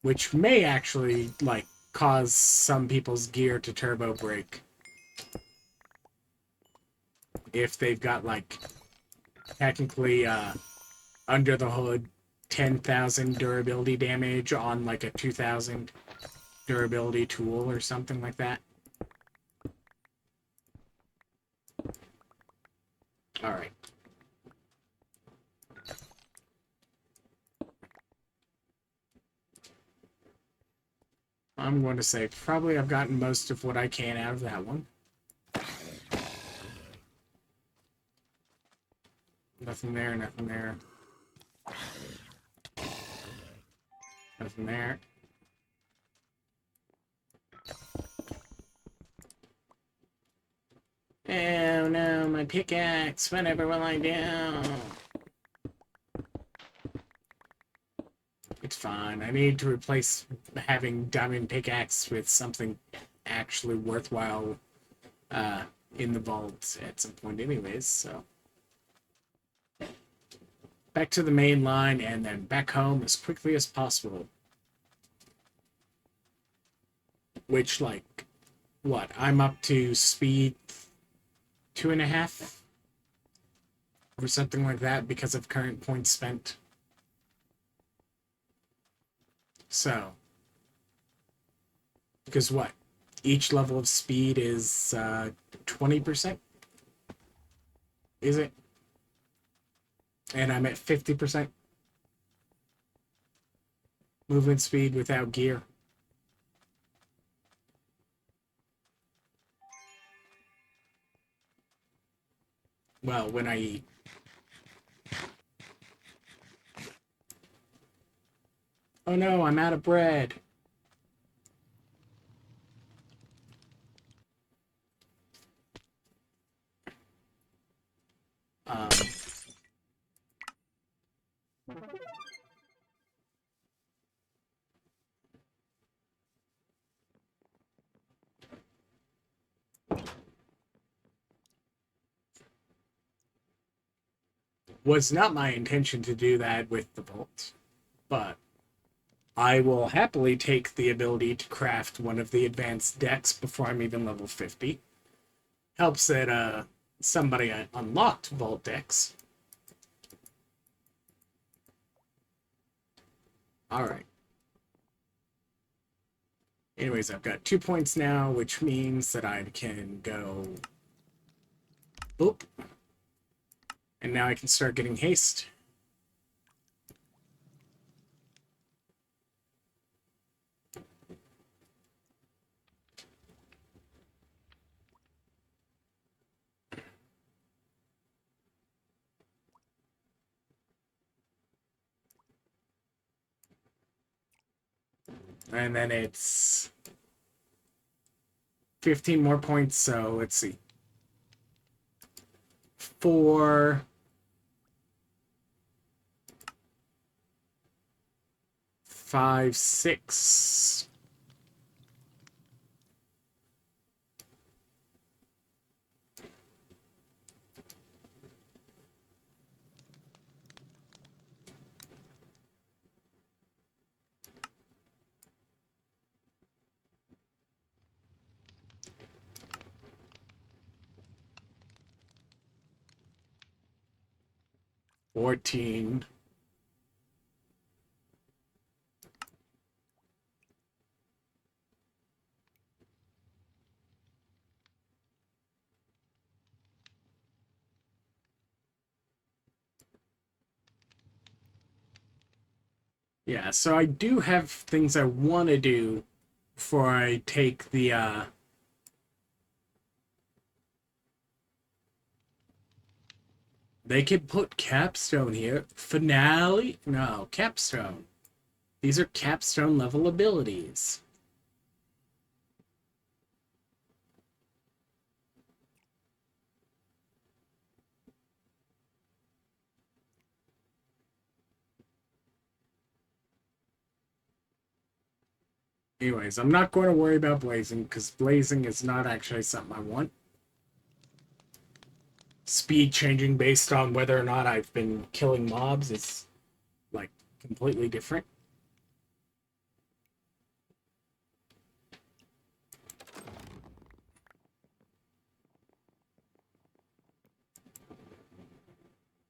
Which may actually, like, cause some people's gear to turbo break. If they've got, like, technically, under the hood, 10,000 durability damage on, like, a 2,000 durability tool or something like that. Alright. I'm going to say probably I've gotten most of what I can out of that one. Nothing there, nothing there. Nothing there. Oh no, my pickaxe. Whatever will I do? It's fine. I need to replace having diamond pickaxe with something actually worthwhile in the vault at some point anyways, so. Back to the main line and then back home as quickly as possible. Which, like, what? I'm up to speed 2.5? Or something like that because of current points spent. So, because what? Each level of speed is 20%? Is it? And I'm at 50% movement speed without gear. Well, when I eat. Oh no, I'm out of bread. Um, was not my intention to do that with the vault, but I will happily take the ability to craft one of the advanced decks before I'm even level 50. Helps that somebody unlocked vault decks. Alright. Anyways, I've got 2 points now, which means that I can go boop. And now I can start getting haste. And then it's 15 more points, so let's see. 4, 5, 6. $14. Yeah, so I do have things I want to do before I take the they could put capstone here. Finale? No, capstone. These are capstone level abilities. Anyways, I'm not going to worry about blazing because blazing is not actually something I want. Speed changing based on whether or not I've been killing mobs is like completely different.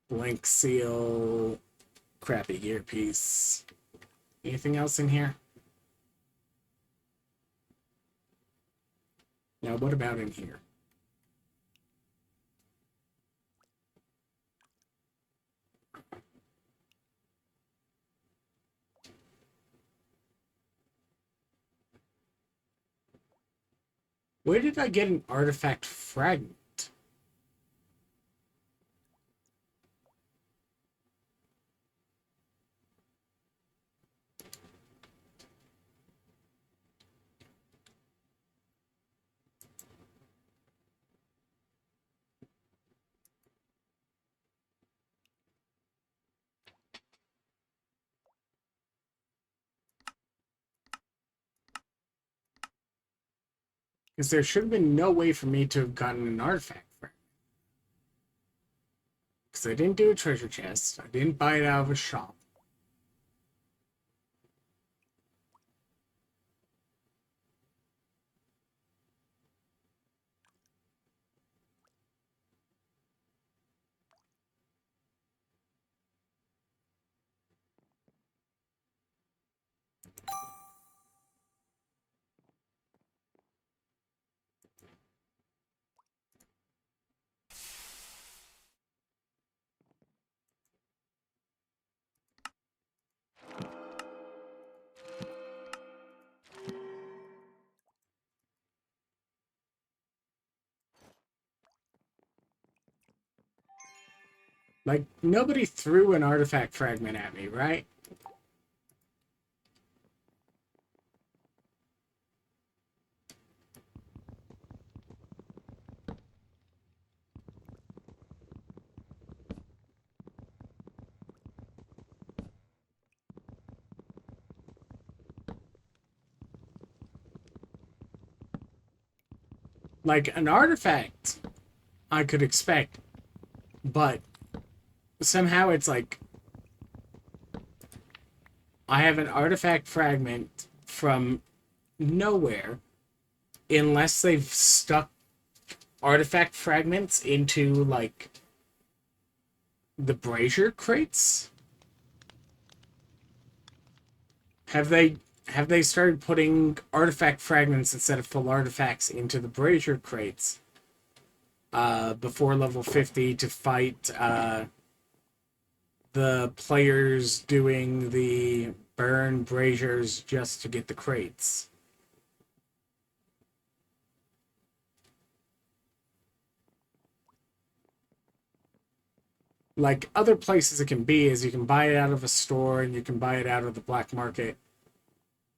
Blank seal, crappy earpiece. Anything else in here? Now, what about in here? Where did I get an artifact fragment? Because there should have been no way for me to have gotten an artifact fragment. Because I didn't do a treasure chest. I didn't buy it out of a shop. Like, nobody threw an artifact fragment at me, right? Like, an artifact I could expect, but somehow it's like I have an artifact fragment from nowhere unless they've stuck artifact fragments into like the brazier crates. Have they started putting artifact fragments instead of full artifacts into the brazier crates before level 50 to fight the players doing the burn braziers just to get the crates? Like other places it can be is you can buy it out of a store and you can buy it out of the black market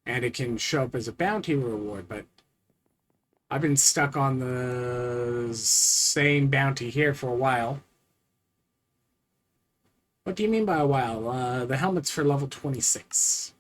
and it can show up as a bounty reward, but I've been stuck on the same bounty here for a while. What do you mean by a while? The helmet's for level 26.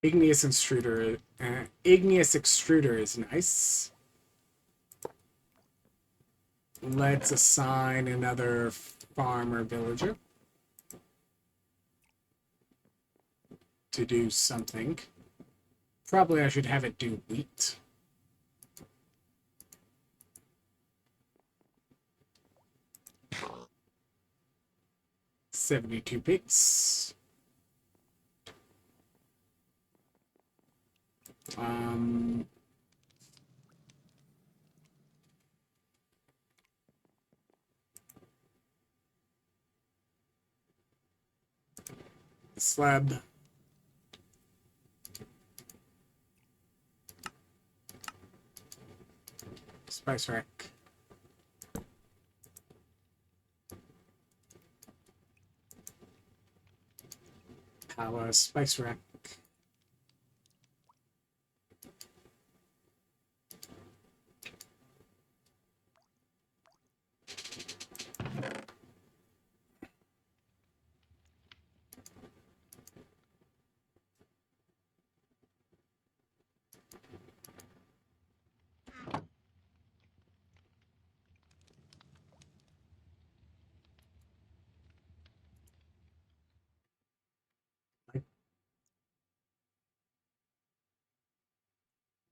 Igneous extruder is nice. Let's assign another farmer villager to do something. Probably I should have it do wheat. $72 pigs. Um, slab. Spice rack. Power spice rack.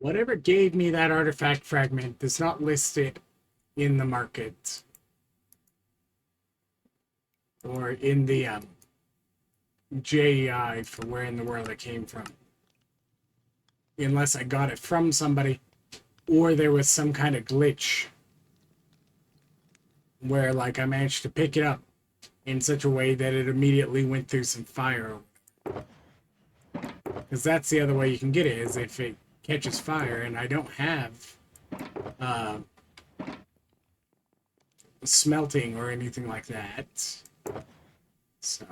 Whatever gave me that artifact fragment does not list it in the market or in the JEI for where in the world it came from. Unless I got it from somebody or there was some kind of glitch where like I managed to pick it up in such a way that it immediately went through some fire. Because that's the other way you can get it, is if it catches fire, and I don't have uh, smelting or anything like that. So.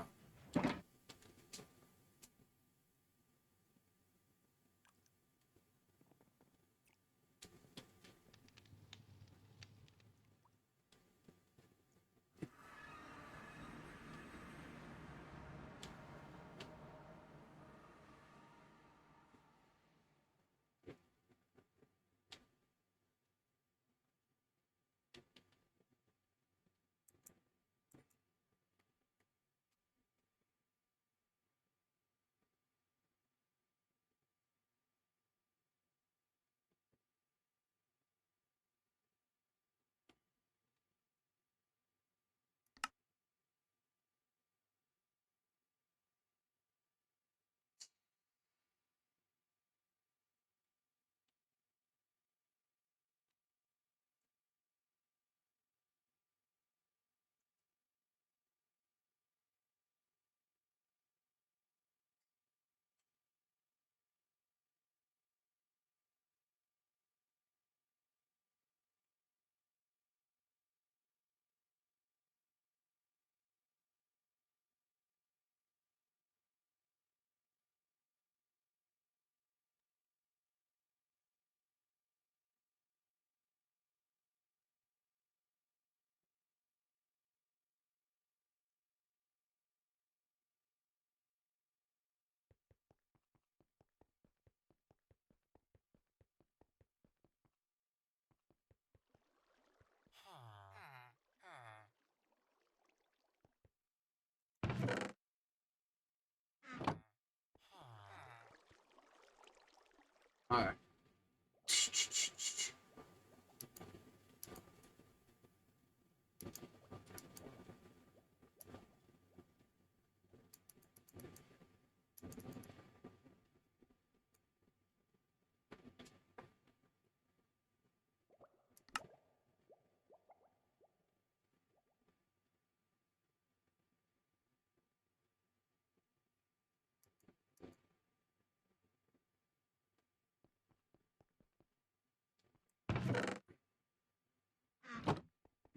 Alright.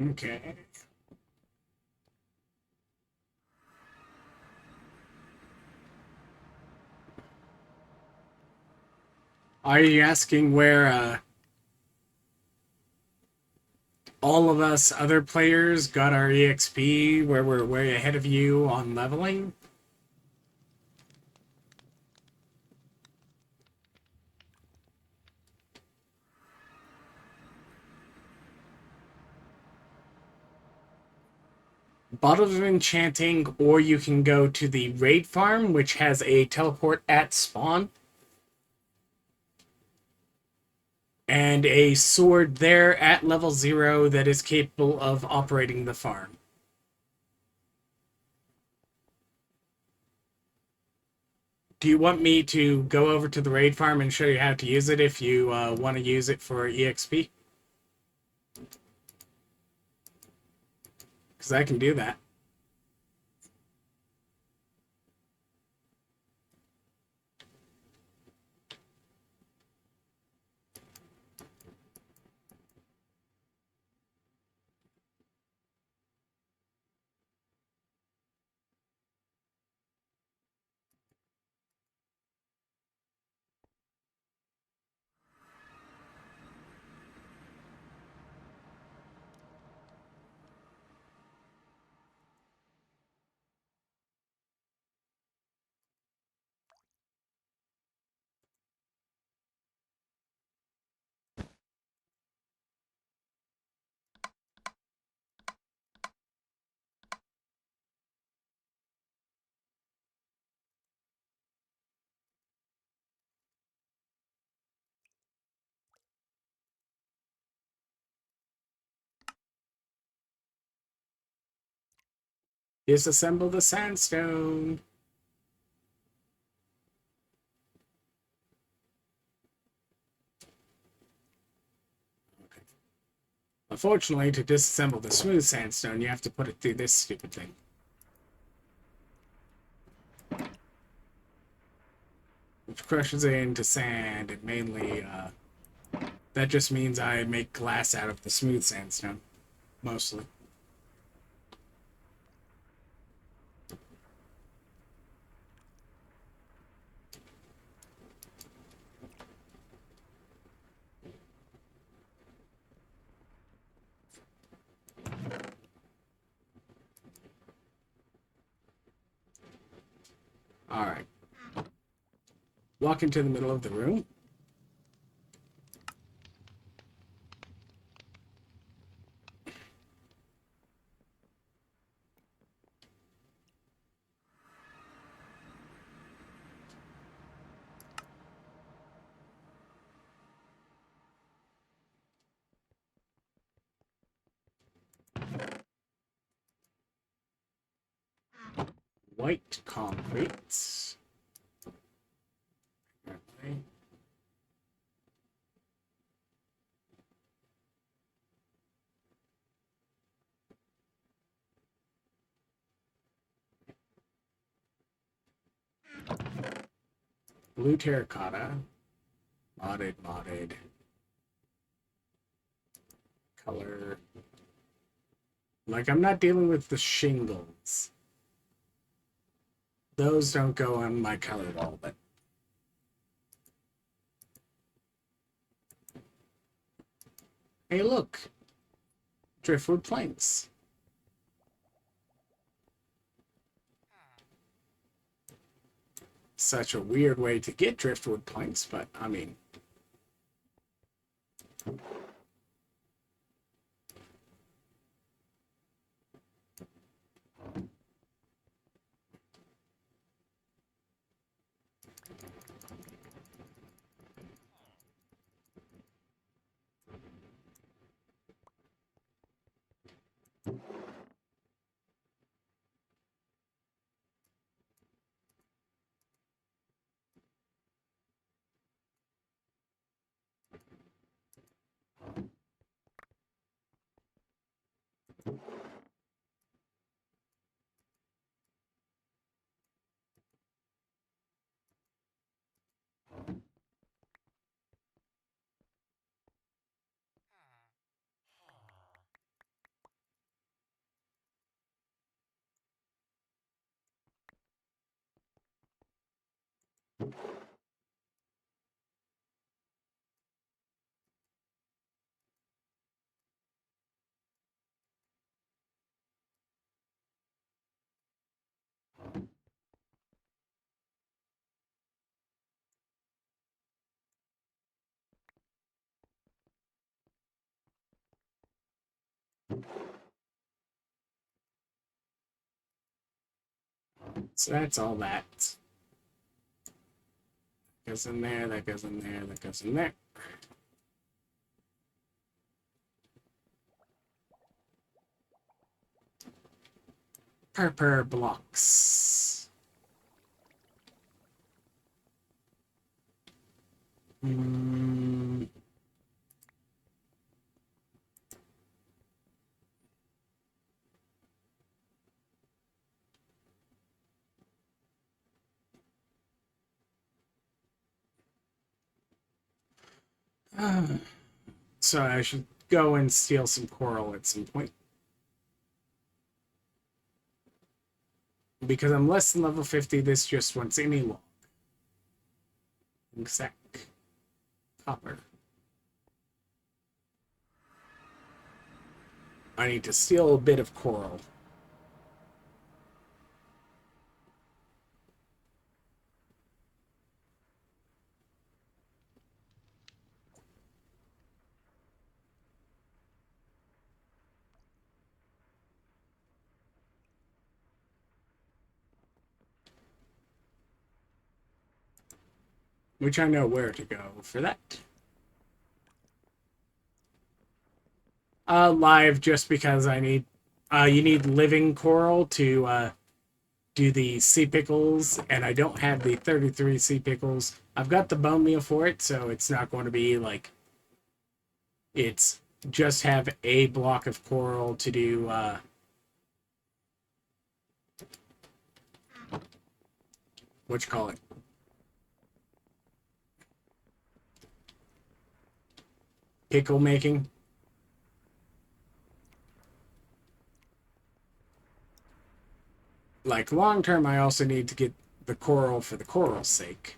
Okay. Are you asking where all of us other players got our EXP, where we're way ahead of you on leveling? Bottled of Enchanting, or you can go to the raid farm, which has a teleport at spawn. And a sword there at level 0 that is capable of operating the farm. Do you want me to go over to the raid farm and show you how to use it if you want to use it for EXP? Because I can do that. Disassemble the sandstone. Okay. Unfortunately, to disassemble the smooth sandstone, you have to put it through this stupid thing. Which crushes it into sand, and mainly, that just means I make glass out of the smooth sandstone. Mostly. Alright. Walk into the middle of the room. White concrete. Okay. Blue terracotta. Modded. Color. Like, I'm not dealing with the shingles. Those don't go on my color wall, but... Hey, look! Driftwood planks. Such a weird way to get driftwood planks, but, I mean... So that's all that. Goes in there, that goes in there, that goes in there. Per blocks. Hmm. So I should go and steal some coral at some point. Because I'm less than level 50, this just wants any log. Exact. Copper. I need to steal a bit of coral. Which I know where to go for that. Live just because I need you need living coral to do the sea pickles, and I don't have the 33 sea pickles. I've got the bone meal for it, so it's not going to be like it's just have a block of coral to do what you call it. Pickle making. Like long term, I also need to get the coral for the coral's sake.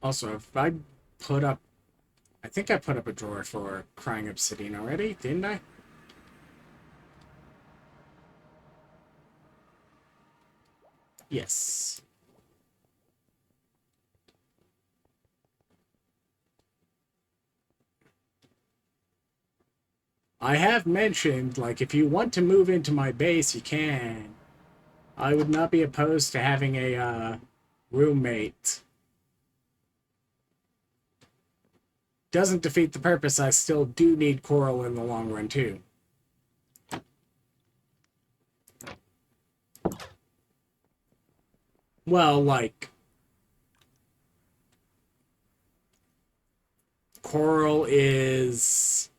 Also, if I put up, I think I put up a drawer for crying obsidian already, didn't I? Yes. I have mentioned, like, if you want to move into my base, you can. I would not be opposed to having a roommate. Doesn't defeat the purpose. I still do need coral in the long run, too. Well, like, coral is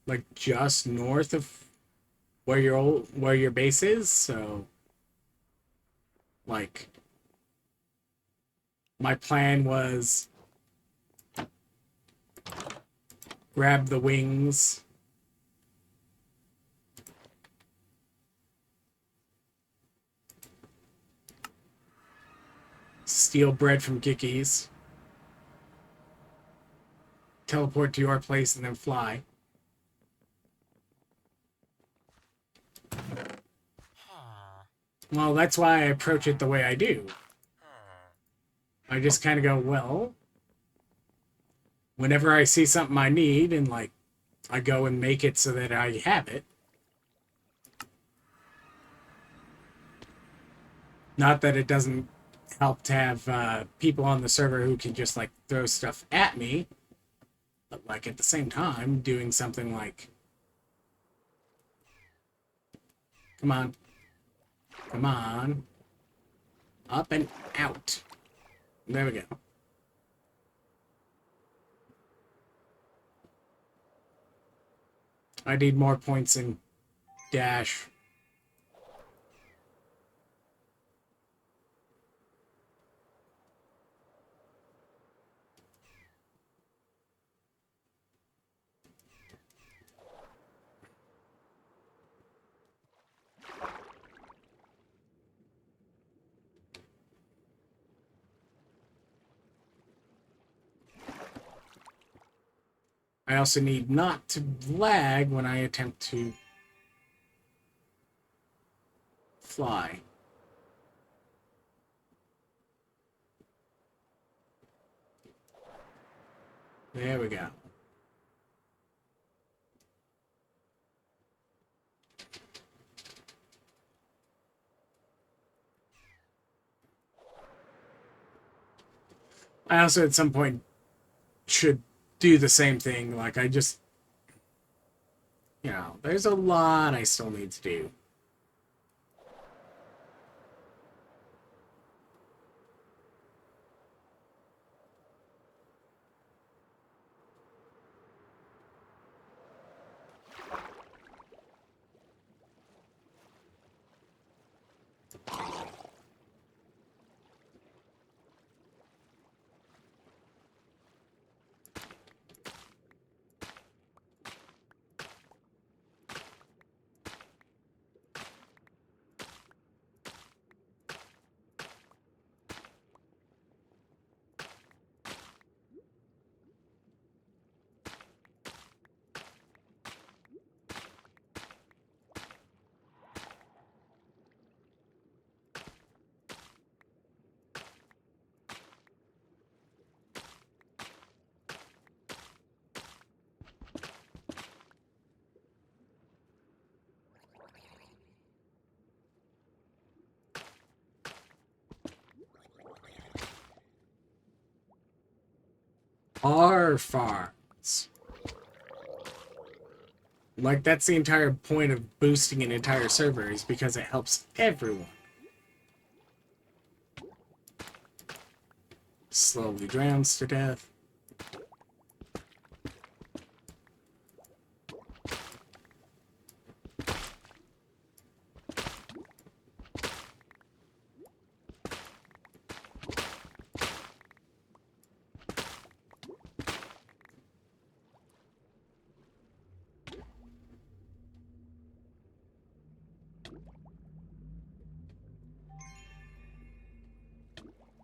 like just north of where your base is, so like my plan was grab the wings, steal bread from Gickies, teleport to your place, and then fly. Well, that's why I approach it the way I do. I just kind of go, well, whenever I see something I need, and like I go and make it so that I have it. Not that it doesn't help to have people on the server who can just like throw stuff at me, but like at the same time doing something like, come on, come on. Up and out. There we go. I need more points in Dash. I also need not to lag when I attempt to fly. There we go. I also at some point should do the same thing. Like, I just, there's a lot I still need to do. R farms. Like, that's the entire point of boosting an entire server, is because it helps everyone. Slowly drowns to death.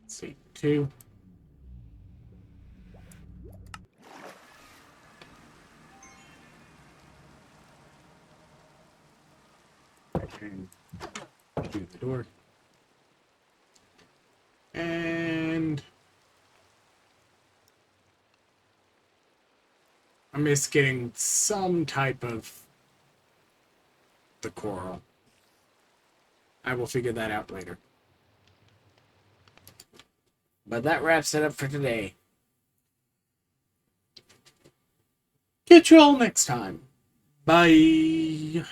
Let's see, 2. And do the door. And I miss getting some type of the coral. I will figure that out later. But that wraps it up for today. Catch you all next time. Bye.